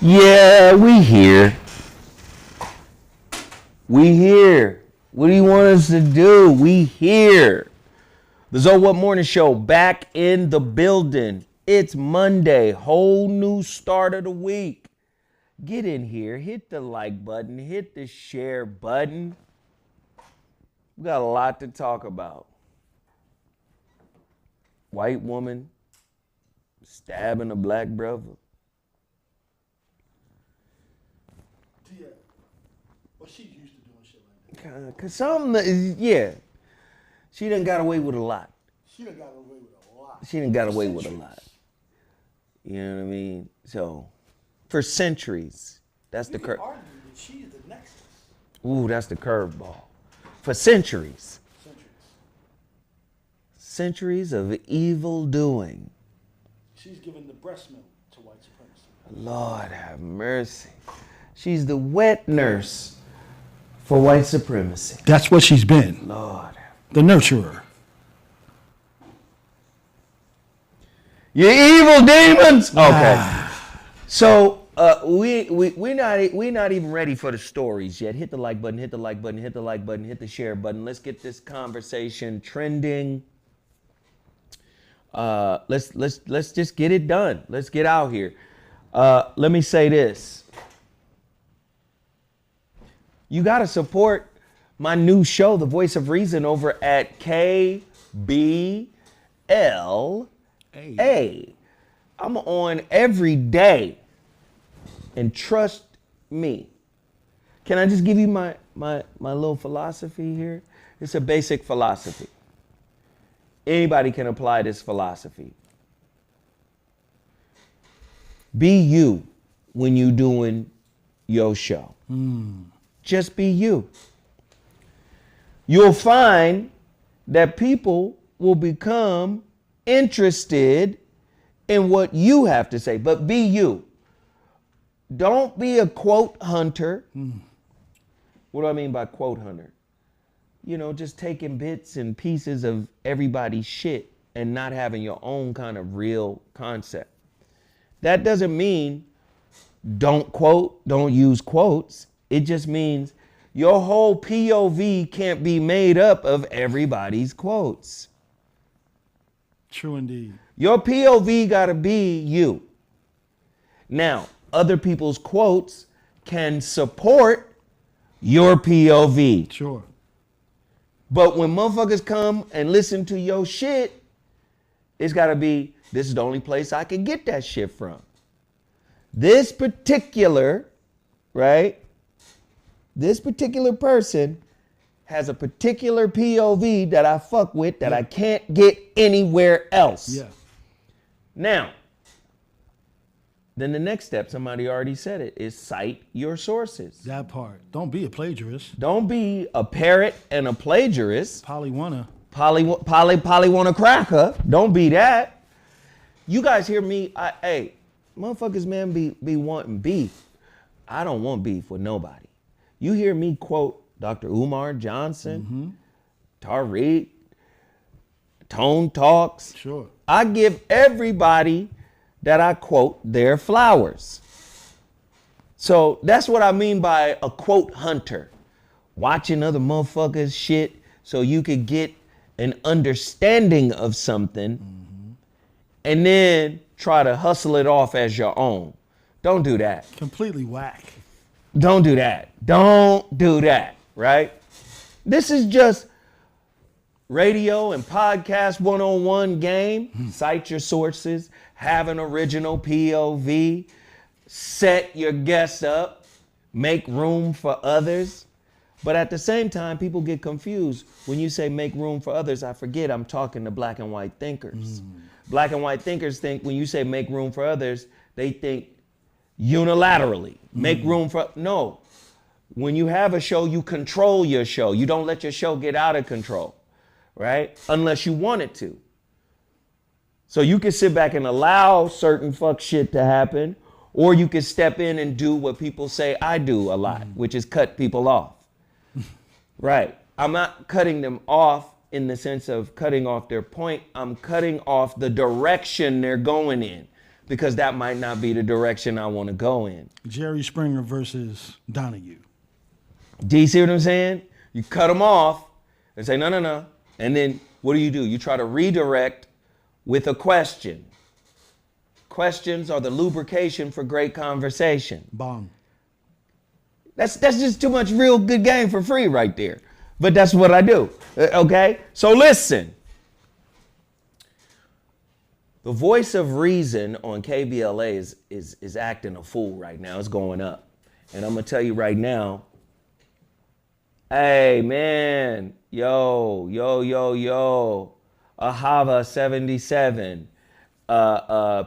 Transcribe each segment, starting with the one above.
Yeah, we here. We here. What do you want us to do? We here. The ZoWhat Morning Show back in the building. It's Monday, whole new start of the week. Get in here, hit the like button, hit the share button. We got a lot to talk about. White woman stabbing a black brother. Yeah. Well, she's used to doing shit like that. Cause yeah. She done got away with a lot. She done got away with a lot. She done got away with a lot. You know what I mean? So, for centuries, that's the curve. Argue that she is the nexus. Ooh, that's the curveball. For centuries. Centuries of evil doing. She's given the breast milk to white supremacy. Lord have mercy. She's the wet nurse for white supremacy. That's what she's been. Lord. The nurturer. You evil demons. Okay. So we're not even ready for the stories yet. Hit the like button, hit the like button, hit the like button, hit the share button. Let's get this conversation trending. Let's just get it done. Let's get out here. Let me say this. You got to support my new show, The Voice of Reason, over at KBLA. I'm on every day. And trust me. Can I just give you my little philosophy here? It's a basic philosophy. Anybody can apply this philosophy. Be you when you doing your show. Just be you. You'll find that people will become interested in what you have to say, but be you. Don't be a quote hunter. What do I mean by quote hunter? You know, just taking bits and pieces of everybody's shit and not having your own kind of real concept. That doesn't mean don't quote, don't use quotes. It just means your whole POV can't be made up of everybody's quotes. True indeed. Your POV gotta be you. Now, other people's quotes can support your POV. Sure. But when motherfuckers come and listen to your shit, it's gotta be, this is the only place I can get that shit from. This particular, right? This particular person has a particular POV that I fuck with that I can't get anywhere else. Yeah. Now, then the next step, somebody already said it, is cite your sources. That part. Don't be a plagiarist. Don't be a parrot and a plagiarist. Polly wanna cracker. Don't be that. You guys hear me? Hey, motherfuckers, man, be wanting beef. I don't want beef with nobody. You hear me quote Dr. Umar Johnson, Tariq, Tone Talks. Sure. I give everybody that I quote their flowers. So that's what I mean by a quote hunter. Watching other motherfuckers shit so you could get an understanding of something and then try to hustle it off as your own. Don't do that. Completely whack. Don't do that. Don't do that, right? This is just radio and podcast 101 game. Cite your sources, have an original POV, set your guests up, make room for others. But at the same time, people get confused. When you say make room for others, I forget I'm talking to black and white thinkers. Black and white thinkers think when you say make room for others, they think unilaterally. Make room for, no. When you have a show, you control your show. You don't let your show get out of control, right? Unless you want it to. So you can sit back and allow certain fuck shit to happen, or you can step in and do what people say I do a lot, which is cut people off. Right. I'm not cutting them off in the sense of cutting off their point. I'm cutting off the direction they're going in. because that might not be the direction I want to go in. Jerry Springer versus Donahue. Do you see what I'm saying? You cut them off and say, no. And then what do? You try to redirect with a question. Questions are the lubrication for great conversation. Bong. That's just too much real good game for free right there. But that's what I do. Okay? So listen. The voice of reason on KBLA is acting a fool right now. It's going up. And I'm going to tell you right now, hey, man, yo, Ahava 77,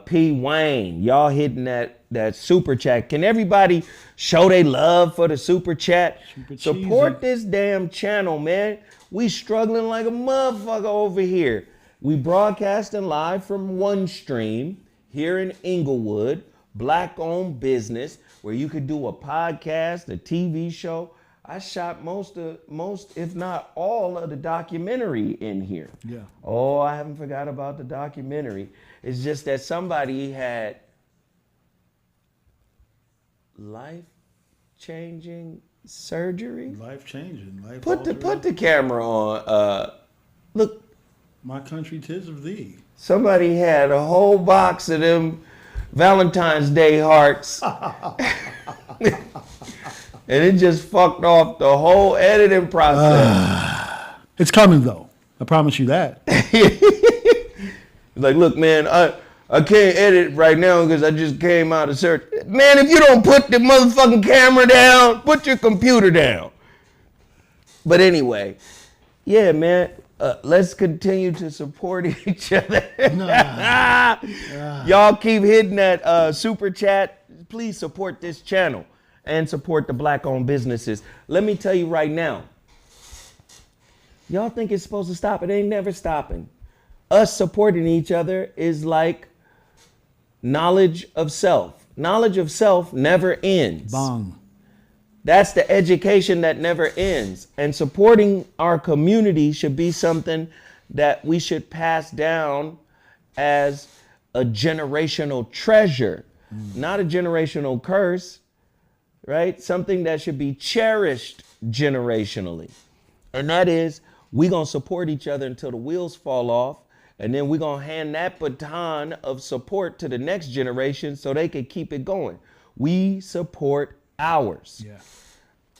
P. Wayne, y'all hitting that super chat. Can everybody show they love for the super chat? Support this damn channel, man. We struggling like a motherfucker over here. We broadcasting live from One Stream here in Inglewood, black-owned business, where you could do a podcast, a TV show. I shot most, if not all, of the documentary in here. Yeah. Oh, I haven't forgot about the documentary. It's just that somebody had life-changing surgery. Life-changing. Put the camera on. Look. My country, 'tis of thee. Somebody had a whole box of them Valentine's Day hearts. And it just fucked off the whole editing process. It's coming, though. I promise you that. Like, look, man, I can't edit right now because I just came out of search. Man, if you don't put the motherfucking camera down, put your computer down. But anyway, yeah, man. Let's continue to support each other. Y'all keep hitting that super chat. Please support this channel and support the black-owned businesses. Let me tell you right now, y'all think it's supposed to stop. It ain't never stopping. Us supporting each other is like knowledge of self. Knowledge of self never ends. Bong. That's the education that never ends. And supporting our community should be something that we should pass down as a generational treasure, not a generational curse, right? Something that should be cherished generationally. And that is, we're going to support each other until the wheels fall off. And then we're going to hand that baton of support to the next generation so they can keep it going. We support ours. Yeah.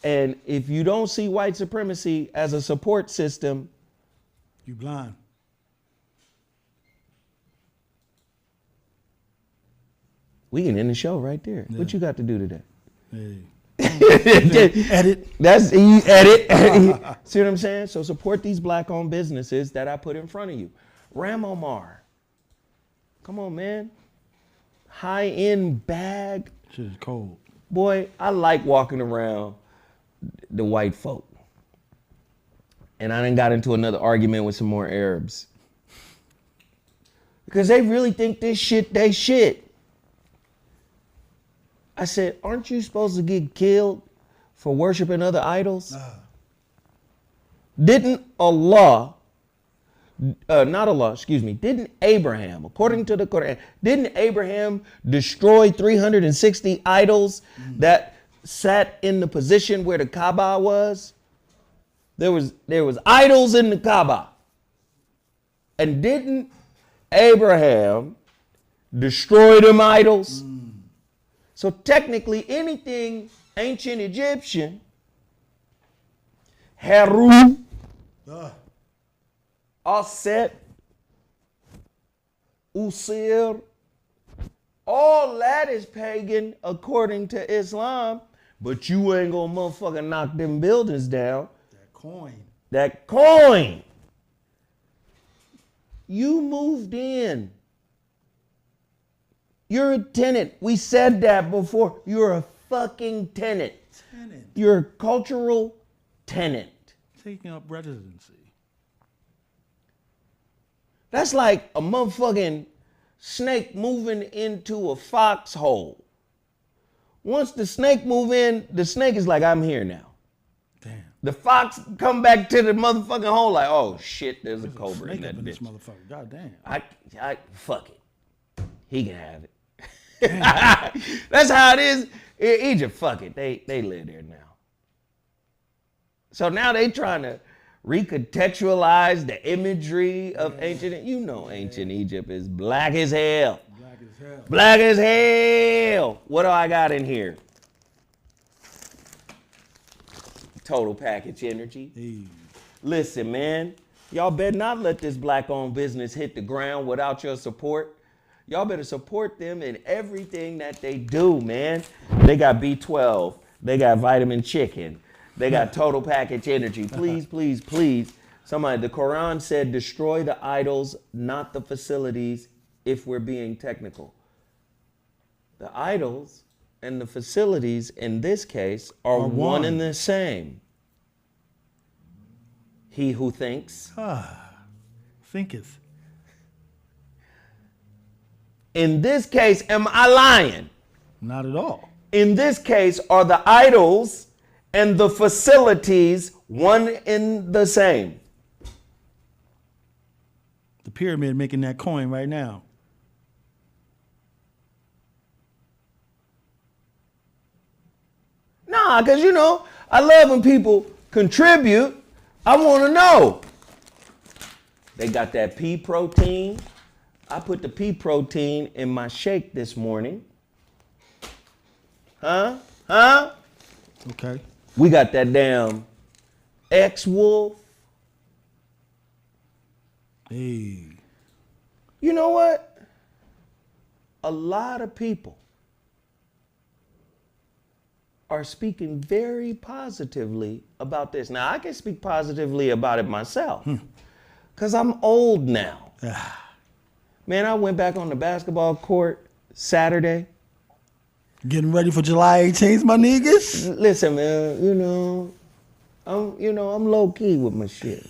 And if you don't see white supremacy as a support system, you blind. We can end the show right there. Yeah. What you got to do today? Hey. Edit. That's you edit. See what I'm saying? So support these black-owned businesses that I put in front of you. Ram Omar. Come on, man. High-end bag. Shit is cold. Boy, I like walking around the white folk. And I done got into another argument with some more Arabs. Because they really think this shit, they shit. I said, aren't you supposed to get killed for worshiping other idols? Didn't didn't Abraham, according to the Quran, didn't Abraham destroy 360 idols that sat in the position where the Kaaba was? There was idols in the Kaaba. And didn't Abraham destroy them idols? So technically anything ancient Egyptian, Heru, Aset, Usir, all that is pagan according to Islam, but you ain't gonna motherfucking knock them buildings down. That coin. You moved in. You're a tenant. We said that before. You're a fucking tenant. You're a cultural tenant. Taking up residency. That's like a motherfucking snake moving into a foxhole. Once the snake move in, the snake is like, I'm here now. Damn. The fox come back to the motherfucking hole like, oh shit, there's a cobra in that bitch. This motherfucker. God damn. I fuck it. He can have it. That's how it is in Egypt. Fuck it. They live there now. So now they trying to recontextualize the imagery of ancient. Ancient Egypt is black as hell. Black as hell. Black as hell. What do I got in here? Total package energy. Hey. Listen, man, y'all better not let this black-owned business hit the ground without your support. Y'all better support them in everything that they do, man. They got B12. They got vitamin chicken. They got total package energy. Please, please, please. Somebody, the Quran said, destroy the idols, not the facilities, if we're being technical. The idols and the facilities, in this case, are one and the same. He who thinks. Thinketh. In this case, am I lying? Not at all. In this case, are the idols and the facilities one and the same? The pyramid making that coin right now. Nah, because I love when people contribute. I want to know. They got that pea protein. I put the pea protein in my shake this morning. Huh? Okay. We got that damn X-Wolf. Hey. You know what? A lot of people are speaking very positively about this. Now, I can speak positively about it myself because I'm old now. Man, I went back on the basketball court Saturday. Getting ready for July 18th, my niggas? Listen, man, I'm low key with my shit.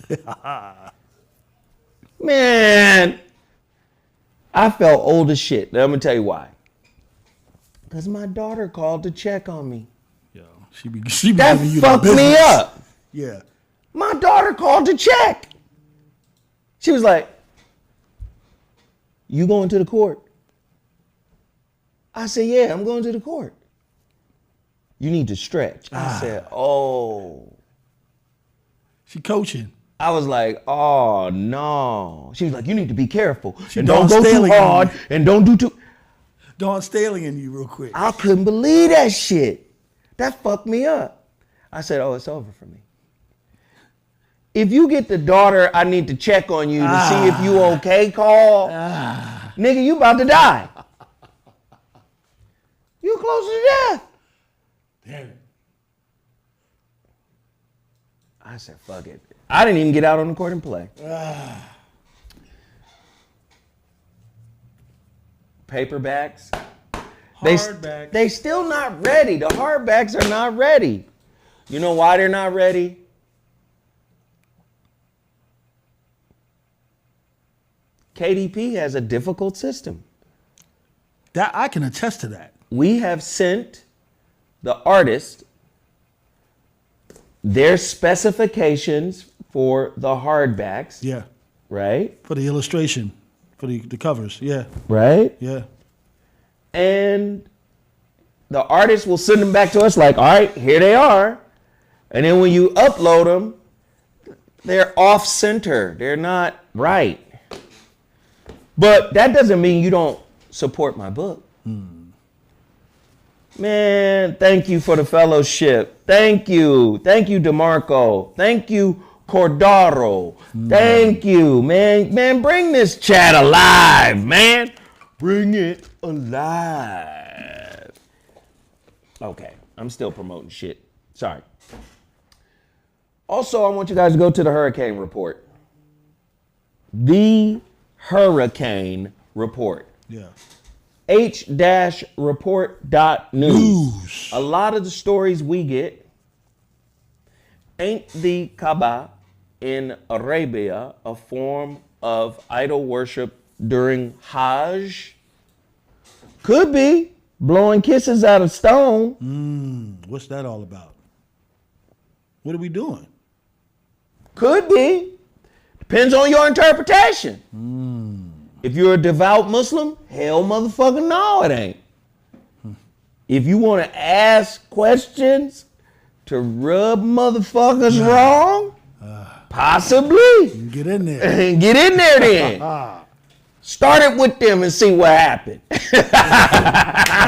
Man, I felt old as shit. Now, I'm gonna tell you why. Because my daughter called to check on me. Yo, she be giving you that fucked the me up. Yeah. My daughter called to check. She was like, "You going to the court?" I said, "Yeah, I'm going to the court." "You need to stretch." I said, "Oh." She coaching. I was like, "Oh no." She was like, "You need to be careful and Dawn don't go too Staley hard and don't do too." Dawn Staley in you real quick. I couldn't believe that shit. That fucked me up. I said, "Oh, it's over for me." If you get the daughter, "I need to check on you to see if you okay" call, nigga, you about to die. You close to death. Damn it. I said, fuck it. I didn't even get out on the court and play. Paperbacks. Hardbacks. They still not ready. The hardbacks are not ready. You know why they're not ready? KDP has a difficult system. That I can attest to that. We have sent the artist their specifications for the hardbacks. Yeah. Right? For the illustration. For the covers. Yeah. Right? Yeah. And the artist will send them back to us like, all right, here they are. And then when you upload them, they're off center. They're not right. But that doesn't mean you don't support my book. Man, thank you for the fellowship. Thank you. Thank you, DeMarco. Thank you, Cordaro. Thank you, man. Man, bring this chat alive, man. Bring it alive. Okay, I'm still promoting shit. Sorry. Also, I want you guys to go to the HuriKane Report. The HuriKane Report. Yeah. H-report.news. A lot of the stories we get ain't the Kaaba in Arabia a form of idol worship during Hajj? Could be. Blowing kisses out of stone. What's that all about? What are we doing? Could be. Depends on your interpretation. If you're a devout Muslim, hell motherfucking no, it ain't. If you want to ask questions to rub motherfuckers wrong, possibly. Get in there. Get in there then. Start it with them and see what happened. That's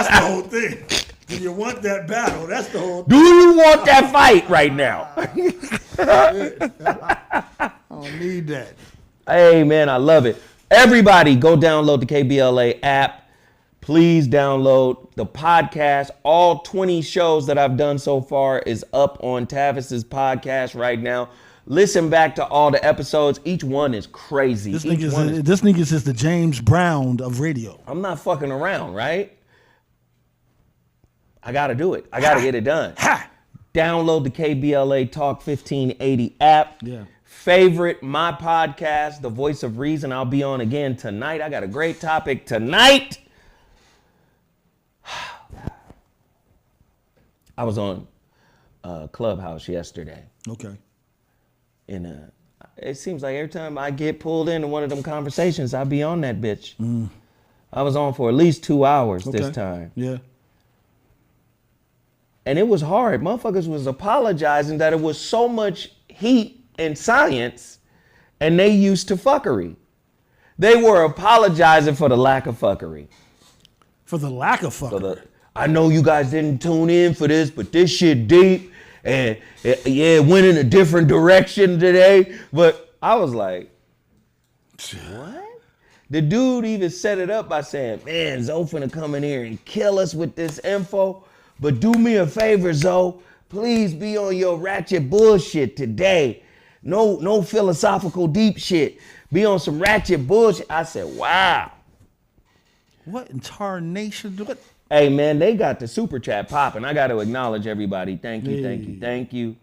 the whole thing. Do you want that battle? That's the whole thing. Do you want that fight right now? I don't need that. Hey, man, I love it. Everybody go download the KBLA app. Please download the podcast. All 20 shows that I've done so far is up on Tavis's podcast right now. Listen back to all the episodes. Each one is crazy. This nigga's is the James Brown of radio. I'm not fucking around, right? I got to do it. I got to get it done. Download the KBLA Talk 1580 app. Yeah. Favorite my podcast, The Voice of Reason. I'll be on again tonight. I got a great topic tonight. I was on Clubhouse yesterday. Okay. And it seems like every time I get pulled into one of them conversations, I be on that bitch. I was on for at least 2 hours this time. Yeah. And it was hard. Motherfuckers was apologizing that it was so much heat and science and they used to fuckery. They were apologizing for the lack of fuckery. For the lack of fuckery. I know you guys didn't tune in for this, but this shit deep and it went in a different direction today. But I was like, what? The dude even set it up by saying, man, Zo finna come in here and kill us with this info. But do me a favor, Zo. Please be on your ratchet bullshit today. No philosophical deep shit. Be on some ratchet bullshit. I said, wow. What in tarnation? What? Hey, man, they got the super chat popping. I got to acknowledge everybody. Thank you, thank you, thank you.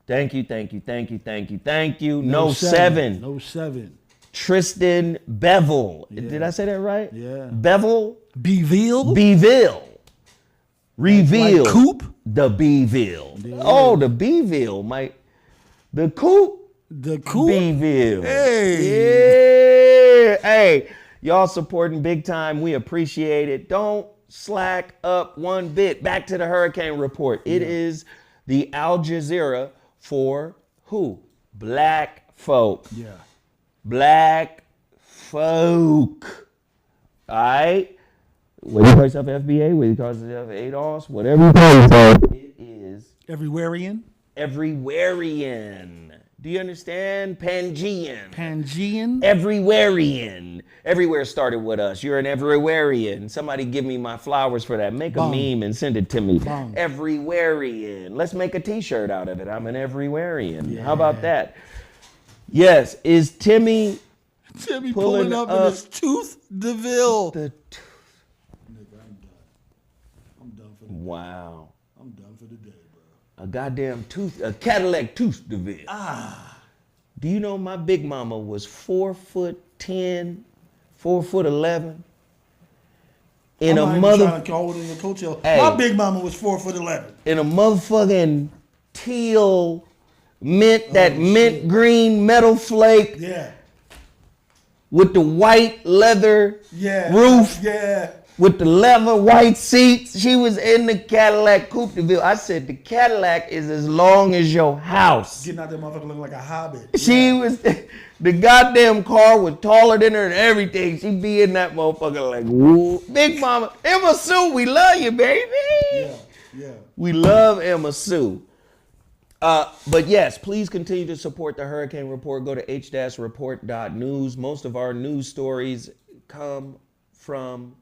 Thank you, thank you, thank you, thank you, thank you. No seven. No seven. Tristan Bevel. Yeah. Did I say that right? Yeah. Bevel? Beeville? Beeville. Reveal. Like Coop? The Beeville. Yeah. Oh, the Beeville. The Coop? The Coop? Beeville. Hey. Yeah. Hey, y'all supporting big time. We appreciate it. Don't slack up one bit. Back to the HuriKane Report. It is the Al Jazeera for who? Black folk. Yeah. Black folk. All right? Whether you call yourself FBA, whether you call yourself ADOS, whatever you call yourself, it is Everywhereian? Everywhereian. Do you understand? Pangean. Pangean? Everywhereian. Everywhere started with us. You're an Everywhereian. Somebody give me my flowers for that. Make a meme and send it to me. Everywhereian. Let's make a t-shirt out of it. I'm an Everywhereian. Yeah. How about that? Yes. Is Timmy pulling up in his tooth, DeVille? The tooth. Nigga, I'm done for the day. Wow. I'm done for the day, bro. A goddamn tooth, a Cadillac tooth DeVille. Do you know my big mama was 4'10", 4'11"? In a mother. Trying to call it in your coattail. Hey, my big mama was 4'11". In a motherfucking teal mint, mint green metal flake. Yeah. With the white leather roof. Yeah. With the leather white seats. She was in the Cadillac Coupe de Ville. I said, the Cadillac is as long as your house. Getting out there motherfucker looking like a hobbit. She was, the goddamn car was taller than her and everything. She be in that motherfucker like, woo. Big mama, Emma Sue, we love you, baby. Yeah. We love Emma Sue. But yes, please continue to support the HuriKane Report. Go to H-report.news. Most of our news stories come from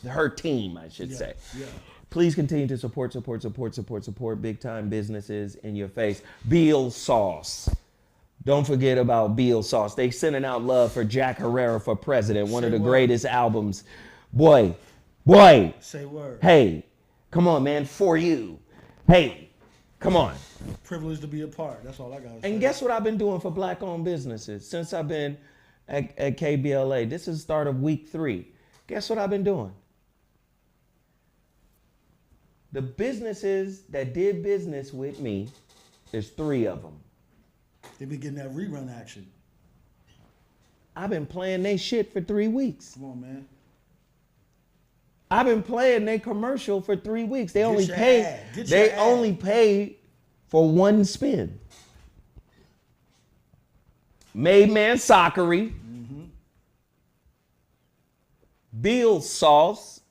her team, I should say. Yeah. Please continue to support big time businesses in your face. Beal Sauce. Don't forget about Beal Sauce. They sending out love for Jack Herrera for president. One of the greatest albums. Boy. Say word. Hey, come on, man. For you. Hey, come on. Privileged to be a part. That's all I got to say. And guess what I've been doing for black-owned businesses since I've been at KBLA? This is the start of week 3. Guess what I've been doing? The businesses that did business with me, there's 3 of them. They've been getting that rerun action. I've been playing they shit for 3 weeks. Come on, man. I've been playing their commercial for 3 weeks. They only your pay. ad. Get They your ad. only pay for one spin. Made Man Soccery. Bill Sauce.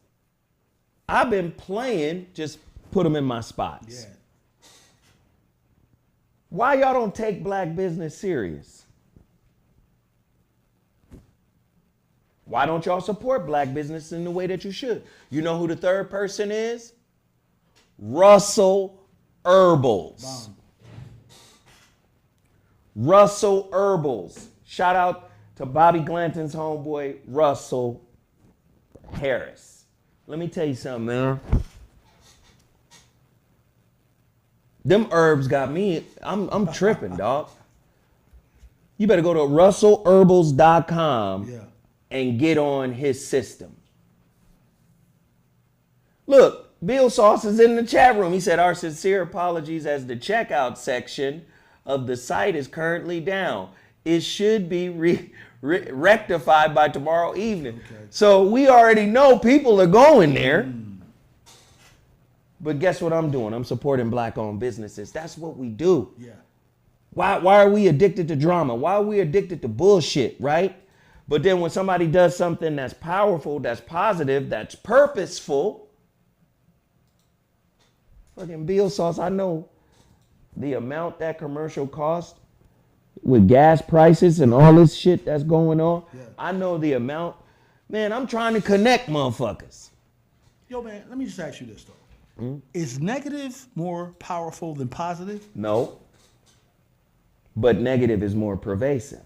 I've been playing, just put them in my spots. Yeah. Why y'all don't take black business serious? Why don't y'all support black business in the way that you should? You know who the third person is? Russell Herbals. Bomb. Russell Herbals. Shout out to Bobby Glanton's homeboy, Russell Harris. Let me tell you something, man. Them herbs got me, I'm tripping, dog. You better go to russellherbals.com Yeah. and get on his system. Look, Bill Sauce is in the chat room. He said, our sincere apologies as the checkout section of the site is currently down. It should be rectified by tomorrow evening. Okay. So we already know people are going there. But guess what I'm doing? I'm supporting black-owned businesses. That's what we do. Yeah. Why are we addicted to drama? Why are we addicted to bullshit, right? But then when somebody does something that's powerful, that's positive, that's purposeful, fucking Bill Sauce, I know the amount that commercial cost with gas prices and all this shit that's going on. Yeah. I know the amount. Man, I'm trying to connect motherfuckers. Yo, man, let me just ask you this, though. Is negative more powerful than positive? No. But negative is more pervasive.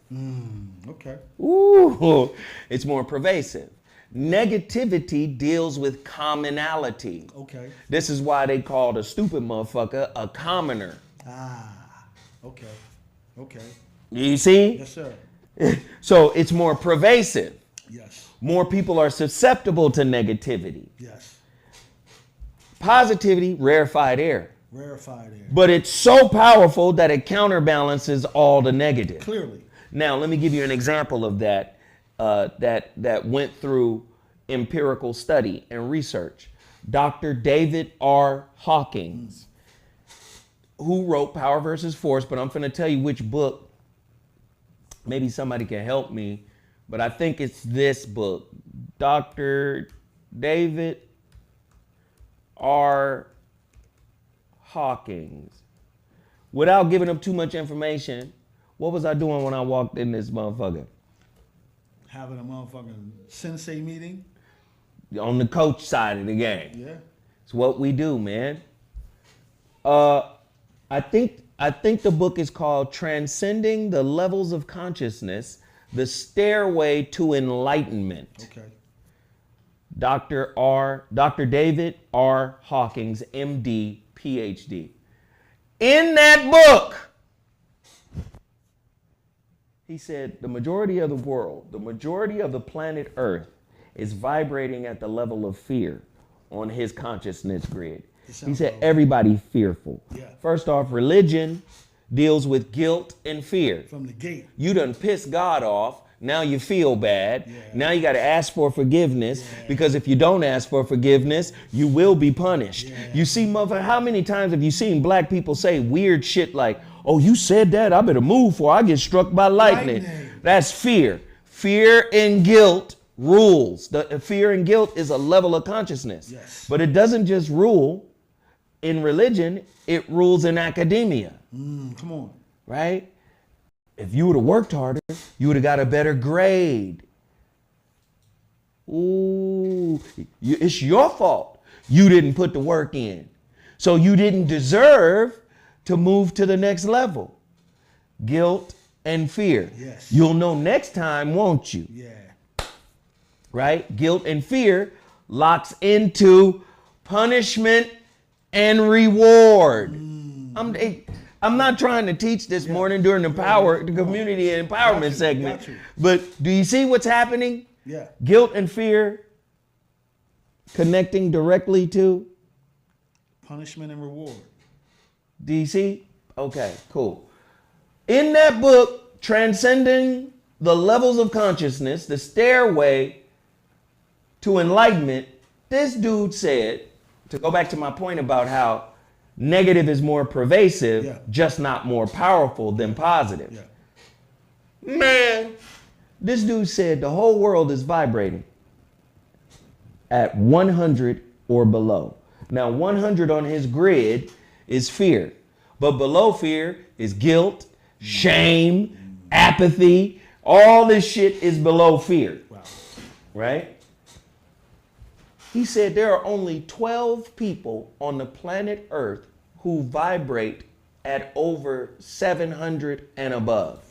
Okay. Ooh, it's more pervasive. Negativity deals with commonality. Okay. This is why they called a stupid motherfucker a commoner. Okay. Okay. You see? Yes, sir. So it's more pervasive. Yes. More people are susceptible to negativity. Yes. Positivity, rarefied air. Rarefied air. But it's so powerful that it counterbalances all the negative. Clearly. Now, let me give you an example of that that went through empirical study and research. Dr. David R. Hawkins, who wrote Power versus Force, but I'm going to tell you which book. Maybe somebody can help me, but I think it's this book. Dr. David R. Hawkins. Without giving up too much information, what was I doing when I walked in this motherfucker? Having a motherfucking sensei meeting. On the coach side of the game. Yeah. It's what we do, man. I think the book is called Transcending the Levels of Consciousness, The Stairway to Enlightenment. Okay. Dr. David R. Hawkins, MD, PhD. In that book, he said the majority of the world, the majority of the planet Earth is vibrating at the level of fear on his consciousness grid. He said everybody's fearful. Yeah. First off, religion deals with guilt and fear. From the gate. You done pissed God off. Now you feel bad. Yeah. Now you got to ask for forgiveness because if you don't ask for forgiveness, you will be punished. Yeah. You see, motherfucker, how many times have you seen black people say weird shit like, oh, you said that, I better move for I get struck by lightning. That's fear. Fear and guilt rules. The fear and guilt is a level of consciousness. Yes. But it doesn't just rule in religion, it rules in academia. Come on. Right? If you would have worked harder, you would have got a better grade. Ooh, it's your fault. You didn't put the work in. So you didn't deserve to move to the next level. Guilt and fear. Yes. You'll know next time, won't you? Yeah. Right? Guilt and fear locks into punishment and reward. I'm not trying to teach this morning during the community and empowerment segment. But do you see what's happening? Yeah. Guilt and fear connecting directly to Punishment and reward. Do you see? Okay, cool. In that book, Transcending the Levels of Consciousness, The Stairway to Enlightenment, This dude said, to go back to my point about how negative is more pervasive, just not more powerful than positive. Yeah. Man, this dude said the whole world is vibrating at 100 or below. Now, 100 on his grid is fear, but below fear is guilt, shame, apathy. All this shit is below fear. Wow. Right? He said there are only 12 people on the planet Earth who vibrate at over 700 and above.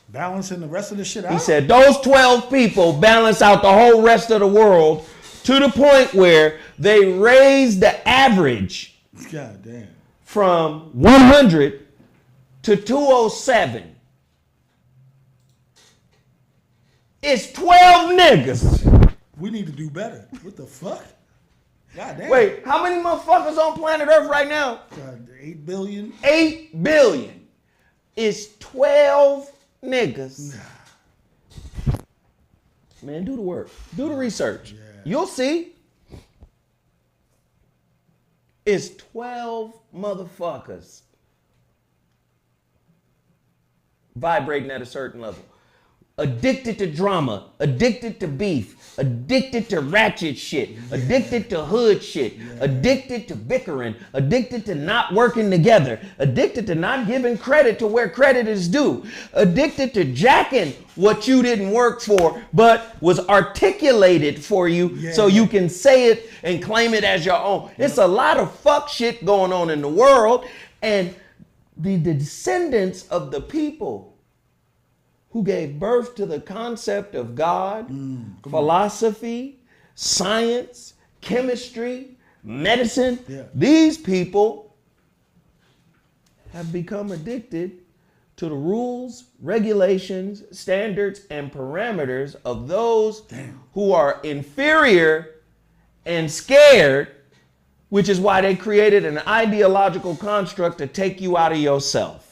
Balancing the rest of the shit out? He said those 12 people balance out the whole rest of the world to the point where they raise the average God damn. from 100 to 207. It's 12 niggas. We need to do better. What the fuck? God damn. Wait, how many motherfuckers on planet Earth right now? God, 8 billion? 8 billion. It's 12 niggas. Man, do the work. Do the research. Yeah. You'll see. It's 12 motherfuckers vibrating at a certain level. Addicted to drama, addicted to beef, addicted to ratchet shit, addicted to hood shit, addicted to bickering, addicted to not working together, addicted to not giving credit to where credit is due, addicted to jacking what you didn't work for but was articulated for you so you can say it and claim it as your own. It's a lot of fuck shit going on in the world, and the descendants of the people who gave birth to the concept of God, philosophy, science, chemistry, medicine. These people have become addicted to the rules, regulations, standards, and parameters of those who are inferior and scared, which is why they created an ideological construct to take you out of yourself.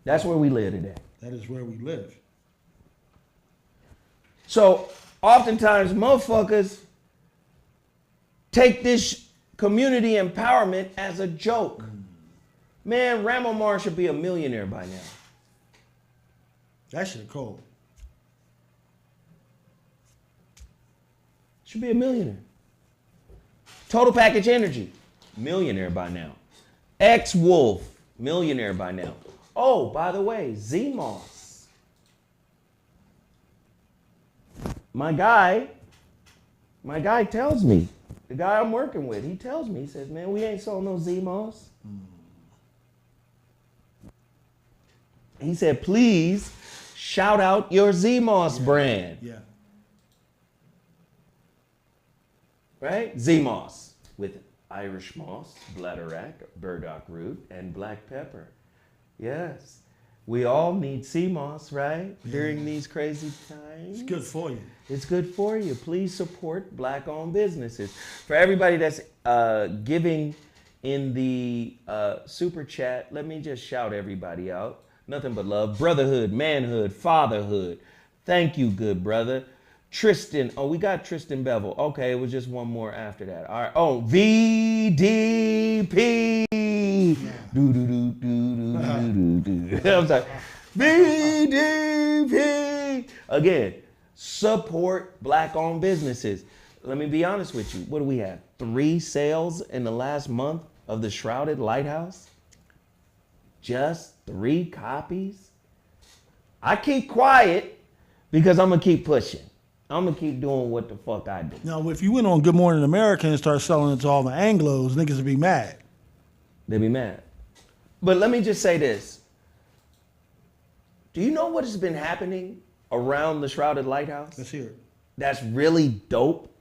That's where we live today. That is where we live. So oftentimes motherfuckers take this community empowerment as a joke. Man, Ramomar should be a millionaire by now. That shit cold. Should be a millionaire. Total Package Energy, millionaire by now. X-Wolf, millionaire by now. Oh, by the way, ZMoss. My guy tells me, the guy I'm working with, he tells me, he says, man, we ain't sold no ZMoss. He said, please shout out your ZMoss brand. Yeah. Right? ZMoss with Irish moss, bladderwrack, burdock root, and black pepper. Yes. We all need sea moss, right? During these crazy times. It's good for you. It's good for you. Please support Black-owned businesses. For everybody that's giving in the super chat, let me just shout everybody out. Nothing but love. Brotherhood, manhood, fatherhood. Thank you, good brother. Tristan. Oh, we got Tristan Bevel. Okay, it was just one more after that. All right. Oh, VDP. I'm sorry. VDP. Again, support Black-owned businesses. Let me be honest with you. What do we have? 3 sales in the last month of the Shrouded Lighthouse? Just 3 copies? I keep quiet because I'm going to keep pushing. I'm going to keep doing what the fuck I do. Now, if you went on Good Morning America and start selling it to all the Anglos, niggas would be mad. They'd be mad. But let me just say this. Do you know what has been happening around the Shrouded Lighthouse? Let's hear it. That's really dope.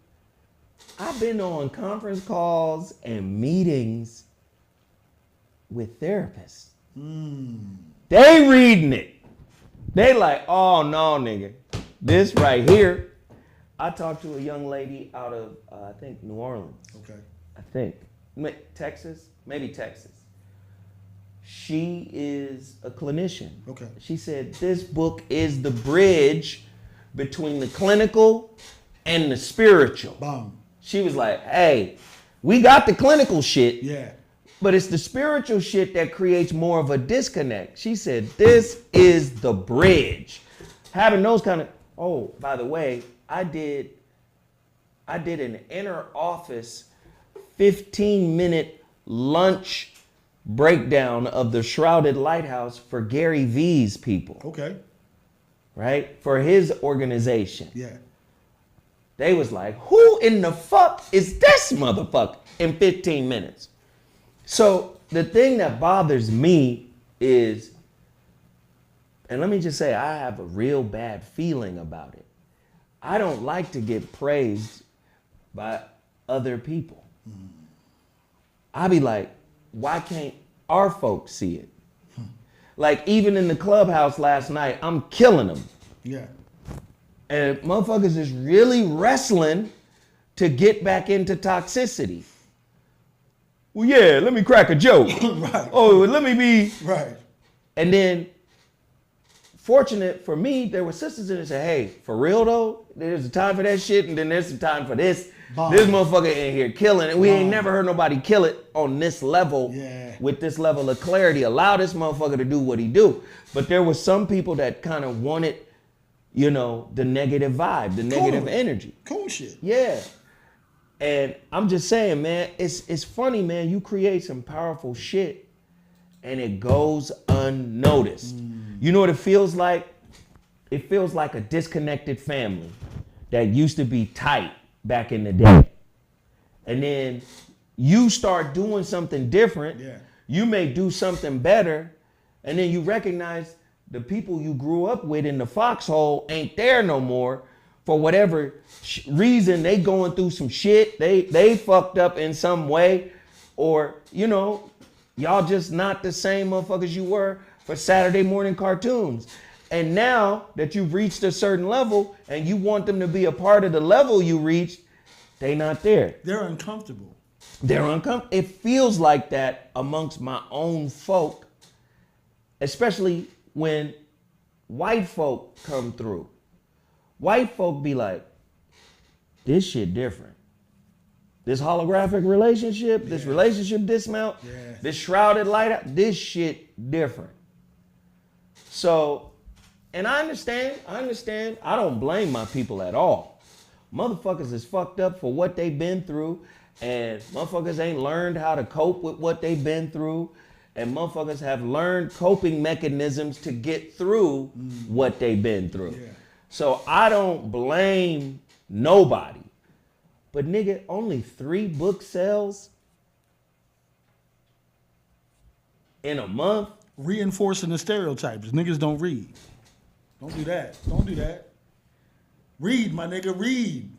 I've been on conference calls and meetings with therapists. They reading it. They like, oh no, nigga. This right here. I talked to a young lady out of, I think, New Orleans. Okay. I think. Texas? Maybe Texas. She is a clinician. Okay. She said this book is the bridge between the clinical and the spiritual. Boom. She was like, hey, we got the clinical shit. Yeah. But it's the spiritual shit that creates more of a disconnect. She said, this is the bridge. Having those kind of, oh, by the way, I did an inner office 15-minute lunch breakdown of the Shrouded Lighthouse for Gary V's people. Okay. Right? For his organization. Yeah. They was like, who in the fuck is this motherfucker in 15 minutes? So the thing that bothers me is, and let me just say, I have a real bad feeling about it. I don't like to get praised by other people. I be like, why can't our folks see it? Like even in the clubhouse last night, I'm killing them. Yeah. And motherfuckers is really wrestling to get back into toxicity. Well, yeah, let me crack a joke. Right. Oh, let me be. Right. And then, fortunate for me, there were sisters in there that said, hey, for real though, there's a time for that shit, and then there's a time for this. Bomb. This motherfucker in here killing it. We ain't Bomb. never heard nobody kill it on this level, with this level of clarity. Allow this motherfucker to do what he do. But there were some people that kind of wanted, you know, the negative vibe, the negative energy. Cool shit. Yeah. And I'm just saying, man, it's funny, man. You create some powerful shit and it goes unnoticed. You know what it feels like? It feels like a disconnected family that used to be tight back in the day. And then you start doing something different. Yeah. You may do something better. And then you recognize the people you grew up with in the foxhole ain't there no more. For whatever reason, they going through some shit. They fucked up in some way. Or, you know, y'all just not the same motherfuckers you were for Saturday morning cartoons. And now that you've reached a certain level and you want them to be a part of the level you reached, they not there. They're uncomfortable. They're uncomfortable. It feels like that amongst my own folk, especially when white folk come through. White folk be like, this shit different. This holographic relationship, this relationship dismount, this shrouded light, this shit different. So, and I understand. I don't blame my people at all. Motherfuckers is fucked up for what they've been through, and motherfuckers ain't learned how to cope with what they've been through, and motherfuckers have learned coping mechanisms to get through what they've been through. Yeah. So I don't blame nobody. But nigga, only 3 book sales in a month? Reinforcing the stereotypes. Niggas don't read. Don't do that. Don't do that. Read, my nigga, read.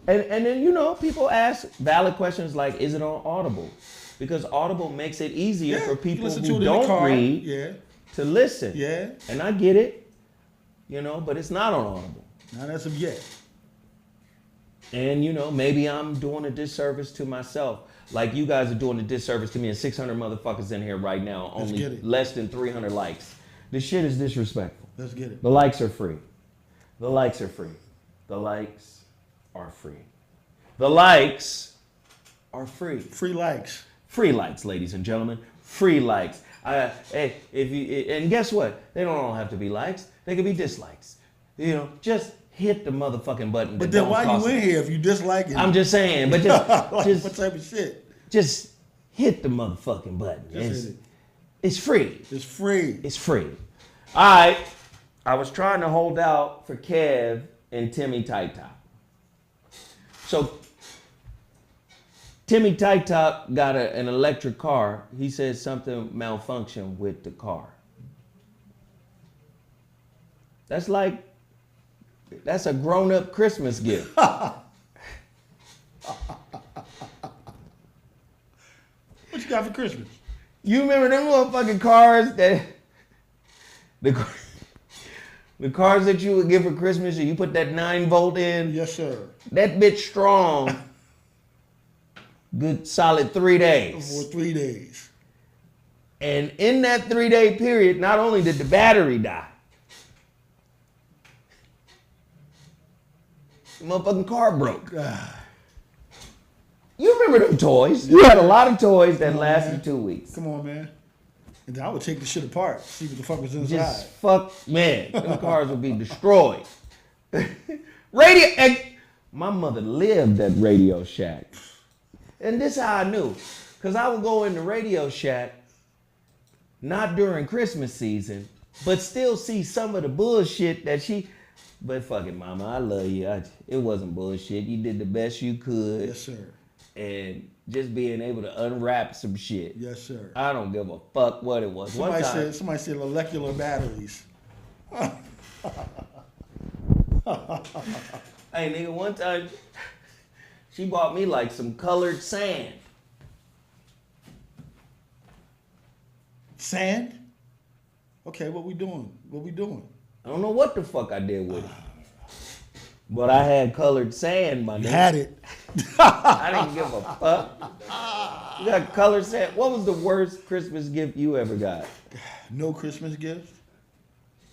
And then, you know, people ask valid questions like, is it on Audible? Because Audible makes it easier for people who don't read to listen. Yeah. And I get it, you know, but it's not on Audible. Not as of yet. And, you know, maybe I'm doing a disservice to myself. Like you guys are doing a disservice to me and 600 motherfuckers in here right now. Only less than 300 likes. This shit is disrespectful. Let's get it. The likes are free. The likes are free. The likes are free. The likes are free. Free likes. Free likes, ladies and gentlemen. Free likes. Hey, and guess what? They don't all have to be likes. They could be dislikes. You know, just hit the motherfucking button. But then why you in here if you dislike it? I'm just saying, but just, like, just what type of shit? Just hit the motherfucking button. It's free. It's free. It's free. All right. I was trying to hold out for Kev and Timmy Tight Top. So Timmy Tight Top got an electric car. He said something malfunctioned with the car. That's a grown-up Christmas gift. What you got for Christmas? You remember them motherfucking cars that the cars that you would get for Christmas and you put that 9-volt in? Yes, sir. That bitch strong. Good solid 3 days. For 3 days. And in that 3-day period, not only did the battery die, Motherfucking car broke. You remember them toys? You had a lot of toys that lasted 2 weeks. Come on, man. And then I would take the shit apart, see what the fuck was inside. Just fuck, man. Them cars would be destroyed. Radio. My mother lived at Radio Shack. And this is how I knew. Because I would go in the Radio Shack, not during Christmas season, but still see some of the bullshit that she... But fuck it, mama, I love you. It wasn't bullshit. You did the best you could. Yes, sir. And just being able to unwrap some shit. Yes, sir. I don't give a fuck what it was. Somebody said molecular batteries. Hey, nigga, one time she bought me like some colored sand. Sand? Okay, what we doing? I don't know what the fuck I did with it. But I had colored sand, my nigga. You had it. I didn't give a fuck. You got colored sand. What was the worst Christmas gift you ever got? No Christmas gift?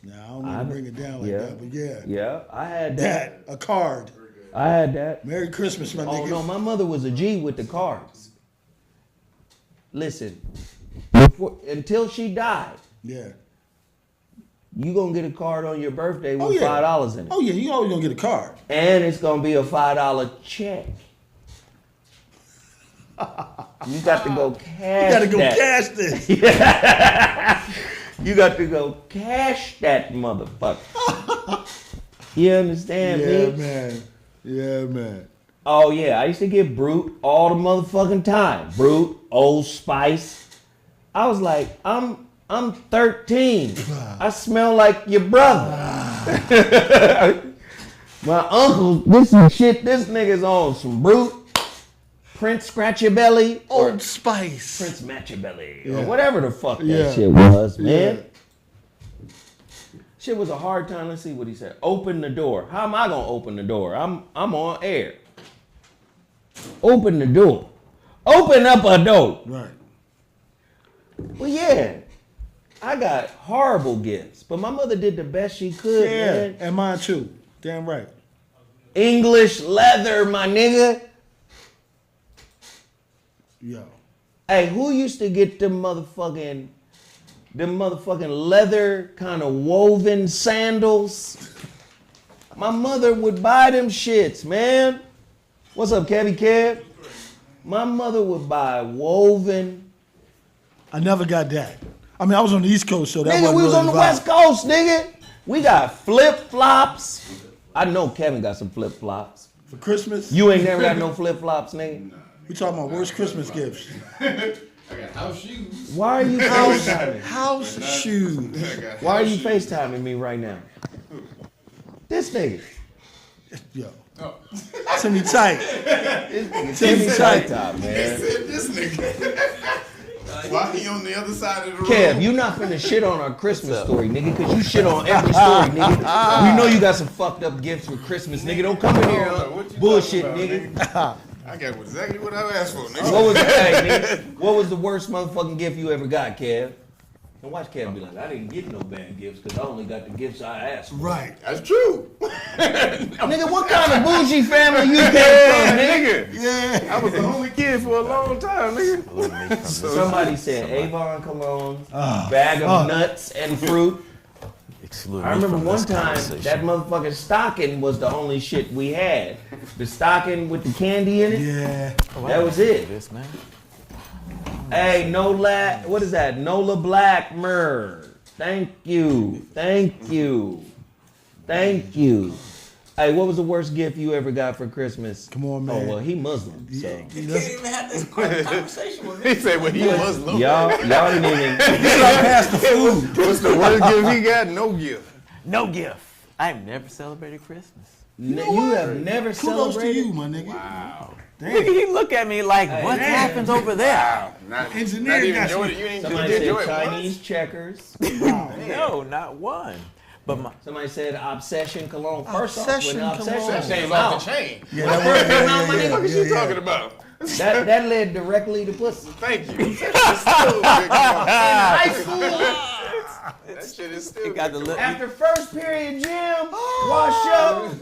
Nah, I don't want to bring it down like that, but yeah. Yeah, I had that. A card. I had that. Merry Christmas, my nigga. Oh, no, my mother was a G with the cards. Listen, until she died, yeah, you gonna get a card on your birthday with $5 in it. Oh yeah, you always gonna get a card. And it's gonna be a $5 check. You got to go cash. You gotta go cash this. You got to go cash that motherfucker. You understand me? Yeah, man. Yeah, man. Oh yeah, I used to get Brute all the motherfucking time. Brute, Old Spice. I was like, I'm 13. I smell like your brother. My uncle, this nigga's on some Brute, Prince Scratch Your Belly, Old Spice, Prince Match Your Belly, or whatever the fuck that Yeah. shit was, man. Shit was a hard time. Let's see what he said. Open the door. How am I gonna open the door? I'm on air. Open the door. Open up a door. Right. Well, yeah, I got horrible gifts, but my mother did the best she could, man. And mine too. Damn right. English leather, my nigga. Yo. Hey, who used to get them motherfucking leather kind of woven sandals? My mother would buy them shits, man. What's up, Kevy Kev? My mother would buy woven. I never got that. I mean, I was on the East Coast, so that Nigga, wasn't we was really on the vibe. West Coast, nigga. We got flip-flops. I know Kevin got some flip-flops. For Christmas? You ain't never got no flip-flops, nigga? We talking about worst Christmas gifts. I got house shoes. Why are you FaceTiming? House shoes. Why are you FaceTiming me right now? This nigga. Yo. Send me tight. Send me tight top, He man. said this nigga. Why he on the other side of the room? Kev, you not finna shit on our Christmas story, nigga, cause you shit on every story, nigga. We know you got some fucked up gifts for Christmas, nigga. Don't come in here bullshit, nigga. I got exactly what I asked for, nigga. What was the worst motherfucking gift you ever got, Kev? And watch Kev be like, I didn't get no bad gifts because I only got the gifts I asked for. Right. That's true. Nigga, what kind of bougie family you came from, nigga? Yeah. I was the only kid for a long time, nigga. Somebody said Avon cologne, bag of nuts and fruit. I remember one time that motherfucking stocking was the only shit we had. The stocking with the candy in it. Yeah. That was it. This man. Hey, what is that? Nola Blackmer. Thank you. Thank you. Thank you. Hey, what was the worst gift you ever got for Christmas? Come on, man. Oh, well, he Muslim, so. You can't even have this conversation with me. He said when he was little. Y'all didn't even. Pass the food. What's the worst gift he got? No gift. No gift. I've never celebrated Christmas. You have never Kudos to celebrated? you, my nigga. Wow. Nigga, he look at me like, what happens over there? Wow. Not Engineering even got enjoy you. it. You ain't Somebody enjoy said it Chinese once. checkers. No, not one. But my, Somebody said Obsession cologne. First off, Obsession when Obsession cologne. That came chain's off out, the chain. Yeah, when it first came out, my yeah, nigga, What yeah, you yeah. talking about? that led directly to pussy. Thank you. That shit is still big. That shit is still it got the big. lip. After first period gym, wash up.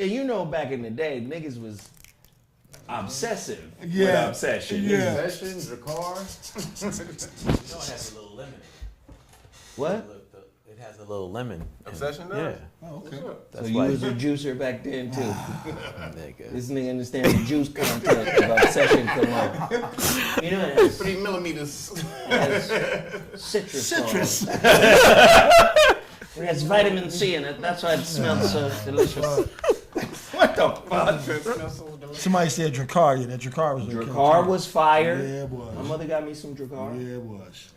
And you know, back in the day, niggas was obsessive with Yeah. obsession. Yeah. Possession, Dracar. You know it has a little lemon. What? It has a little lemon. Obsession does? Yeah. Oh, okay. That's So you why was a juicer back then too. nigga. This nigga understands the juice content of obsession cologne. You know it has, 3 millimeters. citrus. Citrus. It has vitamin C in it. That's why it smells so delicious. What the fuck? Somebody said Dracar. Yeah, that Dracar was Dracar was fire. Yeah, it My was. mother got me some Dracar. Yeah, it was.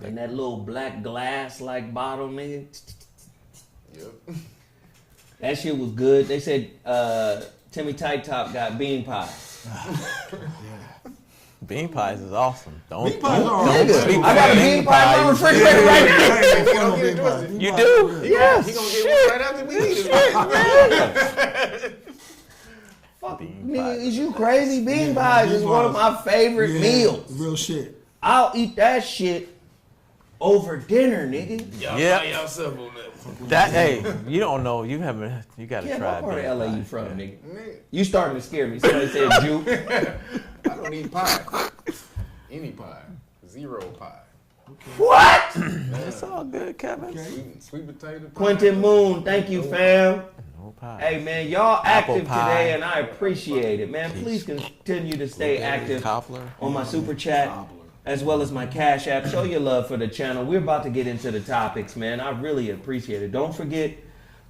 And that little black glass like bottle, nigga. Yep. That shit was good. They said Timmy Tight Top got bean pie. Bean pies is awesome. Don't Bean pies are Nigga, speak I got a for bean pie in my refrigerator right now. You do? Yes. He gonna get one right after we eat it. Fuck, Bean nigga, pie. is you crazy? Bean pies is one of my favorite meals. Real shit. I'll eat that shit over dinner, nigga. Y'all Yeah. by yourself on that. That hey, you don't know. You gotta Yeah, try. what part of bean LA pie. you from, nigga? Nigga, You starting to scare me. Somebody said Jew. I don't eat pie. Any pie. 0 pie. What? It's all good, Kevin. Sweet potato pie. Quentin Moon, thank you, fam. No pie. Hey, man, y'all Apple active pie. today, and I appreciate it, man. Please continue to stay active Cobbler. on my super chat as well as my Cash App. Show your love for the channel. We're about to get into the topics, man. I really appreciate it. Don't forget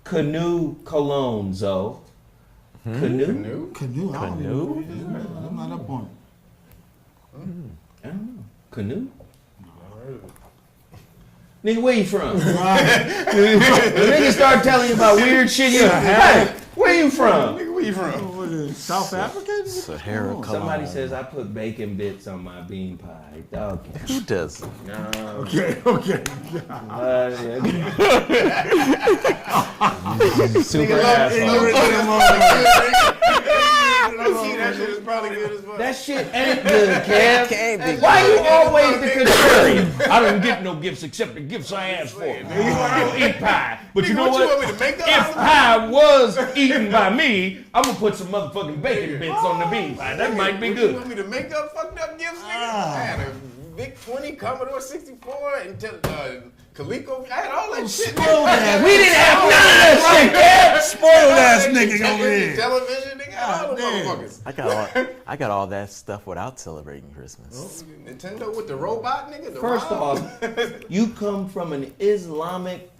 Canoe Cologne, Zo. Canoe? Canoe. I don't Canoe? know. I'm not up on it. I don't know. Canoe? Nigga, where you from? Right. When niggas start telling you about weird shit, you like, hey, where you from? Nigga, where you from? What is it, South Africa? Sahara Come on. Somebody says I put bacon bits on my bean pie. Okay. Who does? No. Okay. Super asshole. That shit is probably good as fuck. That shit ain't good, Kev. Can't be Why you always the contrarian? I don't get no gifts except the gifts I asked for. I don't eat pie. But you know What you what? want me to make If up? pie was eaten by me, I'm gonna put some motherfucking bacon bits on the bean pie. That might be You good. want me to make up fucked up gifts, nigga? I had a Vic 20, Commodore 64, and Coleco. I had all that shit. Spoil that. We didn't have none of that shit, Kev. Spoiled ass nigga over here. Television, nigga. All the damn. motherfuckers. I got all that stuff without celebrating Christmas. Nintendo with the robot, nigga. The First Rob. off, you come from an Islamic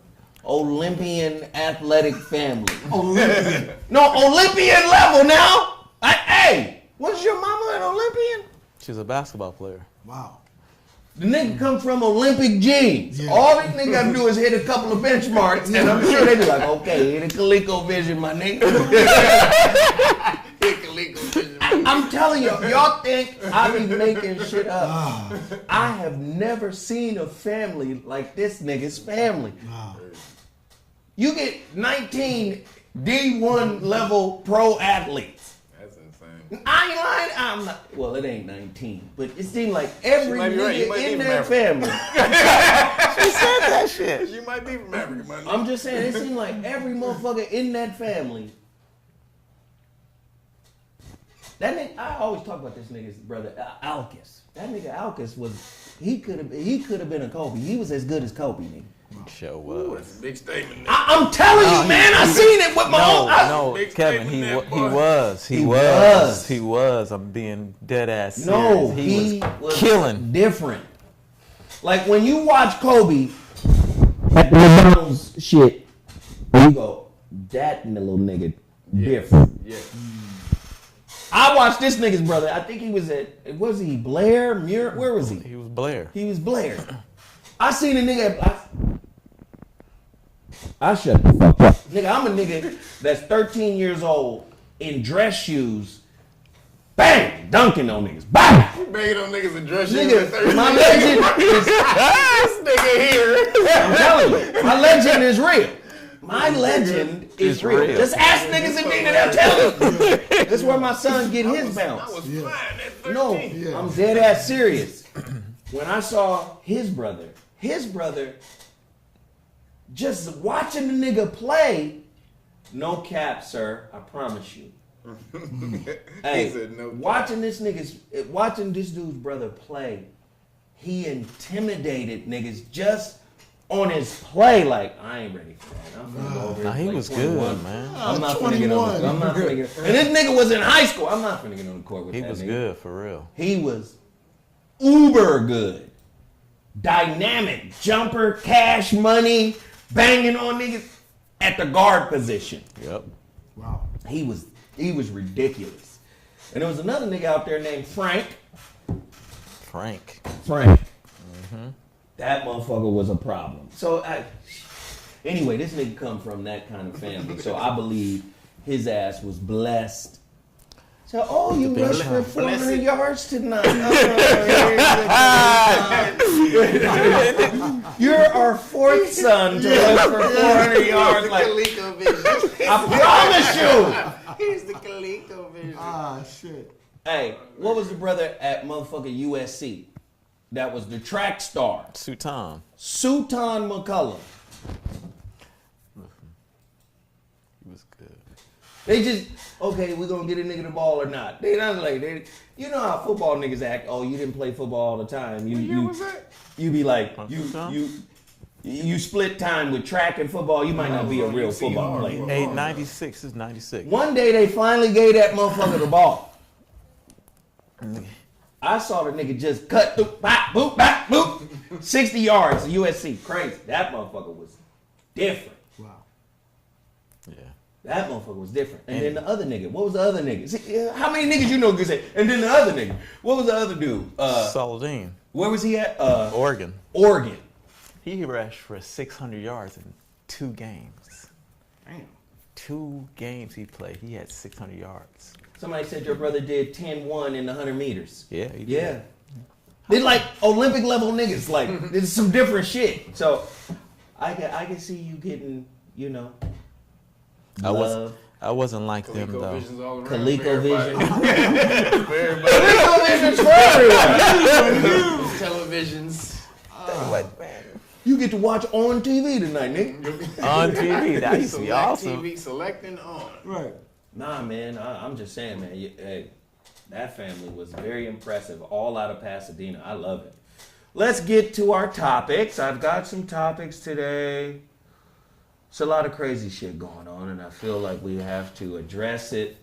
Olympian athletic family. Olympian. No, Olympian level now. Hey, was your mama an Olympian? She's a basketball player. Wow. The nigga come from Olympic genes. Yeah. All these niggas gotta do is hit a couple of benchmarks, and I'm sure they be like, okay, hit a ColecoVision, my nigga. I'm telling you, y'all think I be making shit up. I have never seen a family like this nigga's family. Wow. You get 19 D1 level pro athletes. That's insane. I ain't lying. I'm not. Well, it ain't 19, but it seemed like every might be right. You nigga might in be that from family. She said that shit. You might be from Africa, my nigga. I'm just saying, it seemed like every motherfucker in that family. That nigga, I always talk about this nigga's brother, Alcus. That nigga Alcus he could have been a Kobe. He was as good as Kobe, nigga. Show Ooh, was. that's a big statement. Nigga. I'm telling you, man, I seen it with my own eyes. No, Big Kevin, statement he there, boy. was. He was. He was. I'm being dead ass serious. No, he was was killing. different. Like when you watch Kobe at the McDonald's shit, you go, that little nigga different. Yeah. I watched this nigga's brother. I think he was was he Blair? Where was he? He was Blair. He was Blair. I seen a nigga. I shut the fuck up. Nigga, I'm a nigga that's 13 years old in dress shoes. Bang! Dunking on niggas. Bang! You banging on niggas and dress shoes at Nigga, 13. my legend is. This nigga here. I'm telling you, my legend is real. My legend is real. real. Just ask niggas in me that tell you. That's where my son get his I bounce. was fine at 13. No, I'm dead ass serious. When I saw his brother just watching the nigga play, No cap, sir. I promise you. He Hey, said no cap. watching this dude's brother play, he intimidated niggas just on his play. Like, I ain't ready for that. I'm finna go over here Nah, and he play was 21. good, man. I'm not finna get on. 21. I'm not finna get on. And this nigga was in high school. I'm not finna get on the court with He that was nigga. good, for real. He was uber good. Dynamic jumper, cash money, banging on niggas at the guard position. Yep. Wow. He was ridiculous. And there was another nigga out there named Frank. Frank. That motherfucker was a problem. So anyway, this nigga come from that kind of family. So I believe his ass was blessed. So, you rushed for 400 yards tonight. You're our fourth son to rush for 400 yards. Like, I promise you. He's the ColecoVision. Ah, shit. Hey, what was the brother at motherfucking USC? That was the track star. Sutan. Sutan McCullum. He was good. They just, okay, we're going to get a nigga the ball or not. They not like, you know how football niggas act. Oh, you didn't play football all the time. What year was that? You be like, you split time with track and football. You might not be a real football player. 96 is 96. One day they finally gave that motherfucker the ball. I saw the nigga just cut, boop, bop, boop, bop, boop. 60 yards, USC. Crazy. That motherfucker was different. Wow. Yeah. That motherfucker was different. And then the other nigga. What was the other nigga? See, how many niggas you know could say? And then the other nigga. What was the other dude? Saladin. Where was he at? Oregon. Oregon. He rushed for 600 yards in 2 games. Damn. 2 games he played. He had 600 yards. Somebody said your brother did 10-1 in the 100 meters. Yeah, he did. Yeah. They're like Olympic level niggas. Like, there's some different shit. So, I can see you getting, you know, love. I wasn't like them though. ColecoVision's all around. ColecoVision. For everybody. ColecoVision's for everyone. Televisions. You get to watch on TV tonight, nigga. On TV, that used to be awesome. TV selecting on. Right. Nah, man, I'm just saying, man. Hey, that family was very impressive, all out of Pasadena. I love it. Let's get to our topics. I've got some topics today. It's a lot of crazy shit going on, and I feel like we have to address it.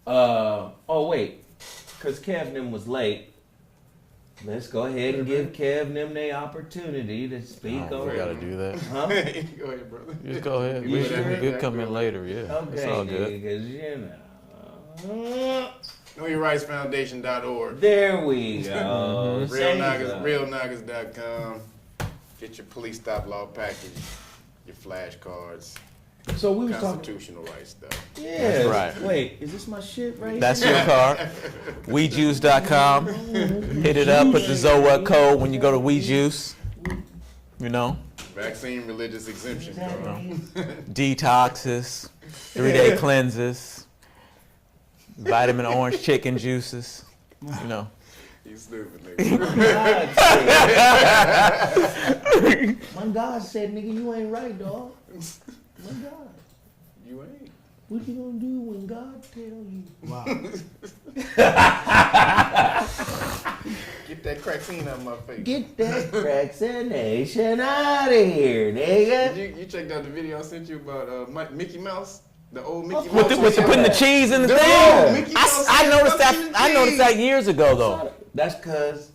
Wait, because Kev Nim was late. Let's go ahead and give Kev Nim the opportunity to speak on We it. gotta do that. Huh? Go ahead, brother. Just go ahead. You We sure? could come in later, yeah. Okay, It's all good. because KnowYourRightsFoundation.org. there we go. Say so. RealNiggas.com. Get your police stop law package, your flashcards, So we was talking. constitutional rights stuff. Yeah. That's right. Wait, is this my shit right That's here? your card. WeJuice.com. Hit it up. Put the ZoWhat code when you go to WeJuice. You know, Vaccine religious exemption card. detoxes, 3-day cleanses, vitamin orange chicken juices. You know. You stupid nigga. My God said, nigga, you ain't right, dog. My God. You ain't. What you gonna do when God tell you? Wow. Get that crackine out of my face. Get that vaccination out of here, nigga. You checked out the video I sent you about Mickey Mouse? The old Mickey Mouse? With the putting the cheese in the Yeah. thing. Mickey Mouse I noticed that. fucking I noticed cheese. that years ago though. That's cause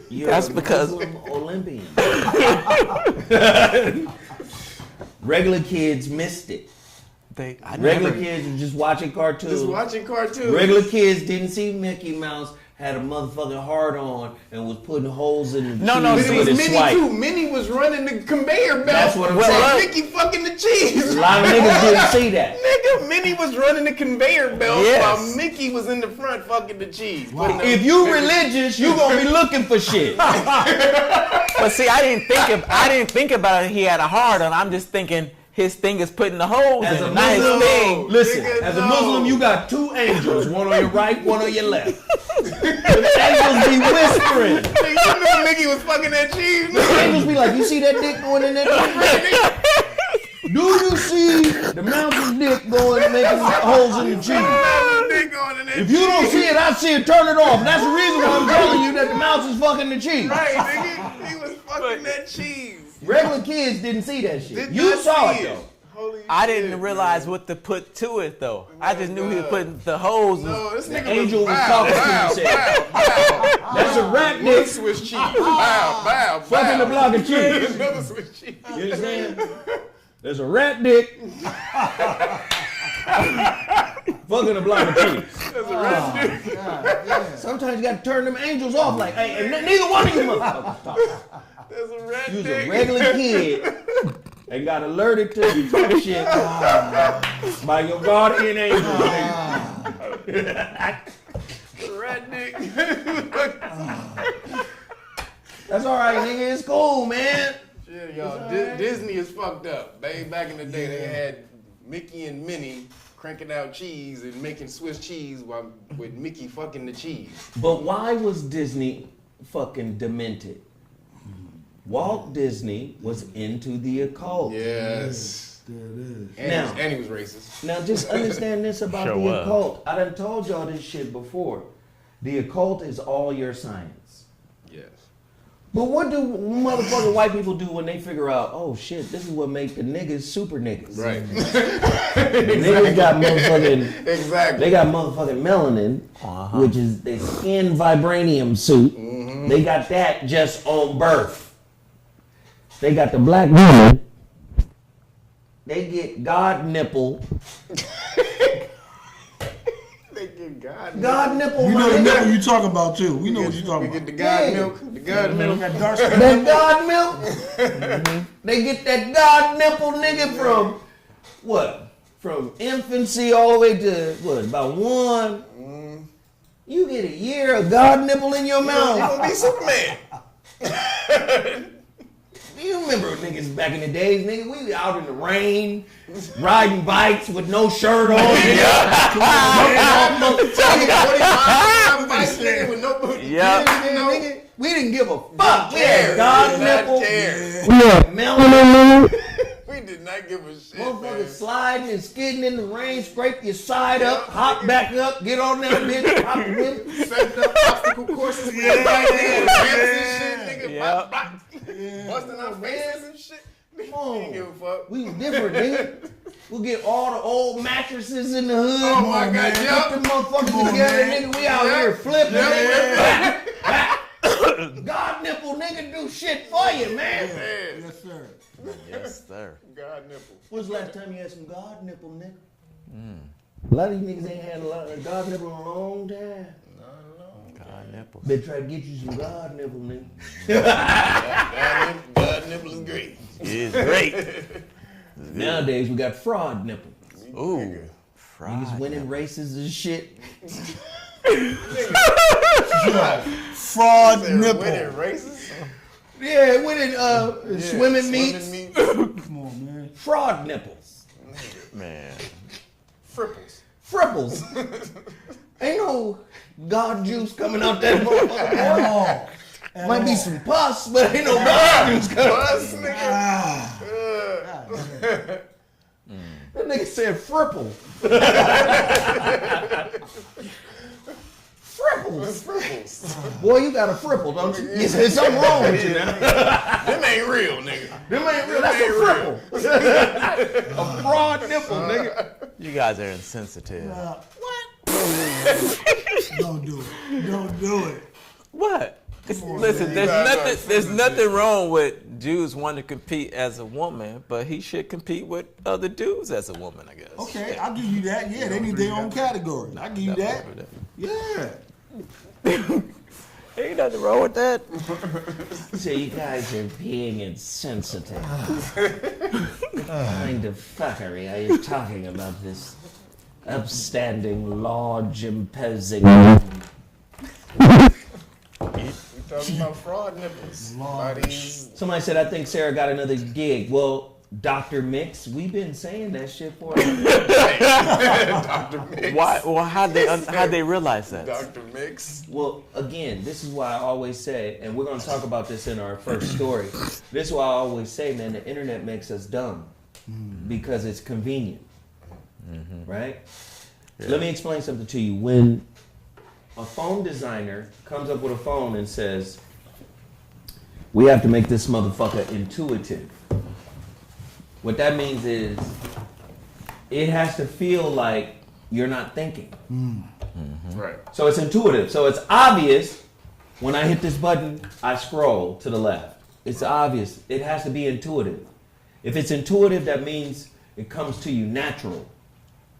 you're That's a because- Muslim Olympian. Regular kids missed it. Regular kids were just watching cartoons. Just watching cartoons. Regular kids didn't see Mickey Mouse had a motherfucking heart on and was putting holes in the No, cheese no, But it with was his Minnie swipe. too. Minnie was running the conveyor belt. That's what I'm while saying. Mickey fucking the cheese. A lot of niggas didn't see that. Nigga, Minnie was running the conveyor belt Yes. while Mickey was in the front fucking the cheese. Wow. If you religious, you gonna be looking for shit. But see, I didn't think about it. He had a heart on. I'm just thinking his thing is putting the holes As in a it, not his Muslim, thing. listen, Nigga, as a no. Muslim, you got two angels, one on your right, one on your left. The angels be whispering. Nigga, you knew Mickey was fucking that cheese. The angels be like, you see that dick going in that cheese? Do you see the mountain dick going and making holes in the cheese? If you don't see it, I see it. Turn it off. That's the reason why I'm telling you that the mouse is fucking the cheese. Right, nigga. He was fucking that cheese. Regular kids didn't see that shit. Did You not saw see it though. Holy I shit, didn't realize man. what to put to it though. I just knew he was putting the holes. No, this nigga angel was bow, talking to bow, you, said. bow. That's a rat Another dick Swiss cheese. Bow, bow, fucking the block of cheese. Another Swiss cheese. You understand? There's a rat dick fucking a block of cheese. That's a rat dick. Sometimes you gotta turn them angels off like, hey, and neither one of you motherfuckers talk. That's a rat You was dick. a regular kid and got alerted to the fuck shit by your guardian angel. Rat dick. That's all right, nigga. It's cool, man. Shit, y'all. Disney is fucked up. Back in the day, they had Mickey and Minnie cranking out cheese and making Swiss cheese with Mickey fucking the cheese. But why was Disney fucking demented? Walt Disney was into the occult. Yes. There it is. And he was racist. Now just understand this about Sure the was. occult. I done told y'all this shit before. The occult is all your science. Yes. But what do motherfucking white people do when they figure out, oh shit, this is what make the niggas super niggas. Right. The niggas got motherfucking, Exactly. they got motherfucking melanin, which is their skin vibranium suit. They got that just on birth. They got the black woman. They get God nipple. They get God. God nipple. You my know the nigga. nipple you talking about too. We know what you We talking get about. the God Yeah. milk. The God milk. That dark skin. That God milk. They get that God nipple, nigga, from what? From infancy all the way to what? About 1. You get a year of God nipple in your You mouth. gonna be Superman. You remember niggas back in the days, nigga? We was out in the rain, riding bikes with no shirt on. Yeah. We didn't give a fuck. We had God nipple. We We had melanin. did not give a shit. Motherfuckers Man. sliding and skidding in the rain, scrape your side up, hop back up, get on that bitch, hop the whip. Setting up obstacle courses with the bike, nigga, with ramps and shit, nigga, Yeah. busting our faces and shit. Nigga, we didn't give a fuck. We was different, nigga. We'll get all the old mattresses in the hood. Oh my God, Put yup. them motherfuckers Come on, together, man. nigga. We out Yup. here flipping. Yup. nigga. God nipple, nigga, do shit for you, man. Man, Yes, sir. Yes, sir. God nipple. When's the last time you had some God nipple, nigga? A lot of these niggas ain't had a lot of God nipple in a long time. God nipples. Better try to get you some God nipple, nigga. God nipple is great. It's great. Nowadays we got fraud nipples. Ooh. Niggas Fried. winning races and shit. Fraud Winning nipple. races? Yeah, winning swimming meets. Come on, man. Fraud nipples. Man. Fripples. Fripples. Ain't no God juice coming out that motherfucker. At all. At Might be all. some pus, but ain't no God juice coming. Bus, nigga. Ah. That nigga said fripple. Fripples. Fripples. Boy, you got a fripple, don't you? There's something wrong with you now. Them ain't real, nigga. Them ain't real. That's a Them fripple. A fraud nipple, nigga. You guys are insensitive. Don't do it. Don't do it. What? on, Listen, man. there's nothing wrong with Jews wanting to compete as a woman, but he should compete with other dudes as a woman, I guess. Okay, I'll give you that. Yeah, they need their own category. I'll give you that. Yeah. Ain't nothing wrong with that. So you guys are being insensitive. What kind of fuckery are you talking about, this upstanding, large, imposing... We talking about fraud nipples. Bodies. Somebody said, I think Sarah got another gig. Well, Dr. Mix, we've been saying that shit for Dr. Mix. Why? Well, how'd they realize that? Dr. Mix. Well, again, this is why I always say, and we're going to talk about this in our first story. This is why I always say, man, the internet makes us dumb because it's convenient, right? Yeah. Let me explain something to you. When a phone designer comes up with a phone and says, we have to make this motherfucker intuitive. What that means is it has to feel like you're not thinking. Right. So it's intuitive. So it's obvious when I hit this button, I scroll to the left. It's obvious. It has to be intuitive. If it's intuitive, that means it comes to you natural.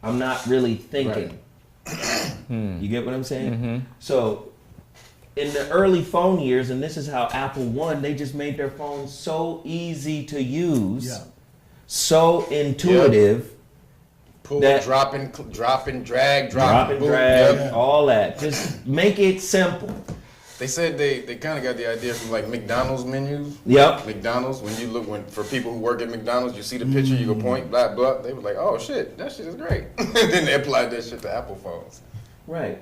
I'm not really thinking. Right. You get what I'm saying? Mm-hmm. So in the early phone years, and this is how Apple won, they just made their phones so easy to use. Yeah. So intuitive. Yep. Pull, drop and drag, all that. Just make it simple. They said they kind of got the idea from like McDonald's menus. Yep. McDonald's, for people who work at McDonald's, you see the picture, you go point, blah, blah. They were like, oh shit, that shit is great. And then they applied that shit to Apple phones. Right.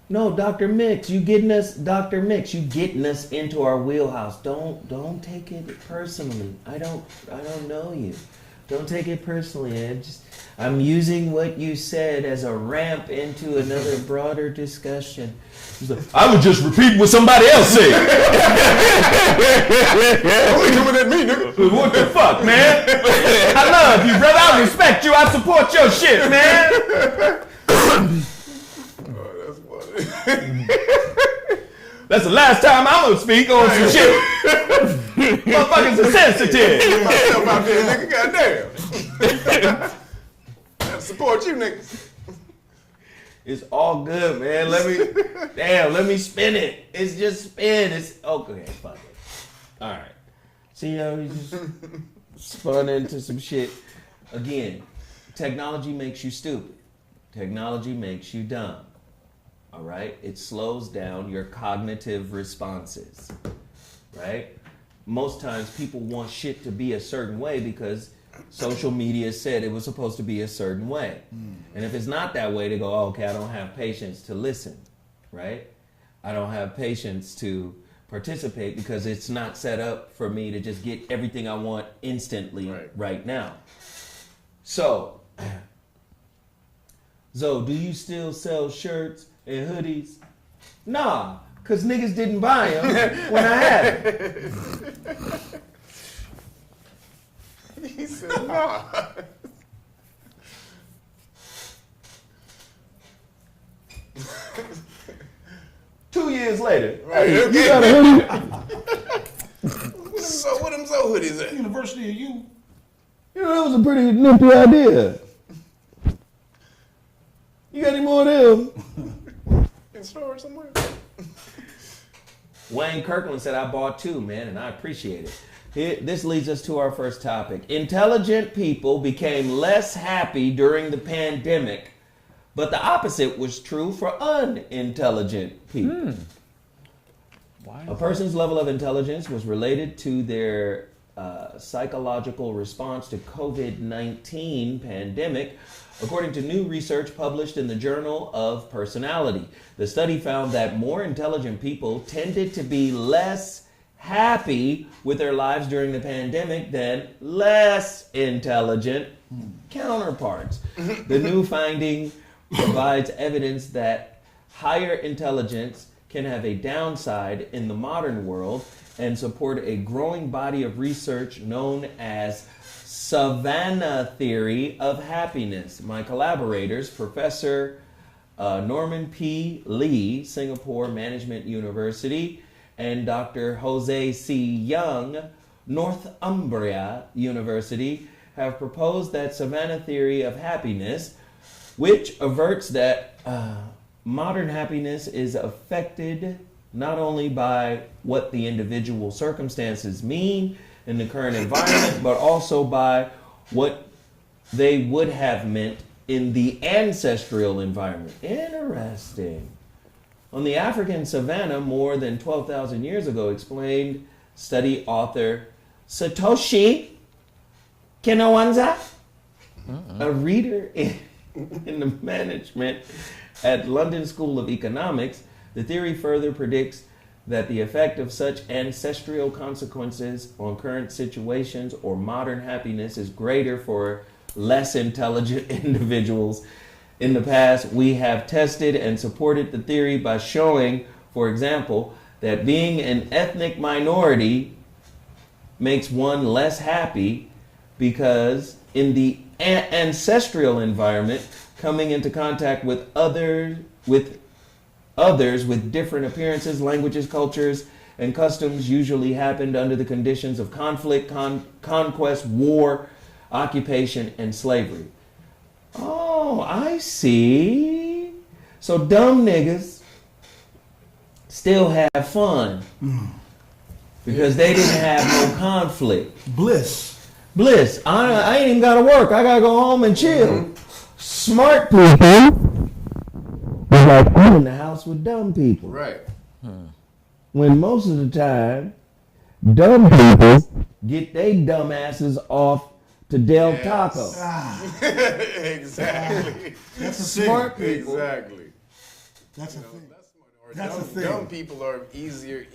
No, Dr. Mix, you getting us into our wheelhouse. Don't take it personally. I don't know you. Don't take it personally. I'm using what you said as a ramp into another broader discussion. I was just repeating what somebody else said. Only coming at me, nigga. What the fuck, man? I love you, brother. I respect you. I support your shit, man. Oh, that's funny. That's the last time I'm gonna speak on some shit. Motherfuckers are sensitive. Get myself out there, nigga. Goddamn. I support you, niggas. It's all good, man. Let me spin it. It's just spin. It's okay. Fuck it. All right. See how we just spun into some shit. Again, technology makes you stupid. Technology makes you dumb. All right? It slows down your cognitive responses. Right? Most times people want shit to be a certain way because social media said it was supposed to be a certain way. And if it's not that way, they go, oh, okay, I don't have patience to listen, right? I don't have patience to participate because it's not set up for me to just get everything I want instantly right now. So, Zo, do you still sell shirts and hoodies? Nah, because niggas didn't buy them when I had them. He said, nah. 2 years later, right, hey, okay. You got a hoodie? So what them so hoodies at? University of you. You know, that was a pretty nippy idea. You got any more of them? In storage somewhere? Wayne Kirkland said, I bought two, man, and I appreciate it. This leads us to our first topic. Intelligent people became less happy during the pandemic, but the opposite was true for unintelligent people. A person's level of intelligence was related to their psychological response to COVID-19 pandemic, according to new research published in the Journal of Personality. The study found that more intelligent people tended to be less happy with their lives during the pandemic than less intelligent counterparts. The new finding provides evidence that higher intelligence can have a downside in the modern world and support a growing body of research known as Savannah theory of happiness. My collaborators, Professor Norman P. Lee, Singapore Management University, and Dr. Jose C. Young, Northumbria University, have proposed that Savannah theory of happiness, which averts that modern happiness is affected not only by what the individual circumstances mean in the current environment, but also by what they would have meant in the ancestral environment. Interesting. On the African savannah more than 12,000 years ago, explained study author Satoshi Kenowanza, a reader in the management at London School of Economics, the theory further predicts that the effect of such ancestral consequences on current situations or modern happiness is greater for less intelligent individuals. In the past, we have tested and supported the theory by showing, for example, that being an ethnic minority makes one less happy because in the ancestral environment, coming into contact with others with different appearances, languages, cultures, and customs usually happened under the conditions of conflict, conquest, war, occupation, and slavery. Oh, I see. So dumb niggas still have fun because they didn't have no conflict. Bliss. I ain't even gotta work. I gotta go home and chill. Smart people is like, I'm in the house with dumb people. Right. When most of the time, dumb people get they dumb asses off to Del Taco. Exactly. That's a Smart thing. people. Exactly. That's a thing. That's a thing. Dumb people are easier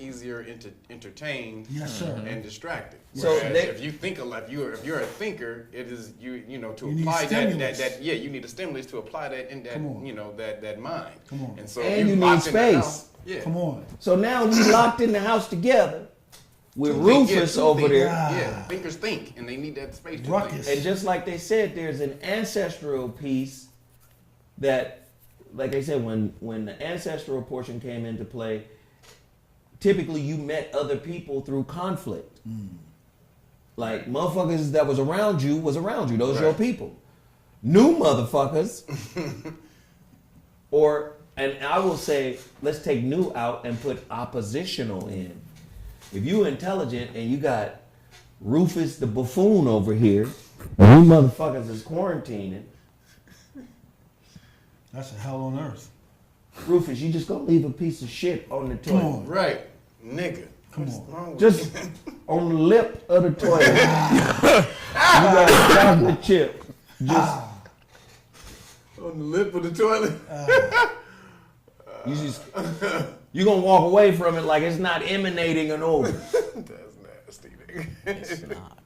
entertained and distracted. So Whereas if you think a lot, if you're a thinker, it is you know to apply that you need a stimulus to apply that in that that mind. Come on. And so And you need space. House, Come on. So now we locked in the house together with Rufus over there. Yeah, thinkers think, and they need that space to Ruckus. think. And just like they said, there's an ancestral piece that, like I said, when the ancestral portion came into play, typically you met other people through conflict. Like motherfuckers that was around you. Those your people. New motherfuckers. And I will say, let's take new out and put oppositional in. If you intelligent and you got Rufus the buffoon over here, and you motherfuckers is quarantining, That's a hell on earth. Rufus, you just gonna leave a piece of shit on the toilet. Come on. Right, nigga. Come What's on. wrong with Just you? on the lip of the toilet. You got a chocolate chip. Just on the lip of the toilet. you gonna walk away from it like it's not emanating an odor. That's nasty, nigga. It's not.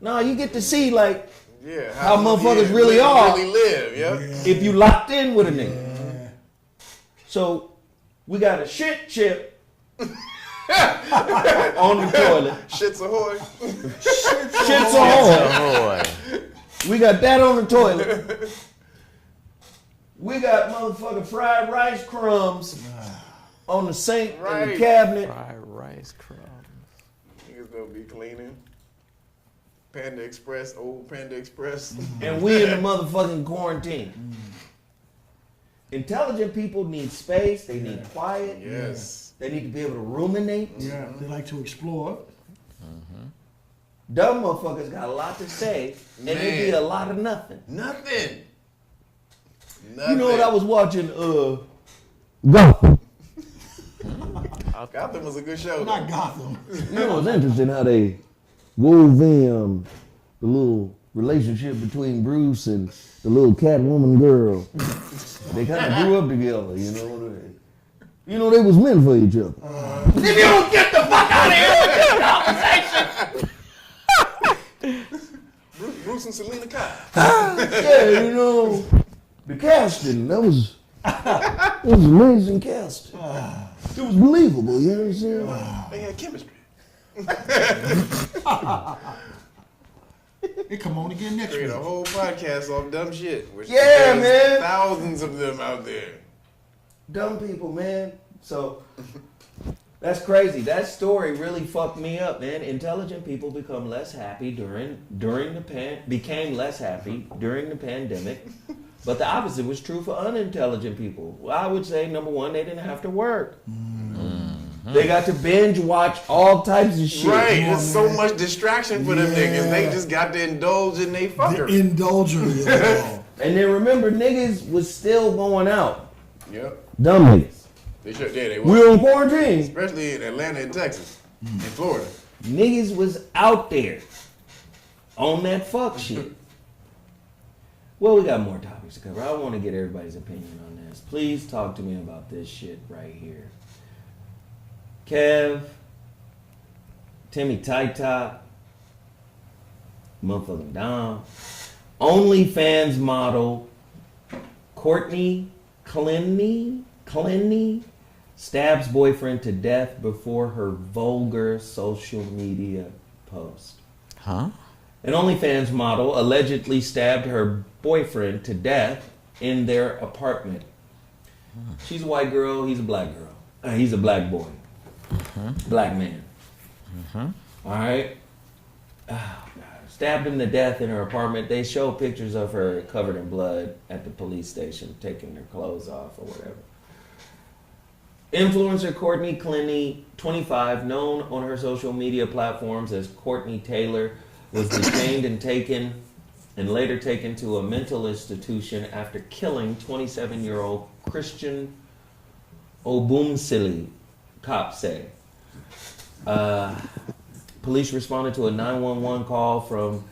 No, you get to see like Yeah, how motherfuckers really are. Really live, yeah. If you locked in with a nigga. So we got a shit chip on the toilet. Shit's ahoy. Shit's ahoy. We got that on the toilet. We got motherfucking fried rice crumbs on the sink in the cabinet. Fried rice crumbs. Niggas gonna be cleaning. Panda Express, old Panda Express. And we in the motherfucking quarantine. Intelligent people need space. They need quiet. Yes. They need to be able to ruminate. Yeah, they like to explore. Dumb motherfuckers got a lot to say, and it be a lot of nothing. Nothing. You know what I was watching? Gotham. Gotham was a good show. Not Gotham. You know it's interesting how they wove in the little relationship between Bruce and the little Catwoman girl. They kind of grew up together, you know. They was meant for each other. If you don't get the fuck out of here with this conversation! Bruce and Selena Kyle. Yeah, the casting, that was amazing casting. It was believable, you know what I'm saying? They had chemistry. They come on again next Create week. a whole podcast off dumb shit. Which Yeah, there's man. Thousands of them out there. Dumb people, man. So that's crazy. That story really fucked me up, man. Intelligent people become less happy became less happy during the pandemic. But the opposite was true for unintelligent people. Well, I would say, number one, they didn't have to work. They got to binge watch all types of shit. Right. There's so much distraction for them niggas. They just got to indulge in they fucker. The indulger. And then remember, niggas was still going out. Yep. Dumb niggas. They sure did. They We were. on quarantine. Especially in Atlanta and Texas. In Florida. Niggas was out there. on that fuck shit. Well, we got more topics to cover. I want to get everybody's opinion on this. Please talk to me about this shit right here. Kev, Timmy Tight Top, motherfucking Dom, OnlyFans model Courtney Clenny stabs boyfriend to death before her vulgar social media post. Huh? An OnlyFans model allegedly stabbed her boyfriend to death in their apartment. She's a white girl, he's a black girl. He's a black boy. Black man. All right? Oh, God. Stabbed him to death in her apartment. They show pictures of her covered in blood at the police station, taking her clothes off or whatever. Influencer Courtney Clenny, 25, known on her social media platforms as Courtney Taylor, was detained and later taken to a mental institution after killing 27-year-old Christian Obumsili, cops say. Police responded to a 911 call from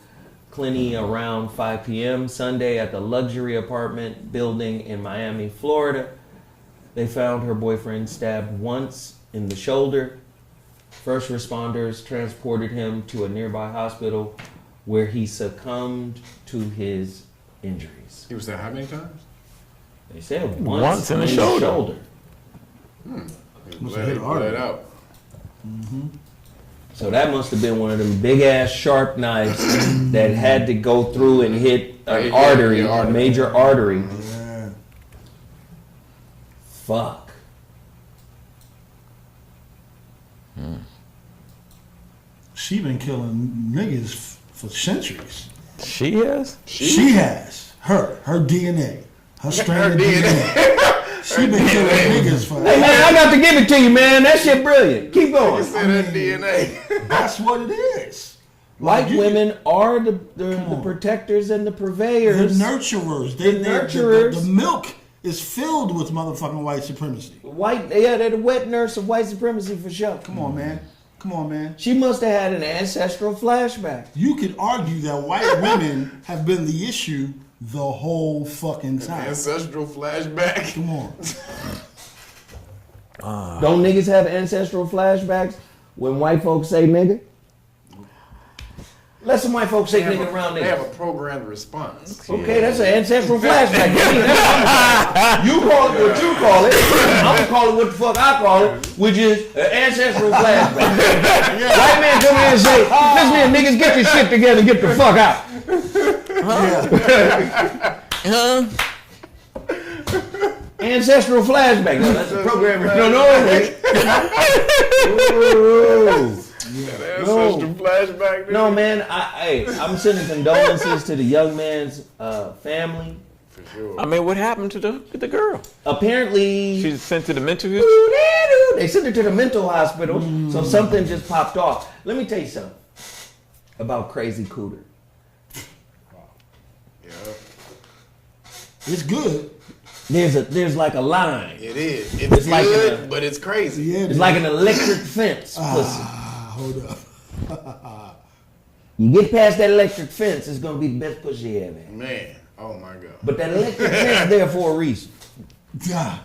Clenny around 5 p.m. Sunday at the luxury apartment building in Miami, Florida. They found her boyfriend stabbed once in the shoulder. First responders transported him to a nearby hospital where he succumbed to his injuries. He was there how many times? They said once in the shoulder. Bled out. So that must have been one of them big ass sharp knives that had to go through and hit an artery, a major artery. Yeah. Fuck. She been killing niggas for centuries. She has? She has. Her DNA. Her strand of DNA. She been killing niggas for Hey man, I got to give it to you, man. That shit brilliant. Keep going. That DNA. That's what it is. White women are the protectors and the The purveyors. nurturers. The nurturers. The milk is filled with motherfucking white supremacy. They're the wet nurse of white supremacy for sure. Come on, man. Come on, man. She must have had an ancestral flashback. You could argue that white women have been the issue the whole fucking time. Ancestral flashback. Come on. Don't niggas have ancestral flashbacks when white folks say nigga? Let some white folks say nigga around They have niggas. a programmed response. Okay, that's an ancestral flashback. You call it what you call it. I'm gonna call it what the fuck I call it, which is an ancestral flashback. White man come here and say, listen here, niggas, get your shit together and get the fuck out. Ancestral flashback. No, that's a program. No, wait. Ancestral flashback. No, man. I'm sending condolences to the young man's family. For sure. I mean, what happened to the girl? Apparently, She's sent to the mental they sent her to the mental hospital, so something just popped off. Let me tell you something about Crazy Cooter. Yeah. It's good. There's like a line. It is. It's It's like good, but it's crazy. Yeah, It's like an electric fence, pussy. Hold up. You get past that electric fence, it's gonna be the best pussy you ever had. Man. Oh my God. But that electric fence there for a reason. God.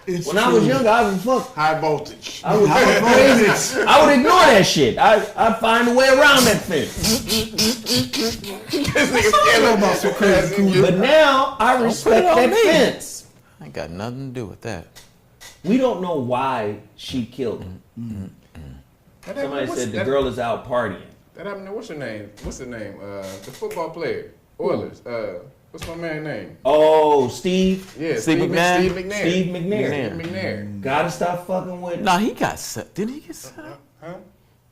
It's When I was younger, I would fuck. High voltage. I would ignore that shit. I'd find a way around that fence. This nigga's scared about some crazy. But now I respect on that me. fence. I ain't got nothing to do with that. We don't know why she killed him. Somebody said the girl is out partying. That happened to, what's her name? The football player. Oilers. What's my man's name? Oh, Steve. Yeah, Steve McNair? Steve McNair. Steve McNair. Steve McNair. Gotta stop fucking with. No, he got set. Didn't he get set up? Huh?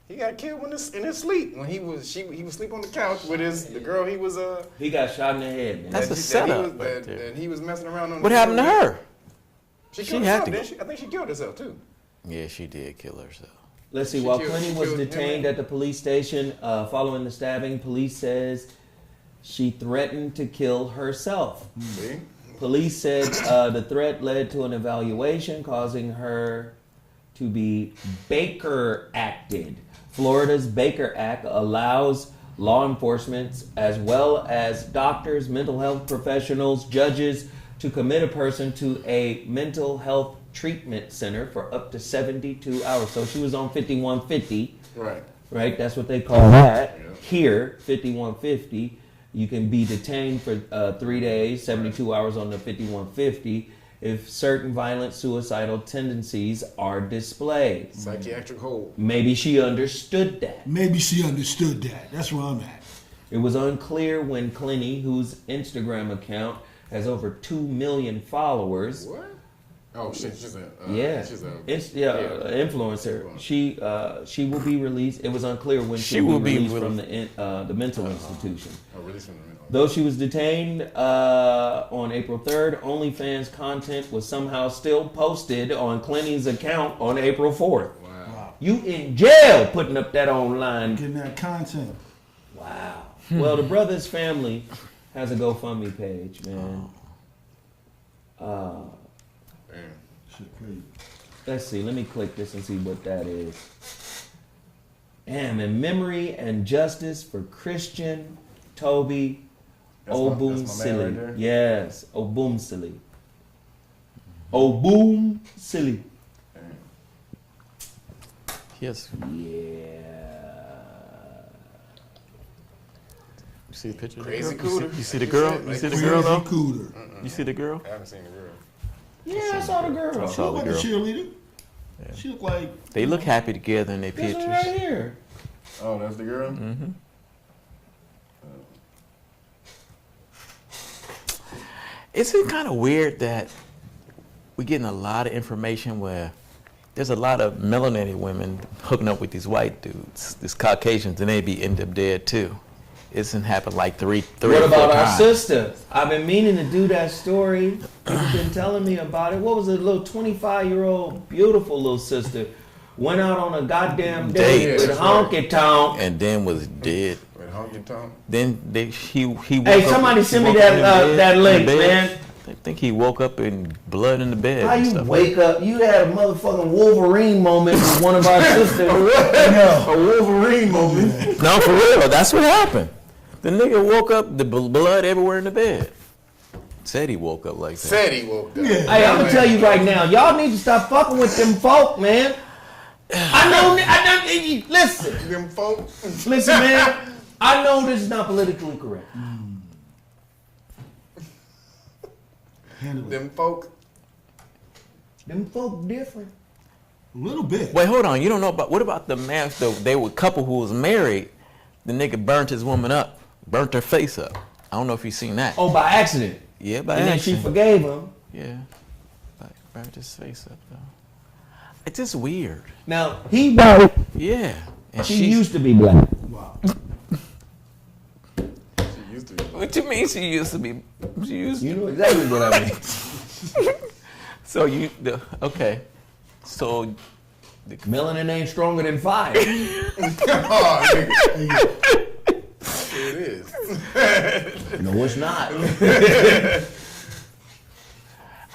He got killed in his sleep when he was sleep on the couch with the girl he was He got shot in the head, man. That's a setup. That he was messing around on. What happened to her? She She killed had herself, to didn't she? I think she killed herself too. Yeah, she did kill herself. Let's see. She While killed- Clinton she was killed him, detained man. at the police station following the stabbing, police says she threatened to kill herself. See? Police said the threat led to an evaluation, causing her to be Baker acted Florida's Baker Act allows law enforcement as well as doctors, mental health professionals, judges to commit a person to a mental health treatment center for up to 72 hours. So she was on 5150. Right? That's what they call that. Yeah. Here, 5150, you can be detained for 3 days, 72 hours on the 5150 if certain violent suicidal tendencies are displayed. Psychiatric hold. Maybe she understood that. That's where I'm at. It was unclear when Clinty, whose Instagram account has over 2 million followers. What? Oh shit, she's an influencer. She will be released. It was unclear when she will be released from the mental institution. Oh, released from the mental. Though she was detained on April 3rd, OnlyFans content was somehow still posted on Clinty's account on April 4th. Wow. You in jail putting up that online. Getting that content. Wow. Well, the brother's family has a GoFundMe page, man. Damn. Shit crazy. Let's see. Let me click this and see what that is. Damn, in memory and justice for Christian Toby Obumsili. Right, yes, Obumsili. Obumsili. Yes. Yeah. You see the picture? Crazy cooter. You see the girl? You see the girl though? Cooter. You see the girl? I haven't seen the girl. Yeah, I saw the girl. I saw the girl. She looked like a cheerleader. Yeah. She looked like... They look happy together in their This pictures. one right here. Oh, that's the girl? Mm-hmm. Isn't it kind of weird that we're getting a lot of information where there's a lot of melanated women hooking up with these white dudes, these Caucasians, and they be end up dead too. Isn't happened like three What or four about our times. sister? I've been meaning to do that story. You've been telling me about it. What was it? A little 25-year-old, beautiful little sister went out on a goddamn date with Honky Tonk. And then was dead. With Honky Tonk? Then he woke Hey, up, somebody send me woke up in that bed, that link, in bed. man. I think he woke up in blood in the bed. How and you stuff wake up? You had a motherfucking Wolverine moment with one of our sisters. A Wolverine moment. No, for real. That's what happened. The nigga woke up, the blood everywhere in the bed. Said he woke up like that. Said he woke up. Yeah. Hey, I'm gonna tell you right now, y'all need to stop fucking with them folk, man. I know. Listen, Them folks. listen, man. I know this is not politically correct. Handle it. Them folk. Them folk different. A little bit. Wait, hold on. You don't know about, what about the man, they were a couple who was married, the nigga burnt his woman up, burnt her face up. I don't know if you seen that. Oh, by accident. Yeah, by And then accident. she forgave him. Yeah, like burnt his face up though. It's just weird. Now he white. Yeah. And She used to be black. Wow. She used to be. What you mean she used to be? She used You know exactly what I mean. So okay. So Melanin ain't stronger than fire. Oh, nigga. It is. No, it's not.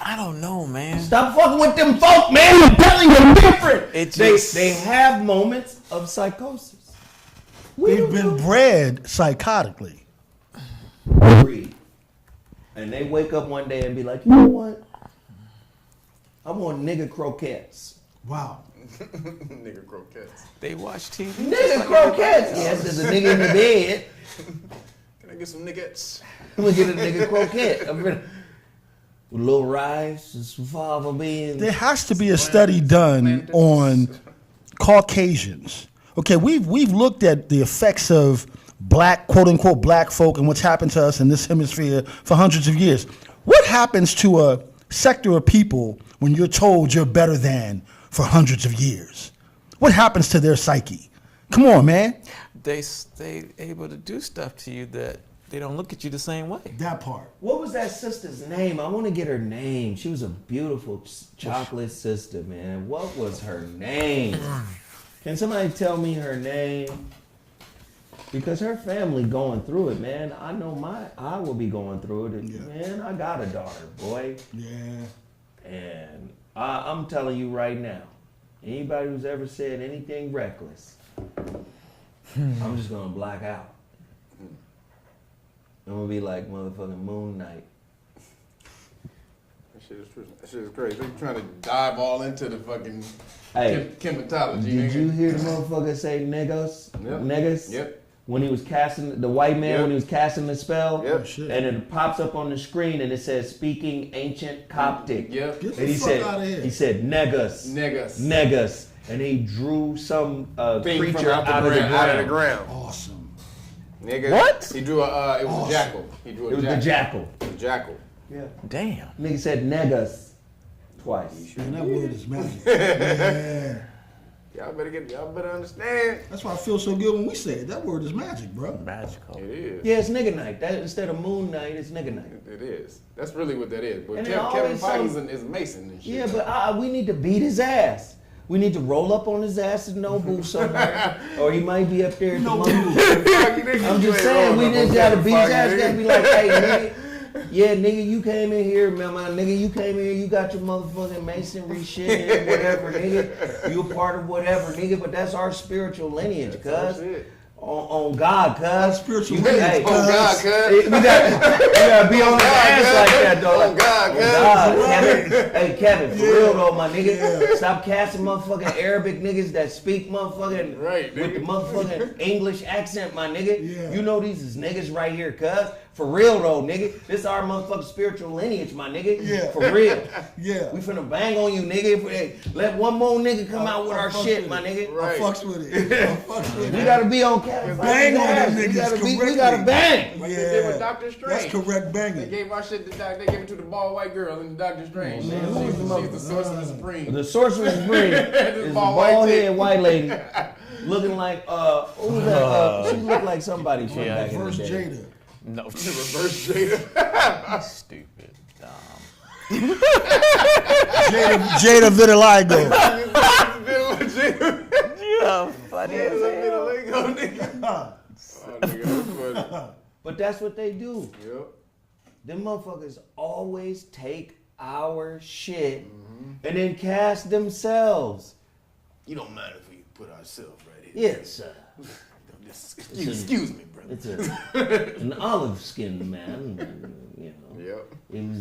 I don't know, man. Stop fucking with them folk, man. I'm telling you, they're different. They They have moments of psychosis. They've been bred psychotically. Agreed. And they wake up one day and be like, you know what? I want nigga croquettes. Wow. Nigga croquettes. They watch TV. Nigga croquettes. Yes, there's a nigga in the bed. Can I get some niggas? I'm gonna get a nigga croquette. With a little rice and some fava beans. There has to be a study done on Caucasians. Okay, we've looked at the effects of black, quote unquote, black folk and what's happened to us in this hemisphere for hundreds of years. What happens to a sector of people when you're told you're better than for hundreds of years? What happens to their psyche? Come on, man. They able to do stuff to you that they don't look at you the same way. That part. What was that sister's name? I want to get her name. She was a beautiful chocolate sister, man. What was her name? Can somebody tell me her name? Because her family going through it, man. I know I will be going through it. Yeah. Man, I got a daughter, boy. Yeah. And I'm telling you right now, anybody who's ever said anything reckless, I'm just gonna black out. I'm gonna be like motherfucking Moon Knight. That shit is true. That shit is crazy. They trying to dive all into the fucking chematology. Did you hear the motherfucker say niggas? Yep. Niggas? Yep. When he was casting, the white man, when he was casting the spell, Yep. and it pops up on the screen and it says speaking ancient Coptic. Yep. Get And the fuck out of here. he said negus. Negus. And he drew some Thing creature from out of the ground. Awesome. Nigga. What? He drew a, it was a jackal. He drew a It was the jackal. The jackal. Yeah. Damn. Nigga said negus twice. Man, that word is magic. Yeah. Y'all better understand. That's why I feel so good when we say it. That word is magic, bro. Magical. It is. Yeah, it's nigga night. That instead of moon night, it's nigga night. It is. That's really what that is. But And Kevin always Feige is Mason and shit. Yeah, but we need to beat his ass. We need to roll up on his ass at Nobu somewhere, or he might be up there at the Nobu. I'm just saying, we just gotta beat his ass. Gotta be like, hey, nigga. Yeah, nigga, you came in here, man, nigga, you came in here, you got your motherfucking masonry shit and whatever, nigga. You a part of whatever, nigga, but that's our spiritual lineage, cuz. On God, cuz. Spiritual lineage. On God, cuz. We gotta be on his ass like that, though. On God, cuz. God, Kevin. Hey, Kevin, for real though, my nigga. Stop casting motherfucking Arabic niggas that speak motherfucking with the motherfucking English accent, my nigga. Yeah. You know these is niggas right here, cuz. For real though, nigga. This is our motherfucking spiritual lineage, my nigga. Yeah. For real. Yeah. We finna bang on you, nigga. Let one more nigga come out with our shit, my nigga. I fucks with it. I fucks with it. We gotta be on Kevin. Bang on them niggas. We gotta bang. Like they did with Doctor Strange. That's correct They banging. gave our shit to They gave it to the bald white girl in Doctor Strange. She's the sorcerer supreme. The sorcerer supreme is the bald head white lady looking like who was that? She looked like somebody from back in the First day. Jada. No. Reverse Jada. Stupid. Dumb. Jada Vitiligo. You funny as hell. But that's what they do. Yep. Them motherfuckers always take our shit and then cast themselves. You don't mind if we put ourselves right here. Yes, sir. Excuse me, brother. It's an olive-skinned man. You know, Yep.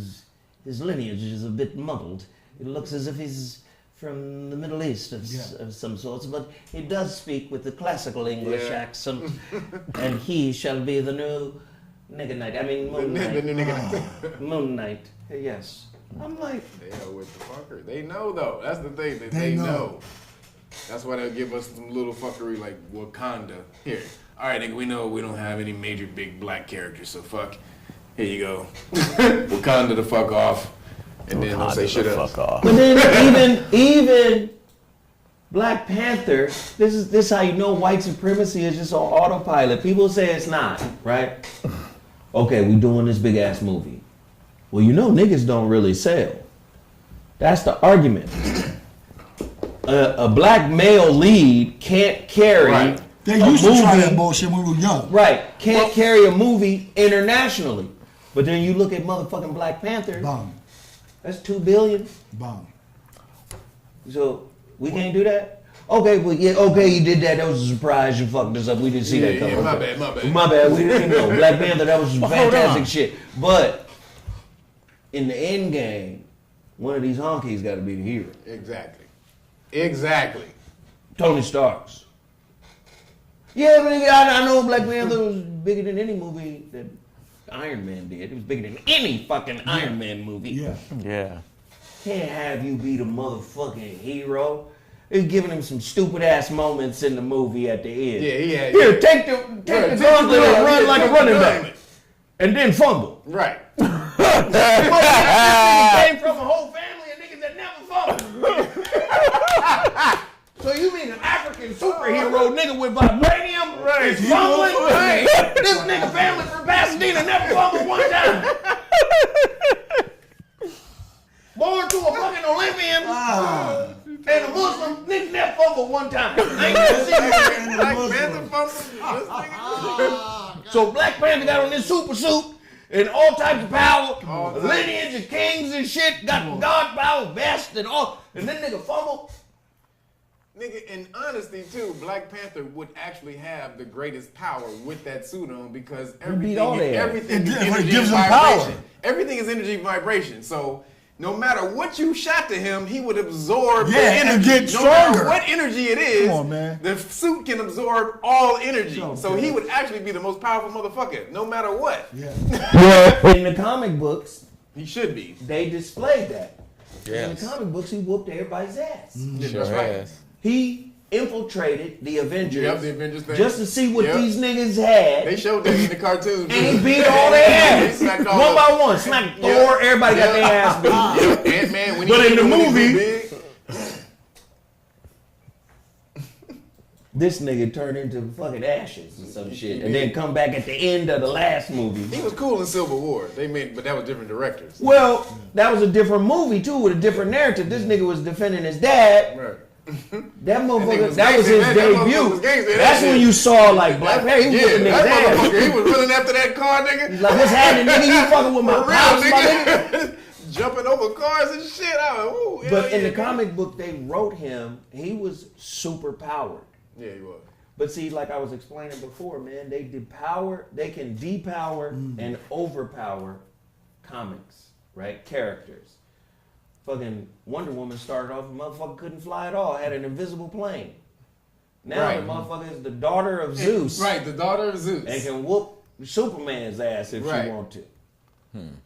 His lineage is a bit muddled. It looks as if he's from the Middle East of some sorts, but he does speak with the classical English accent, and he shall be the new nigga night. I mean, Moon Knight. The new nigga. Moon Knight. Yes. I'm like, They know with the fucker. They know though. That's the thing. They know. That's why they'll give us some little fuckery like Wakanda. Here. All right, nigga, we know we don't have any major big black characters, so fuck. Here you go. Wakanda the fuck off. And then don't say shit else. Fuck off. but then even Black Panther, this is how you know white supremacy is just on autopilot. People say it's not, right? Okay, we doing this big ass movie. Well, you know niggas don't really sell. That's the argument. A black male lead can't carry They a used to try movie- that bullshit when we were young. Right, can't carry a movie internationally. But then you look at motherfucking Black Panther, Bomb. that's $2 billion. Bomb. So we can't do that? Okay, well, yeah, okay, you did that. That was a surprise. You fucked us up. We didn't see that coming. my bad. My bad. We didn't know. Black Panther, that was some Well, hold fantastic on. shit. But in the end game, one of these honkies got to be the hero. Exactly. Tony Stark's. Yeah, but I know Black Panther was bigger than any movie that Iron Man did. It was bigger than any fucking Iron Man movie. Yeah. Yeah. Can't have you be the motherfucking hero. It's giving him some stupid ass moments in the movie at the end. Yeah, he had. Here, take the gauntlet and run like a running back. And then fumble. Right. Came from a whole family of niggas that never fumbled. So you mean an African superhero nigga with vibranium is fumbling? Hey, this nigga family from Pasadena never fumbled one time. Born to a fucking Olympian and a Muslim, nigga never fumbled one time. I ain't never seen that. Black Panther fumbled. So Black Panther got on this super suit and all types of power, lineage of kings and shit, got God power, vest and all, and then nigga fumble. Nigga, in honesty too, Black Panther would actually have the greatest power with that suit on because everything is energy gives and him vibration. power. Everything is energy and vibration. So no matter what you shot to him, he would absorb the and energy. get No stronger. matter what energy it is, Come on, man. the suit can absorb all energy. So So he would actually be the most powerful motherfucker, no matter what. Yeah. Well, in the comic books, He should be. they displayed that. In Yes. the comic books, he whooped everybody's ass. Yeah, Sure that's right. has. He infiltrated the Avengers, Yep, the Avengers thing. just to see what Yep. these niggas had. They showed that in the cartoon. And he beat all their ass. He smacked all One of by them. one. Smacked Yep. Thor, everybody got their ass beat. Yeah, Ant-Man, when But he in the when he movie- grew big, This nigga turned into fucking ashes and some shit. And then come back at the end of the last movie. he was cool in Civil War. But that was different directors. Well, that was a different movie too, with a different narrative. This nigga was defending his dad. Right. That motherfucker, was that was gangster, his man. That motherfucker debut. was gangster. That's That when shit. you saw like Black Panther. He was Yeah, whooping niggas' that ass. motherfucker, he was running after that car, nigga. He's like, what's happening, nigga? You fucking with my For real, pops, my nigga. nigga. Jumping over cars and shit. I was, ooh, But hell in yeah, the comic book, they wrote him. He was super powered. Yeah, he was. But see, like I was explaining before, man, they can depower and overpower comics, right? Characters. Fucking Wonder Woman started off, a motherfucker couldn't fly at all, had an invisible plane. Now Right. the motherfucker is the daughter of Zeus. Right, the daughter of Zeus. And can whoop Superman's ass if Right. she want to.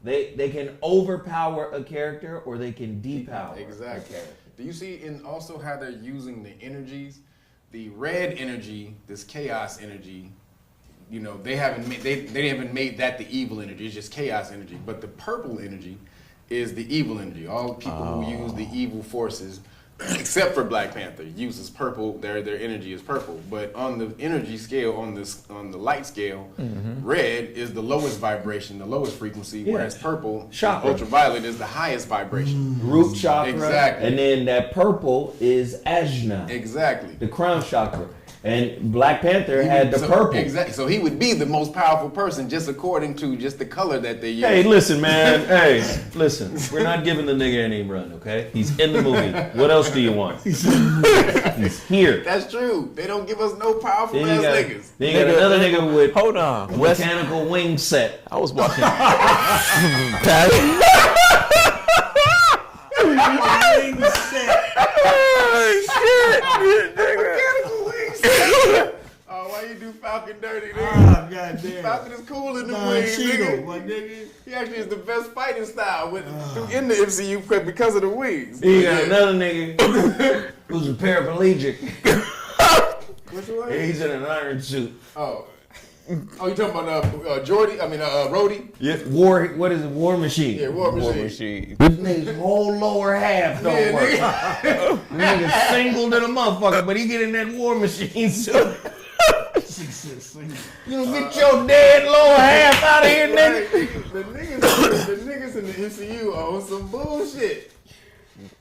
They can overpower a character or they can depower Exactly. a character. Do you see in also how they're using the energies? The red energy, this chaos energy, you know, they haven't made that the evil energy. It's just chaos energy. But the purple energy is the evil energy. All people who use the evil forces, except for Black Panther, uses purple. Their energy is purple. But on the energy scale, on the light scale, red is the lowest vibration, the lowest frequency, whereas purple, Chakra. ultraviolet, is the highest vibration. Root chakra. Exactly. And then that purple is Ajna, Exactly. the crown chakra. And Black Panther had the purple. Exactly. So he would be the most powerful person just according to just the color that they use. Hey, listen, man. Hey, listen. We're not giving the nigga any run, okay? He's in the movie. What else do you want? He's here. That's true. They don't give us no powerful Then ass you got, niggas. then you got another nigga with Hold on. a Wes, mechanical wing set. I was watching. Mechanical wings. Oh, why you do Falcon dirty, nigga? Oh, goddamn. Falcon is cool in the Don wings, Cheadle, nigga. my nigga. He actually is the best fighting style in the MCU because of the wings. Then you got another nigga who's a paraplegic. Which one? He's in an iron suit. Oh, you talking about Jordy? I mean, Rhodey? Yeah, what is it? War Machine. Yeah, War Machine. This nigga's whole lower half don't Yeah, work. nigga. Nigga single to the motherfucker, but he get in that War Machine suit. You don't get your dead lower half out of here, nigga. The niggas in the MCU are on some bullshit.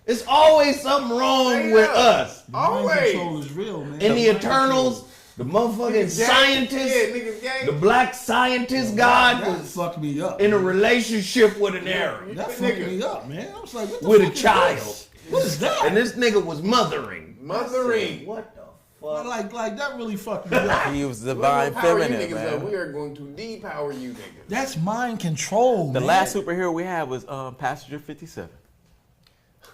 It's always something wrong with us. Mind Always. control is real, man. In the Mind Eternals, the motherfucking Gang. scientist, Yeah, niggas gang. the black scientist god that was fucked me up. in a relationship with an Arab, That fucked me up, man. I was like, what the with fuck a is child. this? What is that? And this nigga was mothering. Mothering. What the fuck? Like that really fucked me up. He was We're divine gonna power you feminine, niggas up. man. We are going to depower you niggas. That's mind control, The man. last superhero we had was Passenger 57.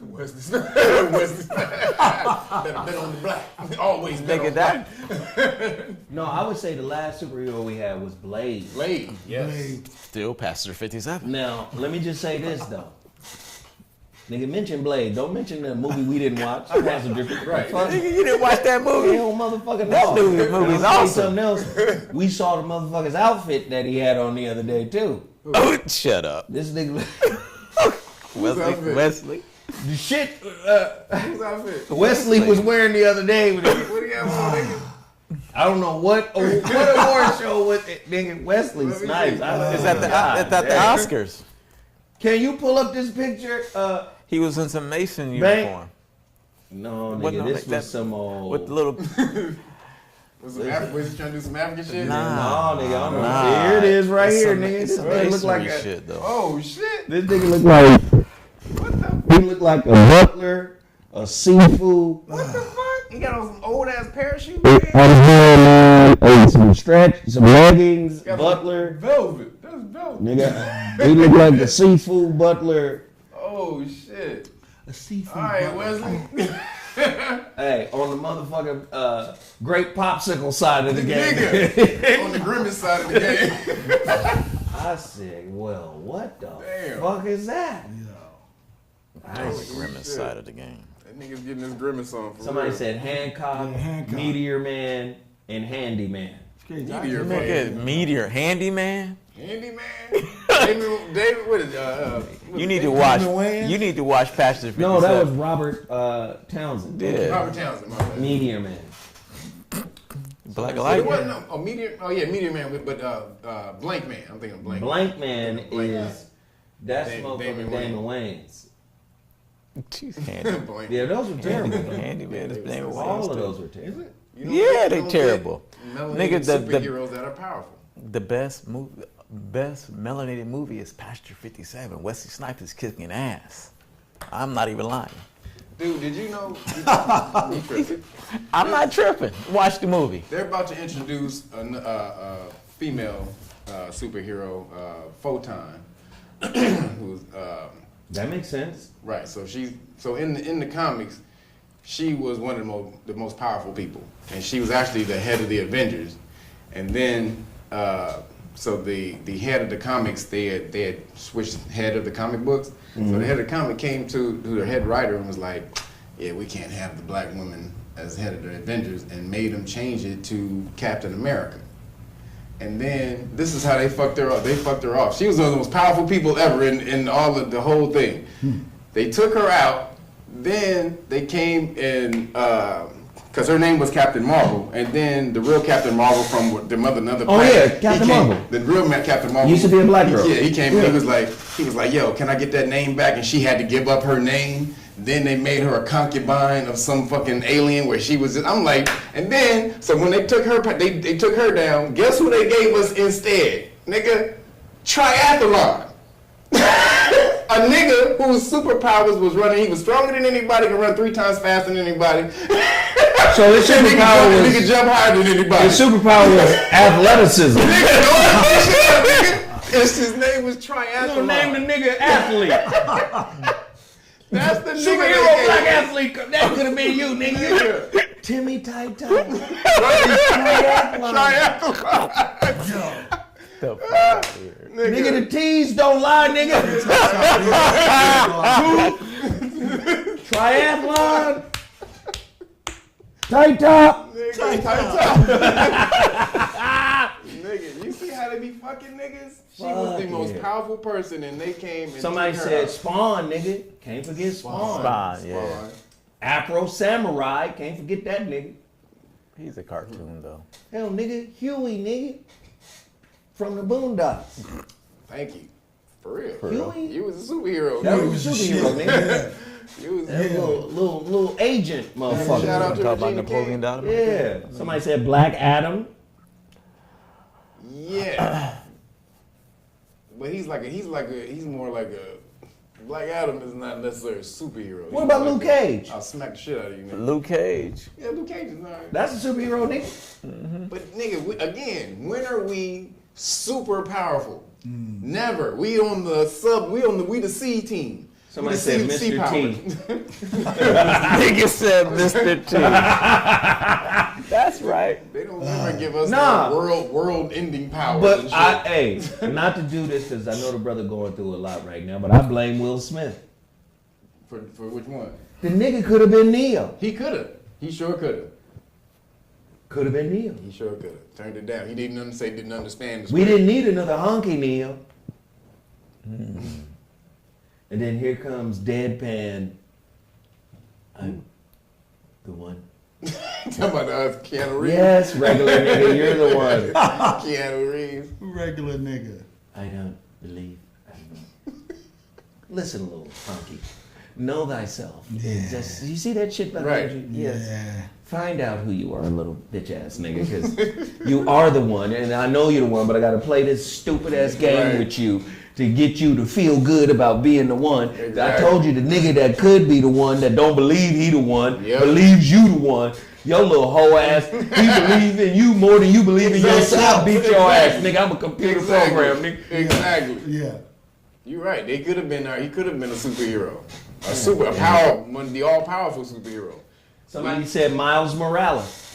Wesley Snipes. Wesley Snipes. Better bet on the black. Always bet Nigga, on that No, I would say the last superhero we had was Blade. Blade. Yes. Blade. still Passenger 57. Now, let me just say this though. Nigga, mention Blade. Don't mention the movie we didn't watch. Passenger. Right. Fuck. Nigga, you didn't watch that movie? Hell motherfucking That no. movie's I'll say awesome. something else. We saw the motherfucker's outfit that he had on the other day too. Oh, shut up. This nigga, Wesley. Wesley. the shit Whose outfit? Wesley was wearing the other day. What do you have on, nigga? I don't know what award show was it, nigga. Wesley Let me Snipes. see. It's at the Oscars. Can you pull up this picture? He was in some Mason Bang. uniform. No, What, nigga, no, this like was that- some old. With the little. Was he trying to do some African shit? Nah. No, nigga, I don't know. Nah. Here it is, right It's here, some- nigga. it's This some nigga look like masonry a. shit, though. Oh shit! This nigga look like. What the? He look like a butler, a seafood. What the fuck? He got on some old ass parachute. I was wearing some stretch, some leggings, Butler. Velvet. That's velvet. Nigga, he looked like the seafood butler. Oh shit. A seafood. All right, butler. Wesley. Hey, on the motherfucking grape popsicle side of the game. Nigga, on the grimace side of the game. I said, well, what the Damn. fuck is that? That's the grimace shit. side of the game. That nigga's getting his grimace on. For Somebody real. said Hancock, Yeah, Hancock. Meteor Man, and Handyman. It's crazy. Meteor Look at Meteor Handyman. Handyman. David, what is You need to watch. Wayans? You need to watch Pastor 57. No, that was Robert Townsend. Yeah. Robert Townsend, my bad. Meteor Man. Black So Light. it wasn't Meteor. Oh yeah, Meteor Man, but Blank Man. I'm thinking of Blank. Blank Man Blank is that's Damon motherfucking Damon Wayans. Jeez, Handyman. Blank. Yeah, those were terrible. Handyman is name of All of Wayans, those too. were terrible. You don't Yeah, get- they you don't terrible. get melanated Nigga, the- superheroes that are powerful. The best melanated movie is Pastor 57. Wesley Snipes is kicking ass. I'm not even lying. Dude, did you know? You tripping. I'm not tripping. Watch the movie. They're about to introduce a female superhero, Photon, who's That makes sense. right. So in the comics, she was one of the most powerful people, and she was actually the head of the Avengers. And then so the head of the comics, they had switched head of the comic books. So the head of the comic came to their head writer and was like, yeah, we can't have the black woman as head of the Avengers, and made them change it to Captain America. And then this is how they fucked her up. They fucked her off. She was one of the most powerful people ever in all of the whole thing. They took her out. Then they came in because her name was Captain Marvel, and then the real Captain Marvel from another Oh, planet. yeah, Captain he came, Marvel. The real Captain Marvel Used to be a black girl. Yeah, he came. Yeah. He was like, yo, can I get that name back? And she had to give up her name. Then they made her a concubine of some fucking alien where she was. I'm like, and then so when they took her, they took her down. Guess who they gave us instead, nigga? Triathlon. A nigga whose superpowers was running. He was stronger than anybody. Could run 3 times faster than anybody. So his superpower He was could jump higher than anybody. his superpower was athleticism. His name was Triathlon. So name the nigga athlete. That's the nigga Superhero they black gave. athlete. That could have been you, nigga. Timmy Tight Tight. Triathlon. The fuck out of here. Nigga, the T's don't lie, nigga. Triathlon. Tight top. Nigga, nigga, you see how they be fucking niggas? She was the Fuck most yeah. powerful person, and they came and Somebody took her said out. Spawn, nigga. Can't forget Spawn. Spawn, yeah. Spawn. Afro Samurai. Can't forget that nigga. He's a cartoon, though. Hell, nigga. Huey, nigga. From the Boondocks. Thank you. For real. Huey? You was a superhero. That nigga. was a superhero, nigga. You was That little agent, motherfucker. Shout out to Talk about Regina Napoleon King. Dynamite. Yeah. Somebody said Black Adam. Yeah. But he's more like a Black Adam is not necessarily a superhero. What He's about like Luke Cage? I'll smack the shit out of you, nigga. Luke Cage. Yeah, Luke Cage is alright. That's a superhero, nigga. But nigga, again, when are we super powerful? Never. We on the C team. Somebody We the said C Mr. power. T. Nigga said Mr. T. That's right. They don't ever give us Nah. the world-ending powers. But and shit. not to do this because I know the brother going through a lot right now, but I blame Will Smith. For which one? The nigga could have been Neo. He could have. He sure could have. Could have been Neo. He sure could have. Turned it down. He didn't understand the We script. didn't need another honky Neo. And then here comes Deadpan. I'm the one. Talking about us, Keanu Reeves. Yes, regular nigga, you're the one. Keanu Reeves. Regular nigga. I don't believe I know. Listen, little honky. Know thyself. Yeah. Just, you see that shit behind Right. you? Yes. Yeah. Find out who you are, little bitch ass nigga, because you are the one, and I know you're the one, but I gotta play this stupid ass game Right. with you to get you to feel good about being the one. Exactly. I told you the nigga that could be the one that don't believe he the one, Yep. believes you the one. Your little hoe ass, he believe in you more than you believe in yourself. Beat your ass, nigga. I'm a computer program, nigga. Exactly. Yeah. You're right. He could have been a superhero. One of the all-powerful superhero. Somebody said Miles Morales.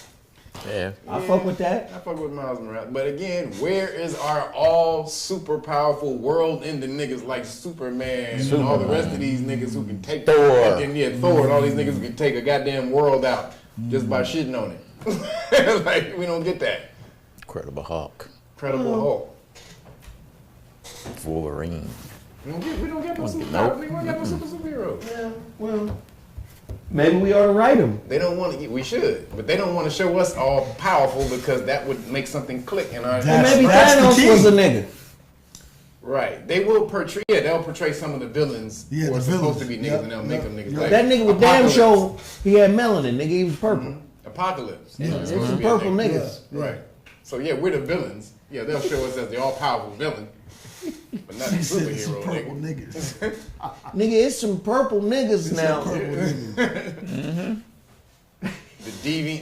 Yeah. I fuck with that. I fuck with Miles Morales. But again, where is our all super powerful world ending niggas like Superman and all the rest of these niggas who can take Thor. Thor and all these niggas who can take a goddamn world out just by shitting on it. Like, we don't get that. Incredible Hulk. Incredible Hulk. Wolverine. We don't get no superheroes. Yeah, well, maybe we ought to write them. They don't want to. We should, but they don't want to show us all powerful because that would make something click in our. That's- Maybe that's the Thanos key. was a nigga. Right. They will portray. Yeah, they'll portray some of the villains Yeah, who are the supposed to be villains. niggas, and they'll Yep, make yep, them niggas. yep. Like That nigga was damn Apocalypse. sure he had melanin, nigga. He was purple. Apocalypse. Yeah, He's There's supposed to some be a purple nigga. niggas. Yeah. Right. So yeah, we're the villains. Yeah, they'll show us as the all-powerful villain, but not the He said it's some superhero purple nigga. niggas. Nigga, it's some purple niggas now. Purple niggas.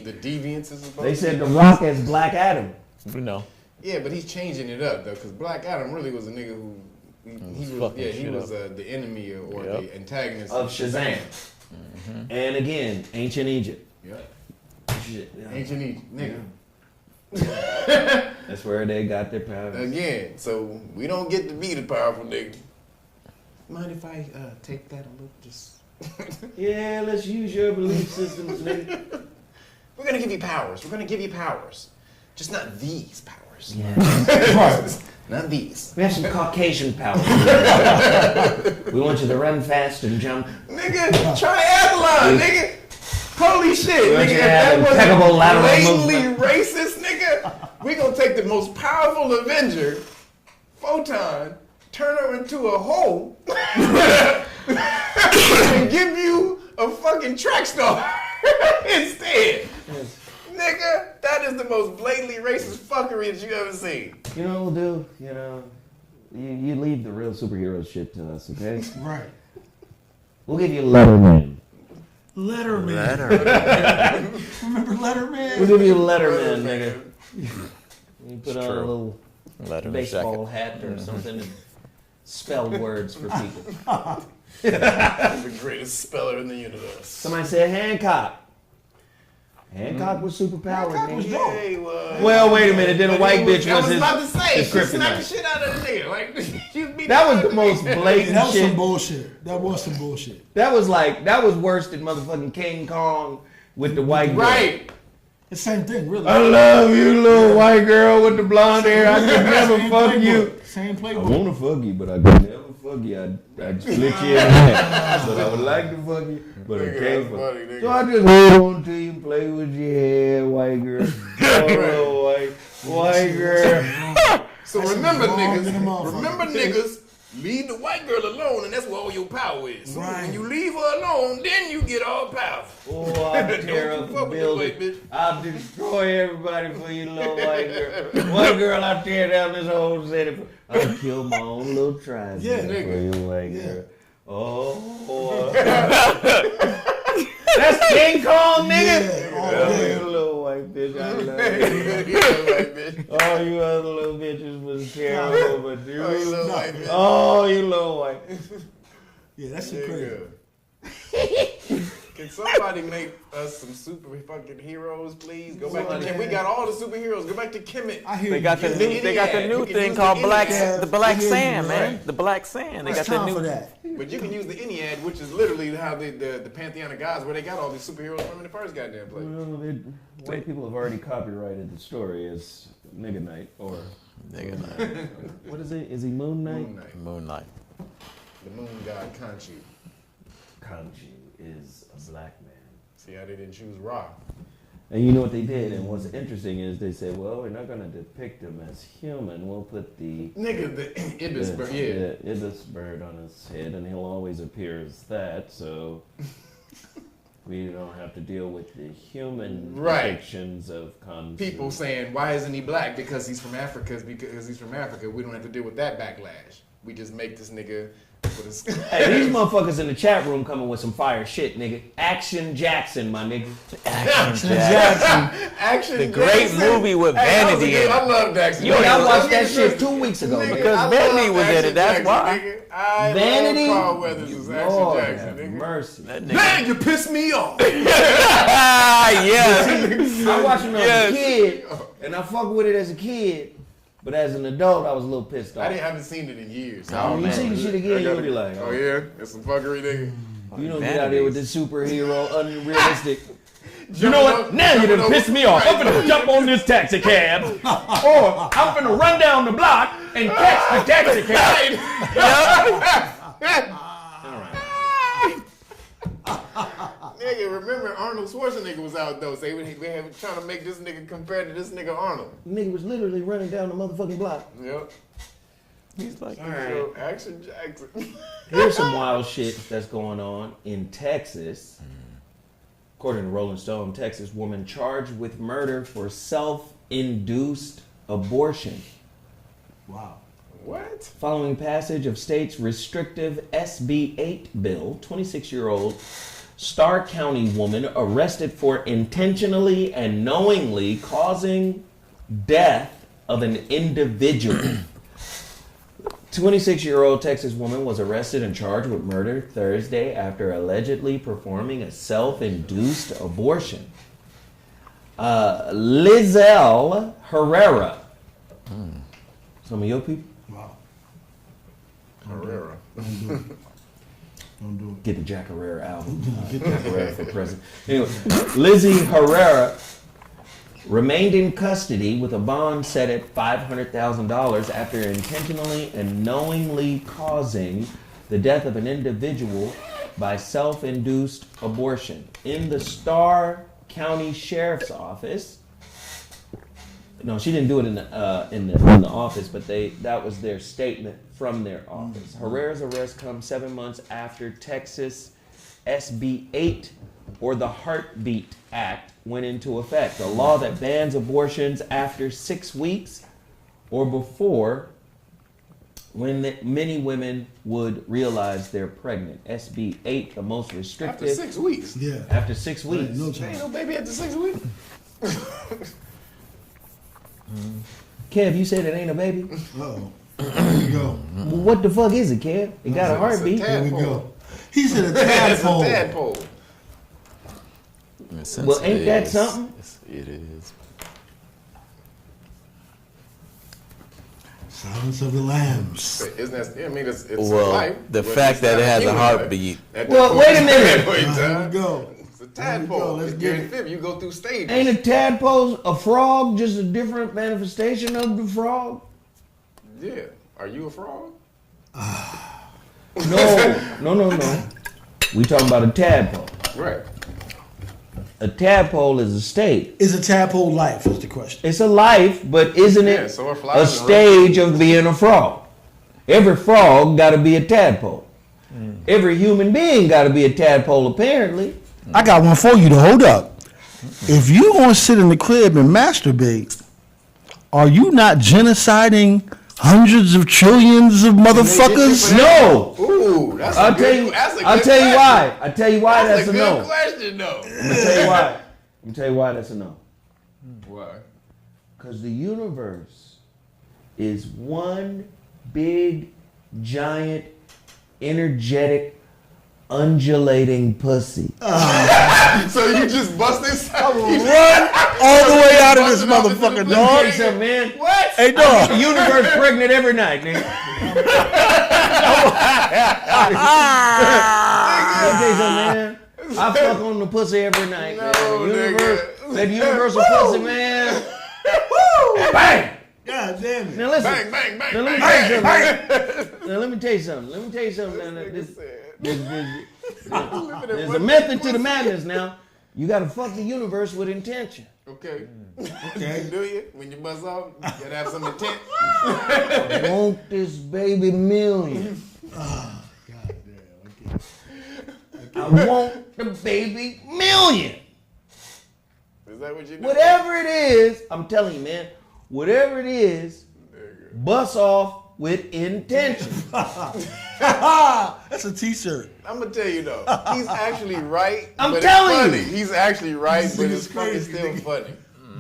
The deviants is supposed. They said The Rock as Black Adam. You know. Yeah, but he's changing it up though, because Black Adam really was a nigga who he was fucking shit was the enemy or the antagonist Of Shazam. And again, ancient Egypt. Yep. Shit, yeah. Ancient Egypt, nigga. That's where they got their power. Again, so we don't get to be the powerful nigga. Mind if I take that a little? Just Yeah, let's use your belief systems, nigga. we're gonna give you powers. We're gonna give you powers, just not these powers. Yeah. Not these. We have some Caucasian power. We want you to run fast and jump. Nigga, triathlon, nigga. Holy shit, We want nigga. you If to have that impeccable wasn't lateral blatantly movement. racist, nigga, we gonna take the most powerful Avenger, Photon, turn her into a hole, and give you a fucking track star instead. Nigga, that is the most blatantly racist fuckery that you ever seen. You know what we'll do? You know, you leave the real superhero shit to us, okay? Right. We'll give you Letterman. Letterman. Remember Letterman? We'll give you Letterman, nigga. You put on a true. little Letterman baseball jacket. hat or something and spell words for people. The greatest speller in the universe. Somebody said Hancock. Hancock was superpowered, Hancock was nigga. dope. Yeah, he was. Well, wait a minute. Then a white bitch I was was his, about to say, his she slapped the kryptonite. shit out of the nigga. Like, she was beating That was the the most Yeah, blatant that was some shit. bullshit. That was some bullshit. That was worse than motherfucking King Kong with the white girl. Right. The same thing, really. I love you, little white girl with the blonde hair. I could never Same fuck playbook. you. Same I playbook. want to fuck you, but I could never fuck you. I'd split you in half. But I would like to fuck you, but I Nigga, can't that's fuck funny, you. nigga. So I just hold on to you, play with your hair, white girl. Oh, little white girl. So That shit remember, was wrong than a motherfucker. niggas, leave the white girl alone, and that's where all your power is. So Right. when you leave her alone, then you get all powerful. Oh, I'll tear Don't up the fuck with the white building. bitch. I'll destroy everybody for you, little white girl. White girl, I'll tear down this whole city. I'll kill my own little tribe Yeah, for nigga. you, white Yeah. girl. Oh, that's King Kong, nigga. Yeah, Oh, you little white bitch, I love you. You little white bitch. All you other little bitches was terrible, but you, Oh, you little white bitch. oh, you little white. Yeah, that shit crazy. Can somebody make us some super fucking heroes, please? Go back to Kim. We got all the superheroes. Go back to Kemet. I hear They you. got the Yeah. new. They got the You new can thing use called the Black. Ennead. The Black Yeah, Sand, right. man. The Black Sand. They It's got the time new. for that. But you can use the Ennead, which is literally how the Pantheon of Gods, where they got all these superheroes from in the first goddamn place. Well, white people have already copyrighted the story as Nigga Knight, or Nigga, what is it? Is he Moon Knight? Moon Knight, Moon Knight. the moon god Khonshu. Khonshu is a black man. See how they didn't choose Ra. And you know what they did? And what's interesting is they said, well, we're not going to depict him as human. We'll put the Nigga, the Ibis, but yeah. ibis bird on his head, and he'll always appear as that. So we don't have to deal with the human Right. depictions of Khonshu. People saying, why isn't he black? Because he's from Africa. Because he's from Africa. We don't have to deal with that backlash. we just make this nigga put his... Hey, these motherfuckers in the chat room coming with some fire shit, nigga. Action Jackson, my nigga. Action Jackson. Action The great movie with Vanity in it. I love Jackson. I watched that shit 2 weeks ago. Nigga, Because I Vanity love was in Action it, that's Jackson, why. nigga. I Vanity? love Carl Weathers as Action Lord Jackson, have nigga. mercy. That nigga. Man, you pissed me off. Yes. I watched it as Yes. a kid, and I fucked with it as a kid. But as an adult, I was a little pissed off. I haven't seen it in years. Oh, When you man. see the shit again, you'll be like, oh yeah, it's some fuckery, nigga. You don't get out there with this superhero, unrealistic. You Jumping know what? over- Now you jumping done over- pissed me off. I'm Right. finna jump on this taxi cab, or I'm finna run down the block and catch the taxi cab. Nigga, remember Arnold Schwarzenegger was out though. So they were trying to make this nigga compared to this nigga Arnold. Nigga was literally running down the motherfucking block. Yep. He's like, So, Action Jackson. Here's some wild shit that's going on in Texas. According to Rolling Stone, Texas woman charged with murder for self-induced abortion. Wow. What? Following passage of state's restrictive SB 8 bill, 26-year-old Starr County woman arrested for intentionally and knowingly causing death of an individual. 26-year-old Texas woman was arrested and charged with murder Thursday after allegedly performing a self-induced abortion. Lizelle Herrera. Some of your people? Wow. Herrera. Don't do it. Get the Jack Herrera album. Get Jack Herrera for president. Anyway, Lizzie Herrera remained in custody with a bond set at $500,000 after intentionally and knowingly causing the death of an individual by self-induced abortion. In the Starr County Sheriff's Office, no, she didn't do it in the office, but that was their statement from their office. Herrera's arrest comes 7 months after Texas SB 8, or the Heartbeat Act, went into effect, a law that bans abortions after 6 weeks or before, when many women would realize they're pregnant. SB 8, the most restrictive. After 6 weeks. Yeah. After 6 weeks. No There ain't time. no baby after 6 weeks. Kev, you said it ain't a baby? Uh-oh. Here we go. Well, what the fuck is it, Kev? It got a heartbeat. Here we Tadpole. go. He said a That's a tadpole. tadpole. Well, ain't that something? It is. Silence of the Lambs. Isn't that? I mean, it's Well, life. the but fact it's that not it has a human life. heartbeat. At Well, that wait a point- minute. Wait, Here we go. It's a Here we go. tadpole. Let's It's get very it. fib. You go through stages. Ain't a tadpole a frog, just a different manifestation of the frog? Yeah. Are you a frog? No. We talking about a tadpole. Right. A tadpole is a state. Is a tadpole life? Is the question. It's a life, but isn't Yeah, it so are a flies and stage of being a frog? Every frog got to be a tadpole. Every human being got to be a tadpole, apparently. I got one for you to hold up. If you gonna sit in the crib and masturbate, are you not genociding hundreds of trillions of motherfuckers? No. Ooh, that's a I'll good, tell you. that's a good I'll tell you question. why. I'll tell you why That's that's a a good no. question, though. I'm gonna tell you why. I'm gonna tell you why that's a no. Why? Because the universe is one big, giant, energetic, undulating pussy. So you just busted inside? Run all the way out of this motherfucker, Let me tell dog. you something, man. What? Hey, The dog. universe pregnant every night, nigga. Let me tell you something, man. I fuck on the pussy every night, man. No, The universe, nigga. that universal pussy, man. Bang! God damn it. Now listen. Bang, bang, bang, Now let me bang, tell you bang, something. Now let me tell you something. Let me tell you something. Now, Living in there's a one method to the pussy. madness now. You gotta fuck the universe with intention. Okay. Okay. Do you? When you buzz off, you gotta have some intent. I want this baby million. God damn. I want the baby million. Is that what you do? Whatever it is, I'm telling you, man, whatever it is, bust off with intention. That's a T-shirt. I'm gonna tell you though, he's actually right. I'm but telling it's funny. you. He's actually right, This but nigga's it's fucking crazy, still nigga. funny.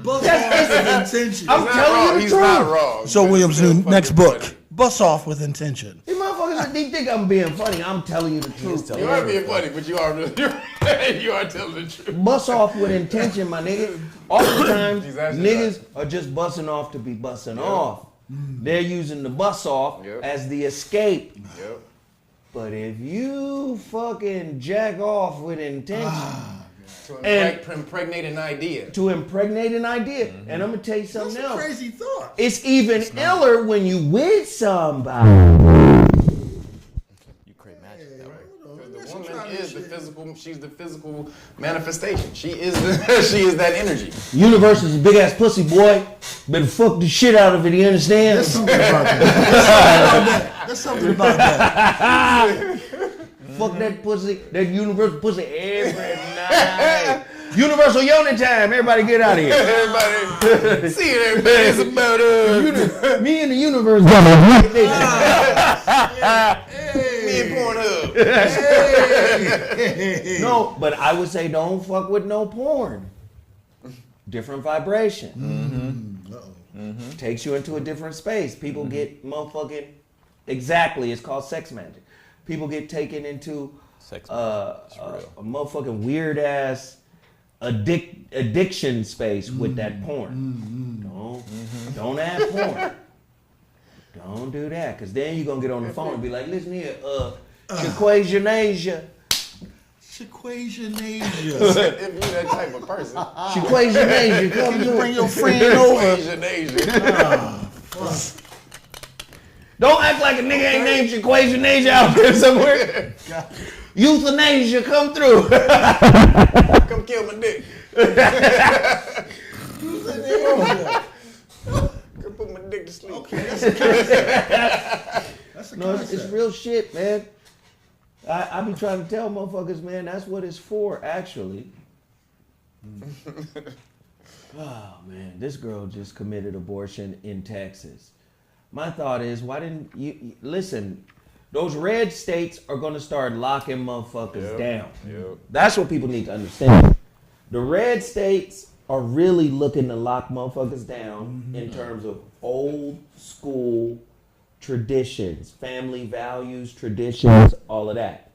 Bust off with intention. I'm telling you the He's truth. not wrong. So but Williams, it's still next fucking book. funny. Bust off with intention. These motherfuckers, they think I'm being funny. I'm telling you the truth. You are being funny, but you are really, you are telling the truth. Bust off with intention, my nigga. Oftentimes, He's actually niggas are just busting off to be busting off. They're using the bus off Yep. as the escape. Yep. But if you fucking jack off with intention To And- impregnate an idea. to impregnate an idea, and I'm gonna tell you That's something a else. crazy thought. It's even iller when you with somebody. You create magic. Because the woman is the physical. She's the physical manifestation. She is the. She is that energy. Universe is a big ass pussy, boy. Better fuck the shit out of it. You understand? There's something about that. There's something about that. Fuck that pussy, that universal pussy every night. Universal yoni time. Everybody get out of here. Everybody, see it. Everybody, it's about Me and the universe got a good thing. me and Pornhub. No, but I would say don't fuck with no porn. Different vibration. Takes you into a different space. People get motherfucking, exactly, it's called sex magic. People get taken into Sex a magic. It's real. motherfucking weird ass addiction space with that porn. Don't add porn. Don't do that, because then you're going to get on the phone and be like, listen here, Shaquasia. Shaquasia. If you that type of person, Shaquasia, come You bring through. your friend over. Asian. Don't act like a nigga ain't named Shaquasia out there somewhere. Euthanasia, come through. Come kill my dick. Come put my dick to sleep. Okay, that's a No, concept. it's real shit, man. I be trying to tell motherfuckers, man, that's what it's for, actually. Oh, man, this girl just committed abortion in Texas. My thought is, why didn't you listen? Those red states are going to start locking motherfuckers down. Yep. That's what people need to understand. The red states are really looking to lock motherfuckers down in terms of old school traditions, family values, traditions, all of that.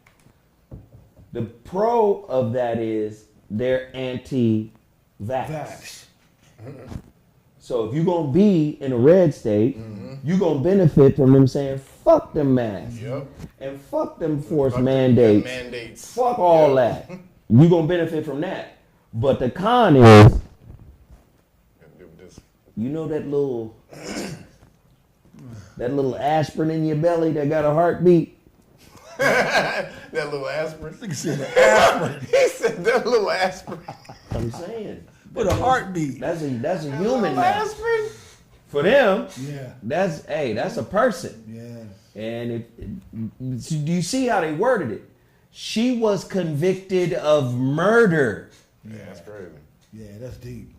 The pro of that is they're anti-vax. Facts. So if you're going to be in a red state, you're going to benefit from them saying, fuck them masks. Yep. And fuck them forced Fuck them mandates. mandates. Fuck all that. You're going to benefit from that. But the con is, you know that little aspirin in your belly that got a heartbeat? That little aspirin. Nigga said aspirin He said that little aspirin. I'm saying. with a heartbeat. That's a human now. Aspirin? For them, Yeah. that's a person. Yeah. And do you see how they worded it? She was convicted of murder, Yeah, that's crazy. Yeah, that's deep.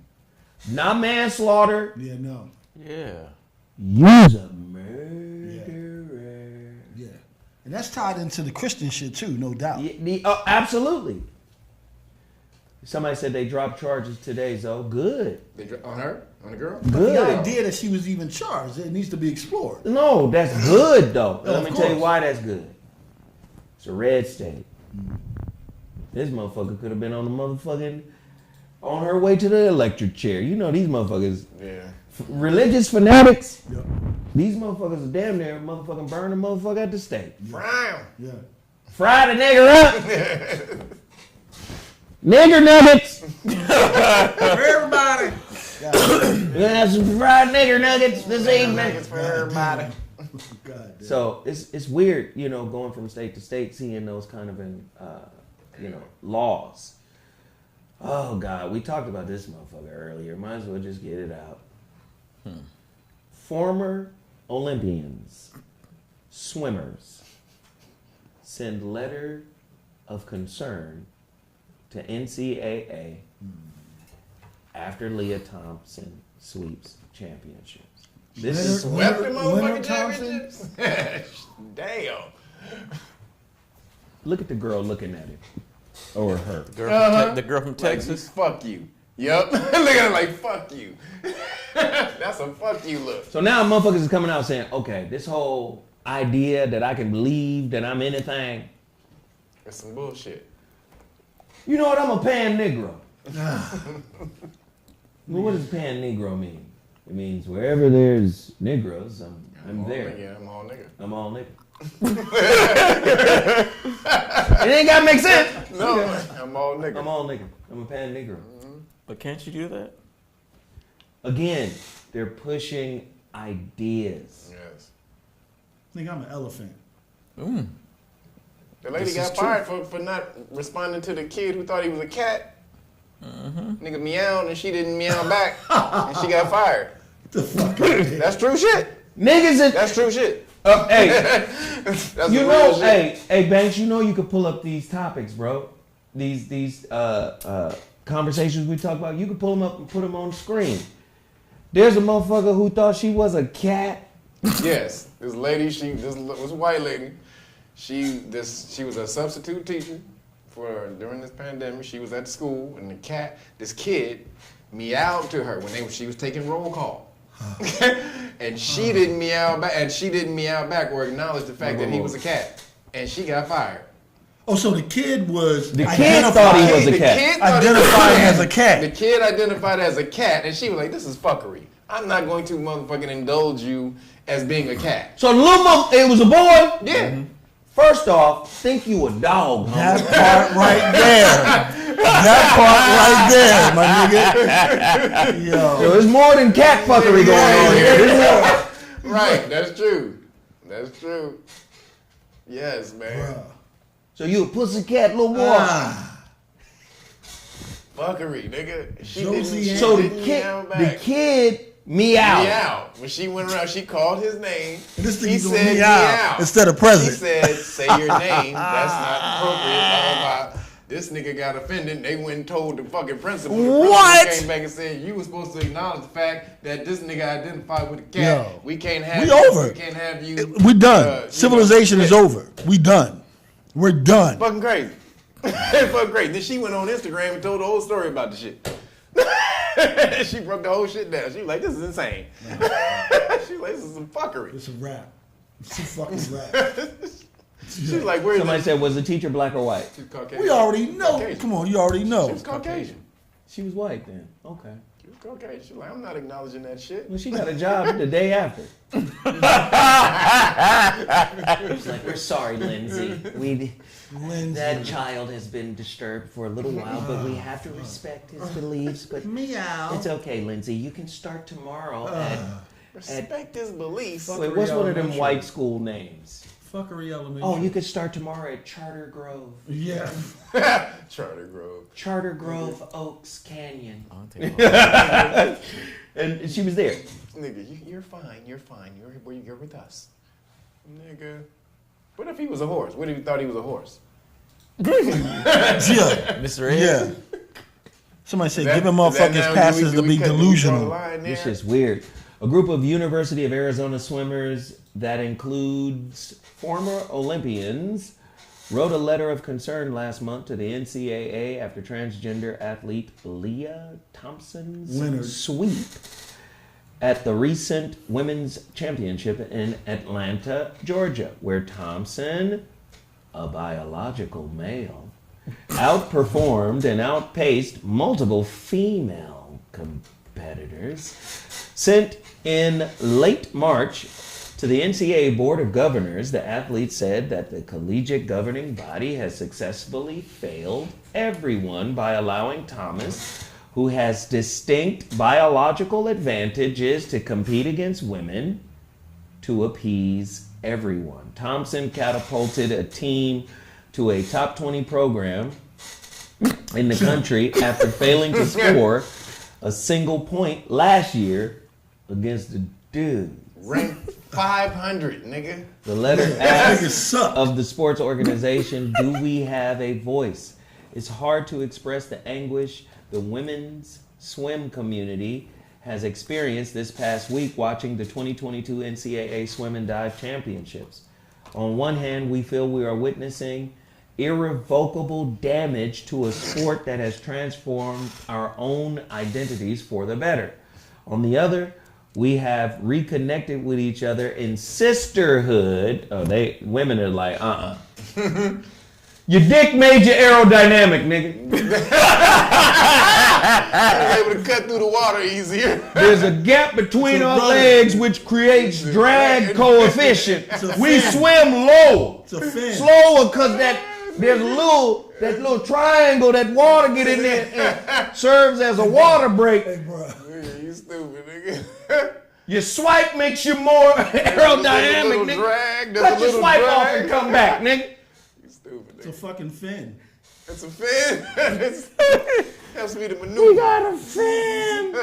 not manslaughter. Yeah, no. Yeah. You's a murderer. Yeah. And that's tied into the Christian shit too, no doubt. Absolutely. Somebody said they dropped charges today, Zo. Good. On her? On the girl? Good. The idea that she was even charged, it needs to be explored. No, that's good though. Yeah, Let me of tell you course. why that's good. It's a red state. This motherfucker could have been on her way to the electric chair. You know these motherfuckers, Yeah. religious fanatics. Yep. These motherfuckers are damn near motherfucking burn the motherfucker at the stake. Brown. Yeah. Fry the nigger up. Nigger nuggets. For everybody. We're gonna have some fried nigger nuggets this evening. Nuggets for everybody. God damn. So it's weird, going from state to state, seeing those kind of laws. Oh God, we talked about this motherfucker earlier. Might as well just get it out. Former Olympians, swimmers, send letter of concern to NCAA after Leah Thompson sweeps championships. This Swept the Leonard motherfucking Thompson? championships. Damn. Look at the girl looking at him. Or her. The girl from Texas. Like, fuck you. Yup. Look at her like, fuck you. That's a fuck you look. So now motherfuckers is coming out saying, okay, this whole idea that I can believe that I'm anything. That's some bullshit. You know what? I'm a pan Negro. Well, what does pan Negro mean? It means wherever there's Negroes, I'm there. Nigga, I'm all nigga. I'm all nigga. It ain't gotta make sense. No, I'm all nigga. I'm all nigga. I'm a pan Negro. But can't you do that? Again, they're pushing ideas. Yes. I think I'm an elephant. The lady got fired for not responding to the kid who thought he was a cat. Nigga meowed and she didn't meow back, and she got fired. The fuck? That's true shit. Niggas, That's true shit. hey, That's you the know, real shit. hey, Banks, you know you could pull up these topics, bro. These conversations we talk about, you could pull them up and put them on the screen. There's a motherfucker who thought she was a cat. Yes, this lady, this was a white lady. She was a substitute teacher during this pandemic. She was at school, and this kid, meowed to her when she was taking roll call. And she didn't meow back, or acknowledge the fact that he was a cat, and she got fired. Oh, so the kid was The kid thought he was a cat. identified as a cat. The kid identified as a cat, and she was like, "This is fuckery. I'm not going to motherfucking indulge you as being a cat." So the little it was a boy. Yeah. First off, think you a dog, homie. That part right there. That part right there, my nigga. Yo. So there's more than cat fuckery going on here. There's more. Right, that's true. That's true. Yes, man. Bruh. So you a pussycat little boy. Fuckery, nigga. She Josie didn't, So she the didn't kid, meow the back. kid meowed. Meow. When she went around, she called his name. And this He nigga doing said meow instead of She present. said, "Say your name. That's not appropriate." Blah, blah, blah. This nigga got offended. They went and told the fucking principal. The What? principal came back and said, "You were supposed to acknowledge the fact that this nigga identified with a cat. Yo. We can't have We you. over. We can't have you. We done. Civilization is over. We done. We're done. Fucking crazy. Fucking crazy. Then she went on Instagram and told the whole story about the shit. She broke the whole shit down. She was like, "This is insane." She was like, "This is some fuckery." It's a rap. It's a fucking rap. She was like, "Where's Somebody this?" said, was the teacher black or white? She's Caucasian. We already know. Caucasian. Come on, you already know. She was Caucasian. She was white then. Okay. She was Caucasian. She's like, "I'm not acknowledging that shit." Well, she got a job the day after. It's like, we're sorry, Lindsay. That child has been disturbed for a little while, but we have to respect his beliefs. But Meow. it's okay, Lindsay. You can start tomorrow at Respect his beliefs. wait, what's one of them white school names? Fuckery elementary. Oh, you could start tomorrow at Charter Grove. Yeah. Charter Grove. Charter Grove Oaks Canyon. I'll tell you what. And she was there. Nigga, you're fine. You're fine. You're with us. Nigga. What if he was a horse? What if he thought he was a horse? Yeah. Mr. Ed. Yeah. Somebody say, That- giving is that motherfuckers now- passes do to we be cut- do we draw the delusional. line there? This is weird. A group of University of Arizona swimmers that includes former Olympians wrote a letter of concern last month to the NCAA after transgender athlete Leah Thompson's Leonard. sweep at the recent women's championship in Atlanta, Georgia, where Thompson, a biological male, outperformed and outpaced multiple female competitors. Sent in late March to the NCAA Board of Governors, the athlete said that the collegiate governing body has successfully failed everyone by allowing Thomas, who has distinct biological advantages to compete against women, to appease everyone. Thompson catapulted a team to a top 20 program in the country after failing to score a single point last year against the dude. Ranked 500, nigga. The letter Niggas asks suck. of the sports organization, do we have a voice? It's hard to express the anguish the women's swim community has experienced this past week watching the 2022 NCAA Swim and Dive Championships. On one hand, we feel we are witnessing irrevocable damage to a sport that has transformed our own identities for the better. On the other, we have reconnected with each other in sisterhood. Women are like, Your dick made you aerodynamic, nigga. Able to cut through the water easier. There's a gap between our legs which creates drag coefficient. We swim low. Slower because there's that little triangle that water get in there and serves as a water break. Hey, bro. You stupid, nigga. Your swipe makes you more aerodynamic, nigga. Cut your swipe off and come back, nigga. You stupid, nigga. It's a fucking fin. It's a fin. Helps me to maneuver. We got a fin.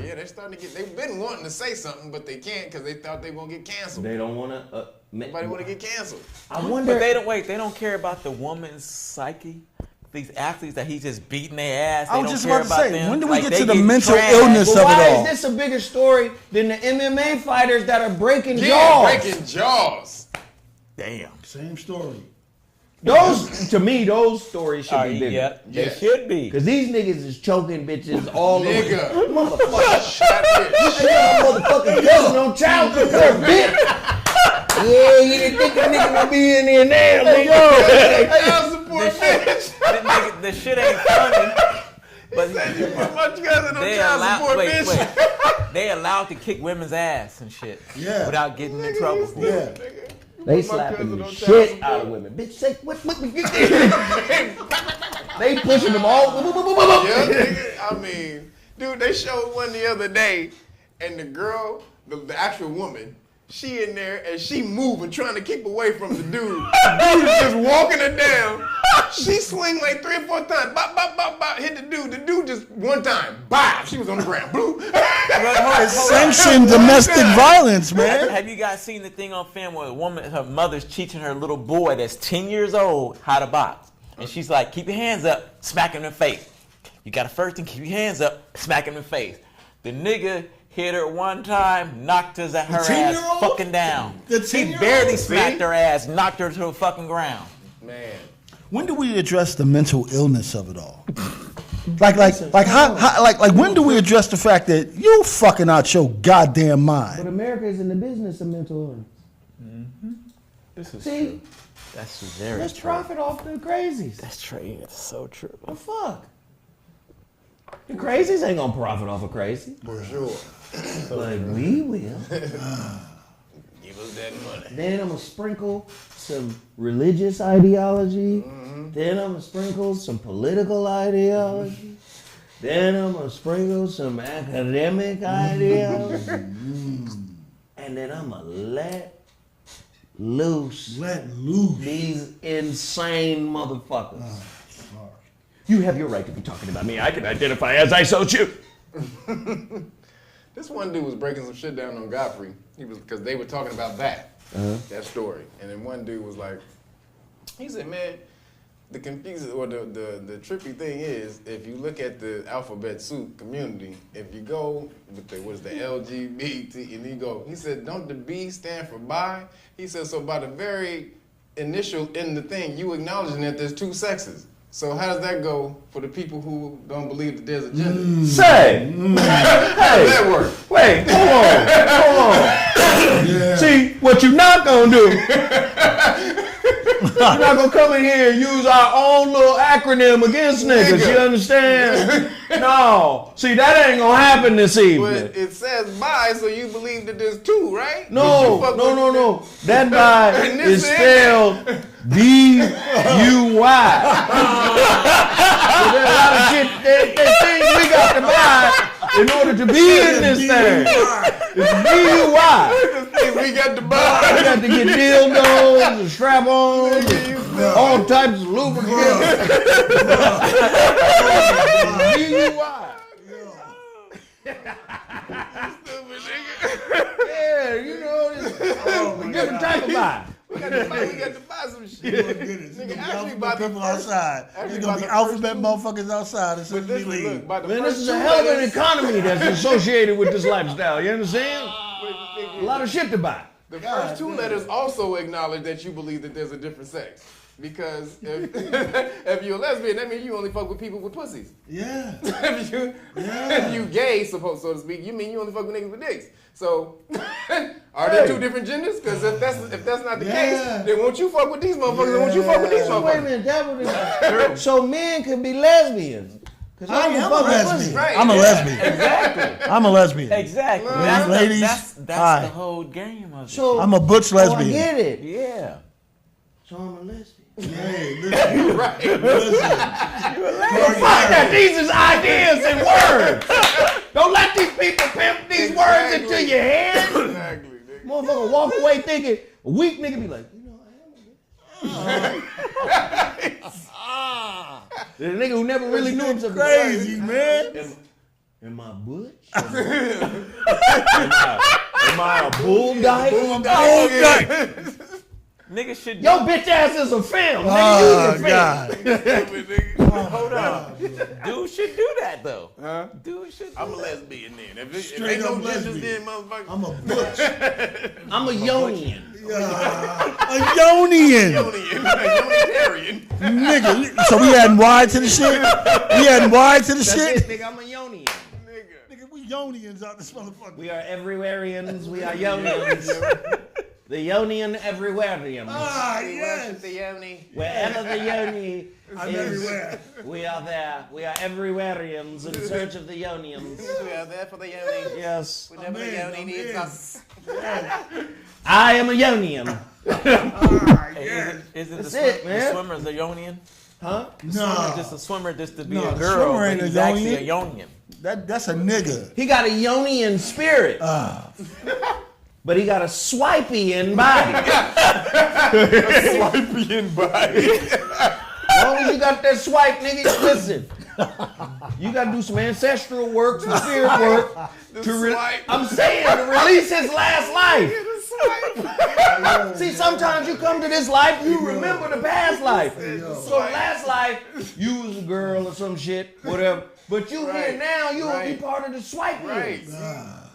Yeah, they're starting to get. They've been wanting to say something, but they can't because they thought they were gonna get canceled. They don't want to. Nobody want to get canceled. I wonder. But they don't wait. They don't care about the woman's psyche. These athletes that he's just beating their ass. I was They just don't care about to say, them. when do we get to the they mental trashed. illness But of it why all? is this a bigger story than the MMA fighters that are breaking Yeah, jaws? breaking jaws. Damn. Same story. To me, those stories should be bigger. Yeah, they Yeah. should be. Cause these niggas is choking bitches all the way. Nigga. Motherfucker. Shot bitch. Hey, y'all motherfucking cousin on child support, bitch. Yeah, you didn't think the nigga would be in there now, nigga. Child support bitch. The shit ain't funny. But You put my cousin on they child support bitch. They allowed to kick women's ass and shit. Yeah. Without getting in trouble for it. Yeah. They Put my slapping cousin the on child shit support. out of women. Bitch, say what? They pushing them all. Yeah, nigga. I mean, dude, they showed one the other day, and the girl, the actual woman, she in there and she moving, trying to keep away from the dude. The dude is just walking her down. She swing like 3 or 4 times. Bop, bop, bop, bop, hit the dude. The dude just one time, bop, she was on the ground. Blue. Sanctioned domestic violence, man. Have you guys seen the thing on film where a woman, her mother's teaching her little boy that's 10 years old how to box? And she's like, keep your hands up, smack him in the face. You got to first thing, keep your hands up, smack him in the face. The nigga hit her one time, knocked her ass 10-year-old? fucking down. The He 10-year-old? barely smacked her ass, knocked her to the fucking ground. Man. When do we address the mental illness of it all? Like when do we address the fact that you fucking out your goddamn But mind? America is in the business of mental illness. This is See, true. That's very let's true. profit off the crazies. That's true. It's so true. The fuck? The crazies ain't gonna profit off a crazy. For sure. But we will. Give us that money. Then I'm gonna sprinkle some religious ideology. Then I'm gonna sprinkle some political ideology. Then I'm gonna sprinkle some academic ideology. And then I'm gonna let loose these insane motherfuckers. You have your right to be talking about me. I can identify as I so choose. This one dude was breaking some shit down on Godfrey. Because they were talking about that story. And then one dude was like, he said, man, the confusing or the trippy thing is, if you look at the alphabet soup community, if you go with the LGBT, and he said, don't the B stand for bi? He said, so by the very initial in the thing, you acknowledging that there's 2 sexes. So how does that go for the people who don't believe that there's a gender? Say, How does that work? wait, hold on. Yeah. See, what you're not gonna do, you're not gonna come in here and use our own little acronym against niggas, you understand? No. See, that ain't gonna happen this evening. But it says bi, so you believe that there's 2, right? No. That bi And this is is- spelled B-U-Y. So there's a lot of shit, there's things we got to buy in order to be in this thing. It's B-U-Y. We got the We bi. got to get dildos and strap-ons and all types of lubricants. B-U-Y. Yeah, you know, it's a different type of bi. We got to buy some shit. Nigga, alphabet people outside. There's gonna be alphabet motherfuckers outside as soon as we leave. Man, this is a hell of an economy that's associated with this lifestyle. You understand? A lot of shit to buy. The first two letters also acknowledge that you believe that there's a different sex. Because if you're a lesbian, that means you only fuck with people with pussies. Yeah. If you gay, so to speak, you mean you only fuck with niggas with dicks. So, are there two different genders? Because if that's not the case, then won't you fuck with these motherfuckers and won't you fuck with these motherfuckers? Wait a minute, that would so men can be lesbians. I am a lesbian. Right. I'm a lesbian. Exactly. I'm a lesbian. Exactly. Ladies, That's the whole game of it. So, I'm a butch lesbian. I get it. Yeah. So I'm a lesbian. Hey, listen. Right. Fuck that. These is ideas and words. Don't let these people pimp these words into your head. Exactly, nigga. Motherfucker walk away thinking, a weak nigga be like, I am a The nigga who never really knew himself. Crazy, man. Am I butch? am I a bull dyke? Niggas should. Yo, bitch ass is a film. Oh, Nigga, you the film. Hold on. Dude should do that though. Huh? Dude should. I'm a lesbian then. If Straight ain't no up genders lesbian. then, motherfucker. I'm a butch. I'm a Yonian. A Yonian. Yonitarian. Nigga, so we adding Y to the shit? We adding Y to the That's shit? it, nigga. I'm a Yonian. Nigga, we Yonians out this motherfucker. We are everywhereians. We are Yonians. The Yonian everywhereians. Ah, yes. The Yoni. Wherever the Yoni I'm is, everywhere. we are there. We are everywhereians in search of the Yonians. We are there for the Yoni. Yes. Whenever the in, Yoni I'm needs in. us. I am a Yonian. Ah, Hey, yes. is it That's the, it, man. the swimmer's a Yonian? Huh? Nah, Just a swimmer just to be No, a the girl, swimmer but ain't a he's actually a Yonian. Yonian. that's a nigga. He got a Yonian spirit, but he got a swipeian body. Swiping body. As long as you got that swipe, nigga, listen. You gotta do some ancestral work, some spirit work. Swipe. I'm saying to release his last life. See, sometimes you come to this life, you remember the past life. So last life, you was a girl or some shit, whatever. But you here now, you will be part of the swiping. Right.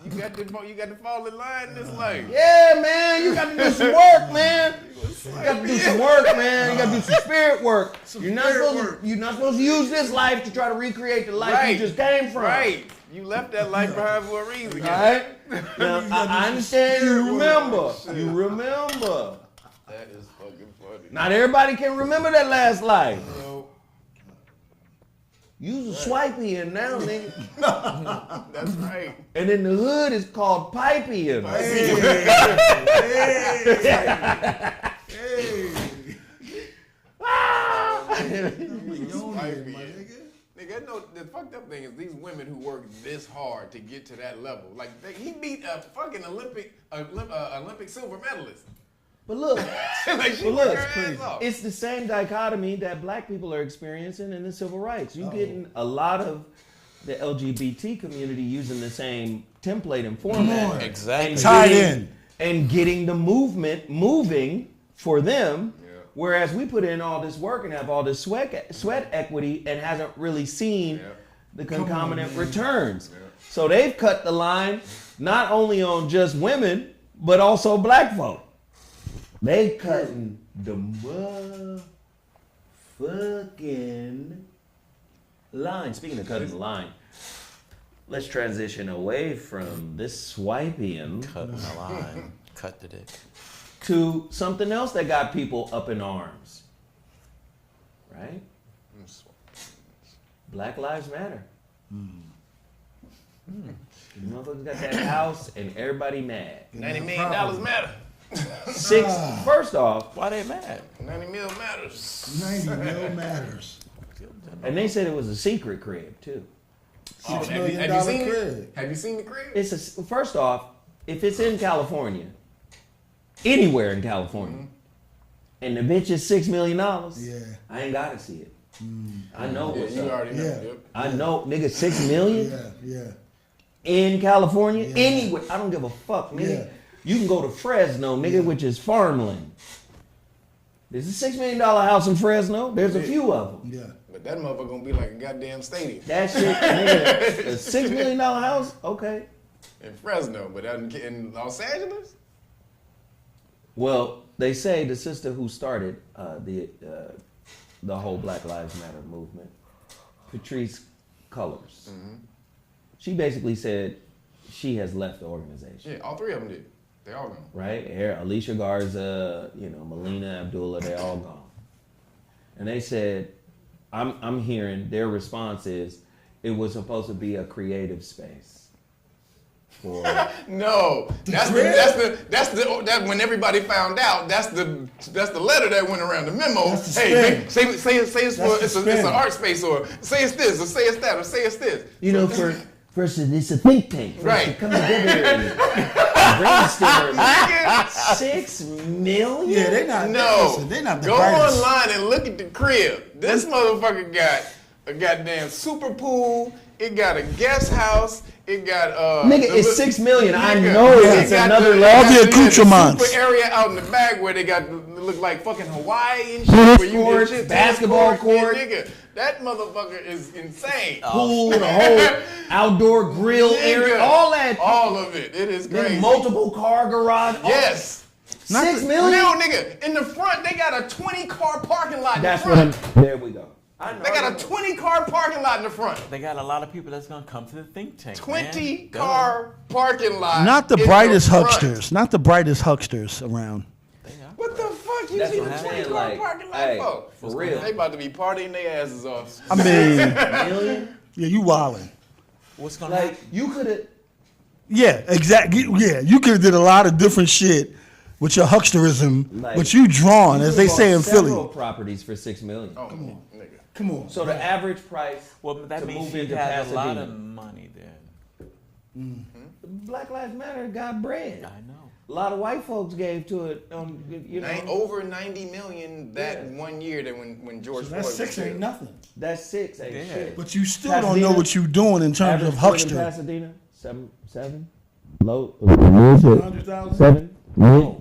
You got to fall in line this life. Yeah, man, you got to do some work, man. You got to do some work, man. You got to do some spirit work. You're not supposed to use this life to try to recreate the life you just came from. Right. You left that life behind for a reason. All right? Now, I understand you remember. You remember. That is fucking funny. Not everybody can remember that last life. No. You's a swipeian now, nigga. That's right. And in the hood, it's called pipeian. Hey. Nigga, no, the fucked up thing is these women who work this hard to get to that level. Like, he beat a fucking Olympic silver medalist. But look, Like, she But look, worked her ass off. it's the same dichotomy that black people are experiencing in the civil rights. You getting a lot of the LGBT community using the same template and format. Exactly. Tied in. And getting the movement moving for them. Whereas we put in all this work and have all this sweat equity and hasn't really seen the concomitant returns. So they've cut the line not only on just women, but also black folk. They cutting the motherfucking line. Speaking of cutting the line, let's transition away from this swiping Cutting the line. Cut the dick. to something else that got people up in arms. Right? Black Lives Matter. The motherfuckers got that house and everybody mad. $90 million matter. First off, Why they mad? 90 mil matters. 90 mil matters. and they said it was a secret crib too. $6 have you million seen crib. it? Have you seen the crib? First off, if it's in California, anywhere in California, and the bitch is $6 million, I ain't gotta see it. I know what's You up. already know. Yeah. Yep. I know, nigga, $6 million Yeah. in California, anywhere. I don't give a fuck, nigga. Yeah. You can go to Fresno, nigga, which is farmland. There's a $6 million house in Fresno. There's a few of them. Yeah. But that motherfucker gonna be like a goddamn stadium That shit, nigga, a $6 million house? Okay. in Fresno, but in Los Angeles? Well, they say the sister who started the whole Black Lives Matter movement, Patrice Cullors, she basically said she has left the organization. Yeah, all three of them did. They all gone. Right? Here, Alicia Garza, Melina Abdullah, they all gone. And they said, I'm hearing their response is, it was supposed to be a creative space. For No, that's when everybody found out. That's the letter that went around, the memo. That's the Hey, spin. say it's an art space, or say it's this, or say it's that, or say it's this. First, it's a think tank. Right. To come together and brainstorm. $6 million? Yeah, they not. No, Listen, they not the go brightest. online and look at the crib. This motherfucker got a goddamn super pool. It got a guest house. It got Nigga, it's $6 million. I Nigga, know it it's got another the- level. All the it got accoutrements. Super area out in the back where they got look like fucking Hawaii and shit. Tennis Where you get courts, shit, basketball court. Yeah, nigga, that motherfucker is insane. Pool, the whole outdoor grill area, Nigga, all that. all of it. It is Nigga, crazy. multiple car garage. Yes. $6 million? No, nigga. In the front, they got a 20-car parking lot in the That's front. what I'm. There we go. I know. They got a 20-car parking lot in the front. They got a lot of people that's gonna come to the think tank. 20-car parking lot. Not the in brightest front. hucksters. Not the brightest hucksters around. What the fuck you That's see the what I'm saying, 20-car like, parking lot hey, for? for real. They about to be partying their asses off. I mean, Million? yeah, you wildin'. What's gonna Like happen? you could have. Yeah, exactly. Yeah, you could have did a lot of different shit with your hucksterism, Like, but you drawn, as they say in several Philly. properties for $6 million. Oh, come on, nigga. Come on. So the average price Well, that to means move he into has a lot Pasadena. of money then. Black Lives Matter got bread. I know. A lot of white folks gave to it. Over 90 million that Yeah. 1 year that when George That's Floyd six was ain't killed. nothing. That's 6, ain't Yeah. shit. But you still Pasadena, don't know what you're doing in terms of Average split in huckster. Pasadena, seven, low, 100,000? 7,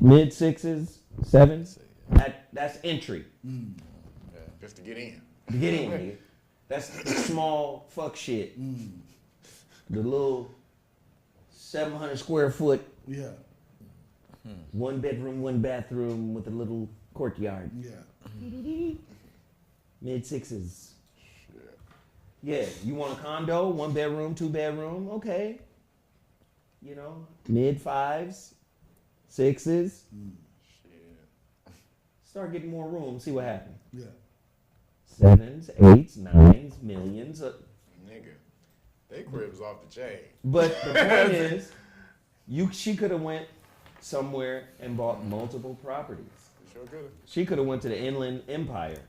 mid 6s, 7s. That's entry. Yeah, just to get in. To get in, nigga. That's the small fuck shit. The little 700 square foot, Yeah, 1 bedroom, 1 bathroom with a little courtyard. yeah. Mid 6s. Yeah, you want a condo, 1 bedroom, 2 bedroom, okay. Mid 5s, 6s. Start getting more room, see what happens. Yeah. 7s, 8s, 9s, millions. Nigga, they cribs off the chain. But the point is, she could have went somewhere and bought multiple properties. Sure good. She could have went to the Inland Empire,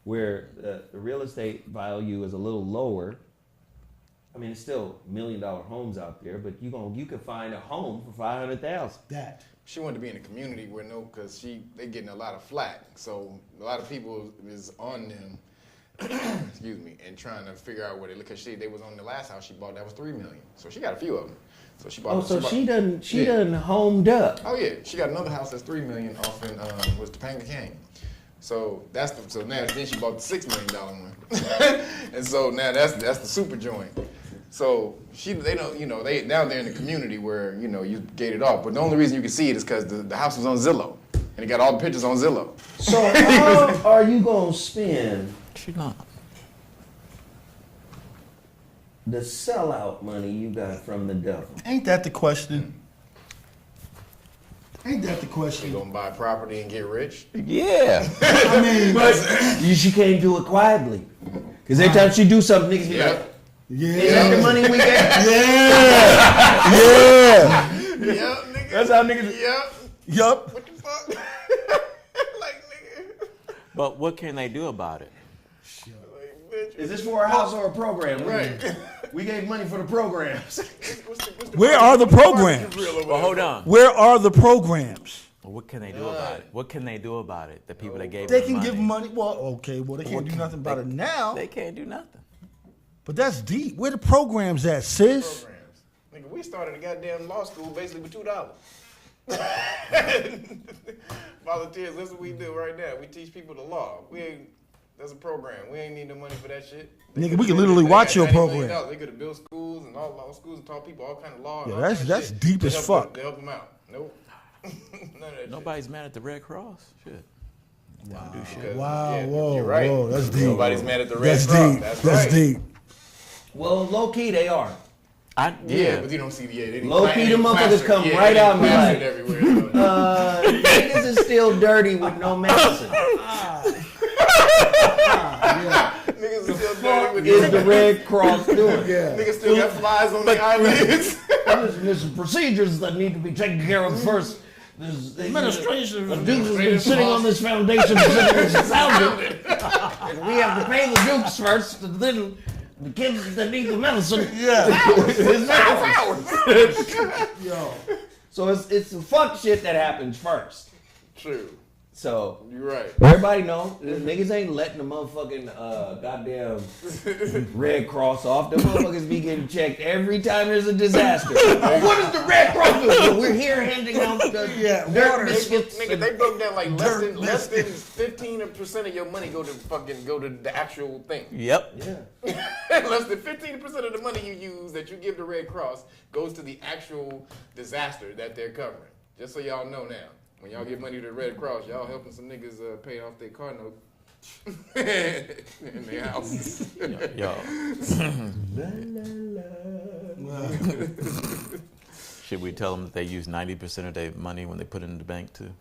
where the real estate value is a little lower. I mean, it's still $1 million homes out there, but you could find a home for $500,000. That. She wanted to be in a community where because they getting a lot of flack. So a lot of people is on them, excuse me, and trying to figure out where they look. Cause they was on the last house she bought that was $3 million. So she got a few of them. So she bought. Oh, so she bought- done homed up. Oh yeah, she got another house that's $3 million off in was Topanga Canyon. So so now then she bought the $6 million one, and so now that's the super joint. So they don't they down there in the community where you gated off, but the only reason you can see it is because the house was on Zillow and it got all the pictures on Zillow. So how are you gonna spend She not. the sellout money you got from the devil? Ain't that the question? Ain't that the You question? gonna buy property and get rich? Yeah. I mean, She can't do it quietly, cause every time she do something, niggas be like, "Is that the yeah. money we get?" Yeah. Yep, nigga. That's how niggas. Yep. Yup. What the fuck? Like nigga. But what can they do about it? Like, bitch. Is this for a house or a program? Right. We gave money for the programs. What's the Where are the programs? Well, hold on. Where are the programs? Well, what can they do about it? What can they do about it? The people that gave They them can give money. Well, okay. Well, they can't do nothing about it now. They can't do nothing. But that's deep. Where the programs at, sis? programs? Nigga, we started a goddamn law school basically with $2. Volunteers, that's what we do right now. We teach people the law. That's a program. We ain't need no money for that shit. Nigga, we can literally watch your program. They could have built schools and all law schools and taught people all kind of law. Yeah, and all that's shit deep as fuck. To help them out. Nope. None of that Nobody's mad at the Red Cross. Shit. Wow. Do shit. Wow, Yeah, whoa, you're right. whoa, that's deep. Nobody's mad at the Red That's Cross. deep. That's That's right. deep. Well, low key they are. Yeah, but you don't see the Low key, the motherfuckers come right out and be like, everywhere. niggas is still dirty with no medicine. Niggas is still dirty with Is the Red Cross doing? Yeah. Niggas still got flies on their eyelids. There's procedures that need to be taken care of first. Administration. The Dukes has been sitting on this foundation for 6,000. And we have to pay the Dukes first, and then the kids that need the medicine. Yeah. It's ours. Yo. So it's the fuck shit that happens first. True. So You're right. everybody know niggas ain't letting the motherfucking goddamn Red Cross off. The motherfuckers be getting checked every time there's a disaster. What is the Red Cross doing? We're here handing out the dirt biscuits. Nigga, they broke down like less than 15% of your money go to the actual thing. Yep. Yeah. Less than 15% of the money you use that you give to Red Cross goes to the actual disaster that they're covering. Just so y'all know now. When y'all give money to the Red Cross, y'all helping some niggas pay off their car note in their house. Yo. Should we tell them that they use 90% of their money when they put it in the bank too?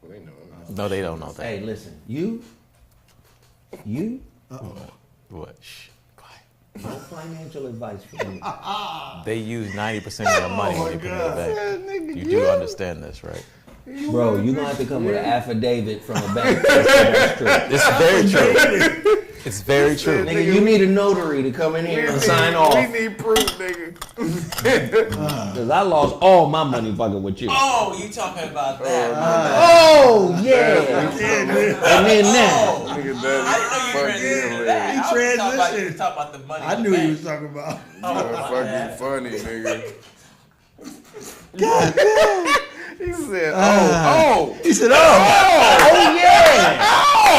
Well, they know. No, they don't know that. Hey, listen, you. What? Shh. Quiet. No financial advice for you. They use 90% of their money when they put it in the bank. You do understand this, right? Bro, you're going to have to come with an affidavit from a bank. That's true. It's very true. It's very true. Nigga, you need a notary to come in here and sign off. We need proof, nigga. Because I lost all my money fucking with you. Oh, you talking about that? Oh, yeah. And then now. Nigga, I didn't know you were that. I was transitioned. talking about the money. I knew he was talking about. Fucking funny, nigga. God damn. He said, oh. He said, Oh, yeah.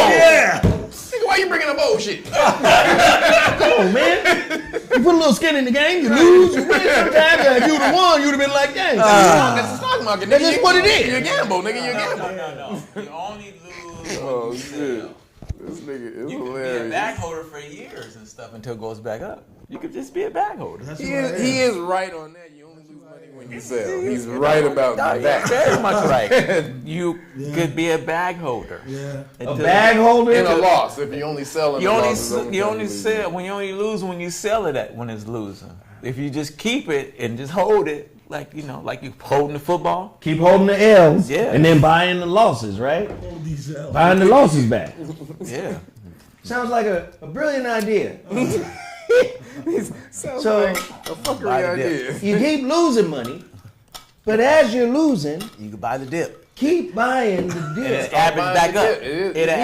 yeah. Nigga, why you bringing up old shit? Come on, man. You put a little skin in the game, you lose, you win sometimes. If you'd have won, you'd have been like, dang. That's the stock market, nigga. That's just what it is. You gamble, nigga. You gamble. No. You only lose Oh, when you shit. sell. This nigga is You could be a hilarious. bag holder for years and stuff Until it goes back up. You could just be a bag holder. He is right on that. You only lose money when you sell. He's right about that. Very much right. You could be a bag holder. Yeah. A bag holder? In a loss, if you only sell in You a only loss, sell when you only lose when you sell it at when it's losing. If you just keep it and just hold it, like you holding the football. Keep holding the L's. Yeah. And then buying the losses, right? Hold these L's. Buying the losses back. Yeah. Sounds like a brilliant idea. Sounds So- like a fuckery idea. You keep losing money, but as you're losing, You can buy the dip. keep buying the And dip. it average back up. It'll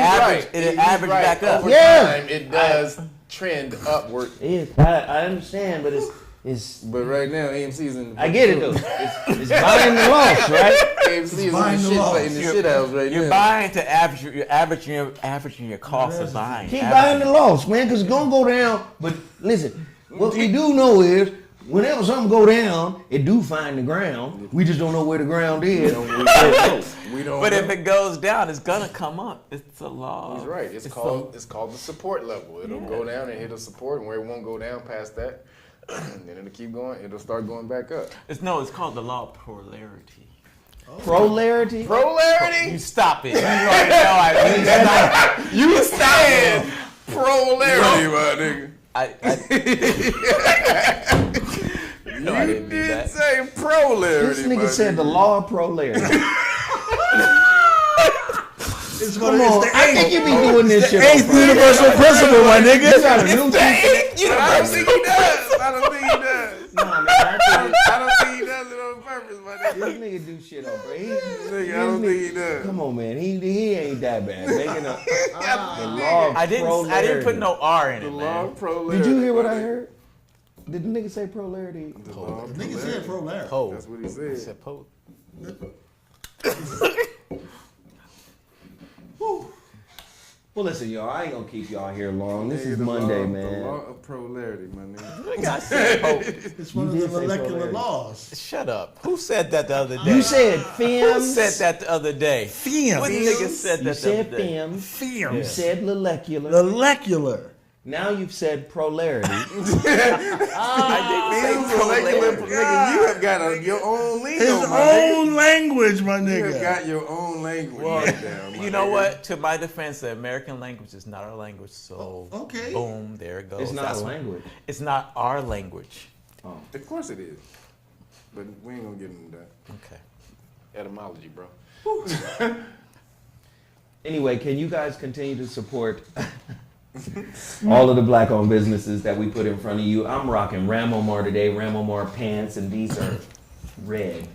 average back up. Over Yeah. time, it does trend upward. I understand, but it's But right now, AMC's in the I get it though. It's buying the loss, right? AMC is buying the in loss. the shit house right You're now. buying to average. You're averaging your cost of buying. Keep buying the loss, man, because it's gonna go down. But listen, what we do know is whenever something go down, it do find the ground. We just don't know where the ground is. We don't But know. if it goes down, it's gonna come up. It's a law. He's right. It's called the support level. It'll go down and hit a support, and where it won't go down past that, and then it'll keep going. It'll start going back up. It's called the law of polarity. Prolarity. You Polarity. stop it. You already know I mean, You said polarity, my nigga. I no, I You didn't do did that. say polarity. This nigga said the law of prolarity. It's Come on, I think you be doing this shit. eighth universal principle, my This nigga. got a new teacher. I don't think he does. I don't think he does. Nah, man, I don't think he does it on purpose, my nigga. this nigga do shit on, bro. Nigga, I don't think he does. Come on, man. He ain't that bad. Making up the law of I didn't put no R in The it, law man. of polarity. Did you hear what I heard? Did the nigga say prolarity? The law of Nigga said polarity. pro Larry. Pole. That's what he He said. said pole. Well, listen, y'all, I ain't gonna keep y'all here long. This is The Monday, law, man. The law of polarity, my nigga. It's one of You the did say molecular polarity. laws. Shut up. Who said that the other day? You said Who FEMS. said that the other day? Fems. What nigga said You that the said other day? FEMS. You Fems. said molecular. Molecular. Now you've said polarity. I didn't say Molecular, polarity. nigga, you have got your own lingo, His my nigga. own language, my You have nigga. got your own language right there, my You know nigga. what? To my defense, the American language is not our language. So, Okay. boom, there it goes. It's not That's a what- language. It's not our language. Of course it is. But we ain't gonna get into that. Okay. Etymology, bro. Anyway, can you guys continue to support all of the black-owned businesses that we put in front of you? I'm rocking Ramomar today, Ramomar pants, and these are red.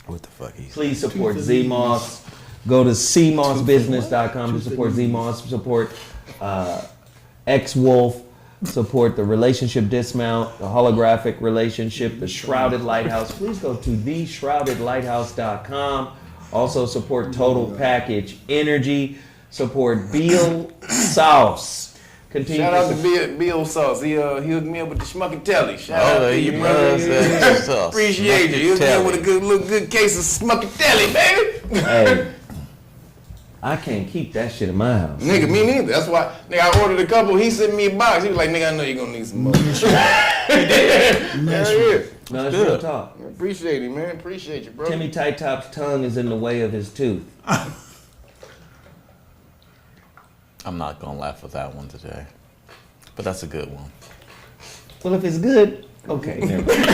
What the fuck? Please support ZMoss. Go to cmossbusiness.com to support ZMoss. Support X-Wolf. Support the relationship dismount, the holographic relationship, the Shrouded Lighthouse. Please go to theshroudedlighthouse.com. Also support Total Package Energy. Support Beal Sauce. Continue Shout to out to Bill Sauce. He hooked me up with the schmucky telly. Shout out Oh, to you you, brother brother. said yourself. Appreciate you. He hooked me up with a good case of schmucky telly, baby. Hey, I can't keep that shit in my house. Nigga, me neither. That's why, nigga, I ordered a couple. He sent me a box. He was like, nigga, I know you're gonna need some more. Hell yeah. No, it's real talk. Appreciate it, man. Appreciate you, bro. Timmy Tight Top's tongue is in the way of his tooth. I'm not gonna laugh at that one today, but that's a good one. Well, if it's good, okay. Never mind.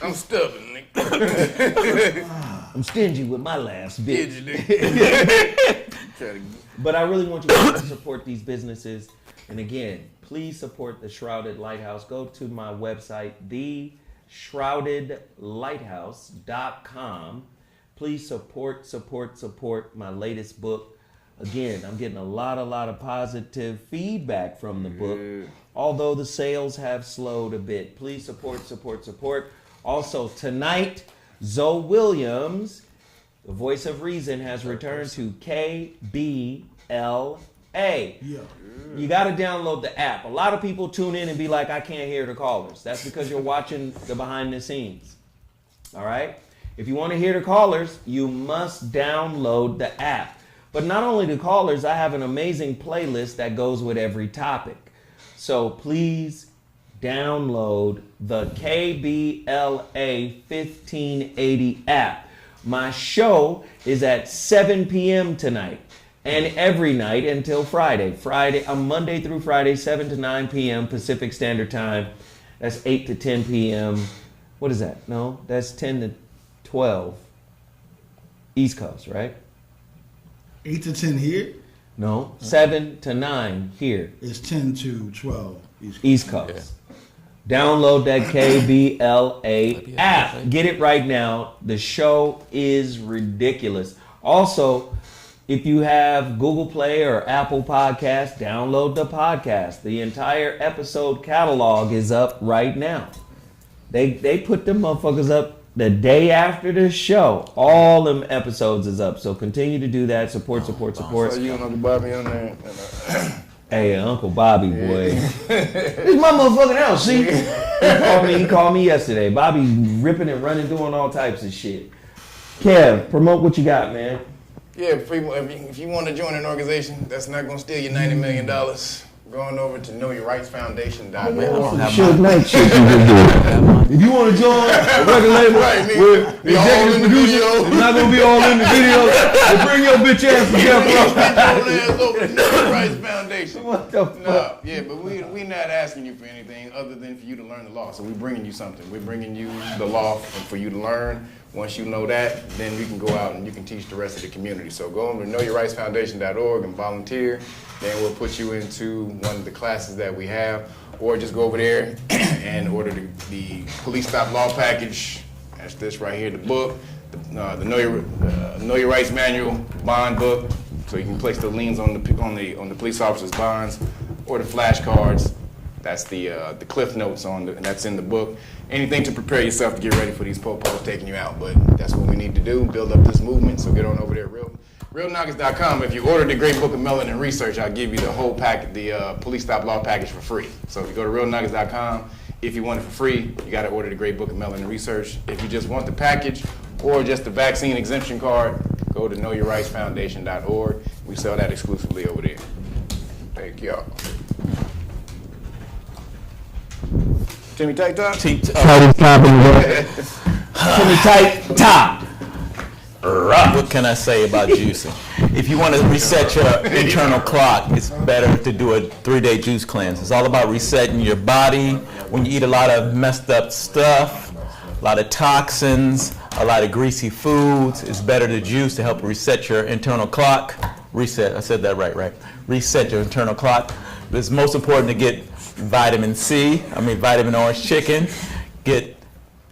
I'm stubborn, nigga. I'm stingy with my laughs, bitch. Try to- But I really want you guys to support these businesses. And again, please support the Shrouded Lighthouse. Go to my website, theshroudedlighthouse.com. Please support my latest book. Again, I'm getting a lot of positive feedback from the book. Although the sales have slowed a bit. Please support. Also, tonight, Zoe Williams, the voice of reason, has returned to KBLA. Yeah. You got to download the app. A lot of people tune in and be like, I can't hear the callers. That's because you're watching the behind the scenes. All right? If you want to hear the callers, you must download the app. But not only the callers, I have an amazing playlist that goes with every topic. So please download the KBLA 1580 app. My show is at 7 p.m. tonight and every night until Friday. Monday through Friday, 7 to 9 p.m. Pacific Standard Time. That's 8 to 10 p.m. What is that? No, that's 10 to 12 East Coast, right? 8 to 10 here No, 7 to 9 here. is 10 to 12. East Coast. Download that KBLA app. Get it right now. The show is ridiculous. Also, if you have Google Play or Apple Podcasts, download the podcast. The entire episode catalog is up right now. They put them motherfuckers up the day after the show. All them episodes is up. So continue to do that. Support. So you and Uncle Bobby on there. Hey, Uncle Bobby, boy. This my motherfucking house, see? He called me yesterday. Bobby ripping and running, doing all types of shit. Kev, promote what you got, man. Yeah, if you want to join an organization that's not going to steal you $90 million, going over to knowyourrightsfoundation.org. Suge Knight shit you can do. If you want to join a record label Right, nigga. where the Be all executive in the producer video. is not going to be all in the video, then bring your bitch ass to Jeff Ross. Get your ass over to Know Your Rights Foundation. What the fuck? No, yeah, but we not asking you for anything other than for you to learn the law. So we're bringing you something. We're bringing you the law for you to learn. Once you know that, then you can go out and you can teach the rest of the community. So go over to knowyourrightsfoundation.org and volunteer. Then we'll put you into one of the classes that we have. Or just go over there and order the police stop law package. That's this right here, the book, the Know Your Rights Manual, bond book. So you can place the liens on the police officers' bonds, or the flashcards. That's the cliff notes and that's in the book. Anything to prepare yourself to get ready for these popos taking you out. But that's what we need to do, build up this movement. So get on over there, realknockers.com. If you order the Great Book of Melanin Research, I'll give you the whole packet, the police stop law package for free. So if you go to realknockers.com, if you want it for free, you got to order the Great Book of Melanin Research. If you just want the package or just the vaccine exemption card, go to knowyourrightsfoundation.org. We sell that exclusively over there. Thank y'all. Timmy Tight Top? Timmy Tight Top. What can I say about juicing? If you want to reset your internal clock, it's better to do a 3-day juice cleanse. It's all about resetting your body. When you eat a lot of messed up stuff, a lot of toxins, a lot of greasy foods, it's better to juice to help reset your internal clock. Reset, I said that right? Reset your internal clock. It's most important to get vitamin orange chicken, get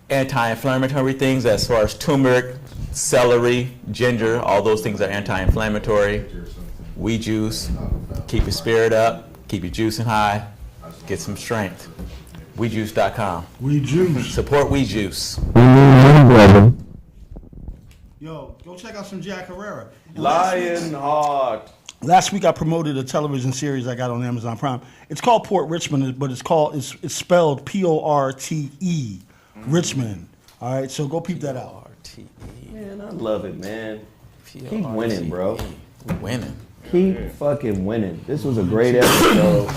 anti-inflammatory things as far as turmeric, celery, ginger, all those things are anti-inflammatory. We juice, keep your spirit up, keep your juicing high, get some strength. WeJuice.com. We juice. Support We Juice. Yo, go check out some Jack Herrera. And Lionheart. Last week I promoted a television series I got on Amazon Prime. It's called Port Richmond, but it's spelled P-O-R-T-E, Richmond. All right, so go peep that out. Man, I love it, man. Keep winning, bro. Winning. Keep fucking winning. This was a great episode.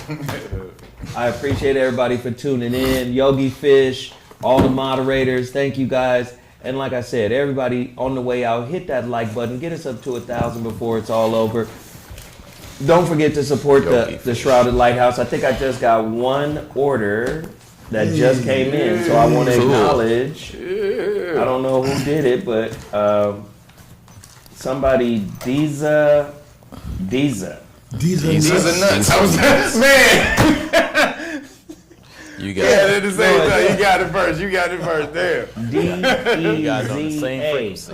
I appreciate everybody for tuning in. Yogi Fish, all the moderators, thank you guys. And like I said, everybody on the way out, hit that like button. Get us up to 1,000 before it's all over. Don't forget to support the Shrouded Lighthouse. I think I just got one order that just came in, so I want to acknowledge. I don't know who did it, but somebody, Diza nuts. I was man. You got Yeah, they're the same thing. You got it first. Damn. You guys on the same frequency.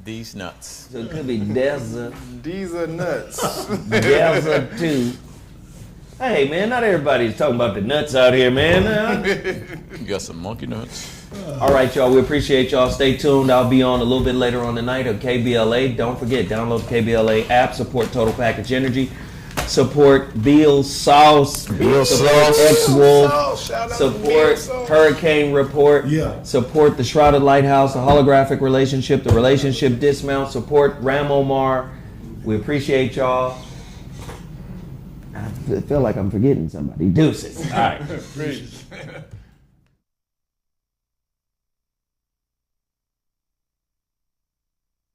These nuts. So it could be Deza. These are nuts. Deza 2. Hey, man, not everybody's talking about the nuts out here, man. You got some monkey nuts. All right, y'all. We appreciate y'all. Stay tuned. I'll be on a little bit later on tonight on KBLA. Don't forget, download the KBLA app. Support Total Package Energy. Support Beal Sauce. Support X-Wolf. Support HuriKane Report. Yeah. Support the Shrouded Lighthouse, the holographic relationship, the relationship dismount. Support Ram Omar. We appreciate y'all. I feel like I'm forgetting somebody. Deuces. All right.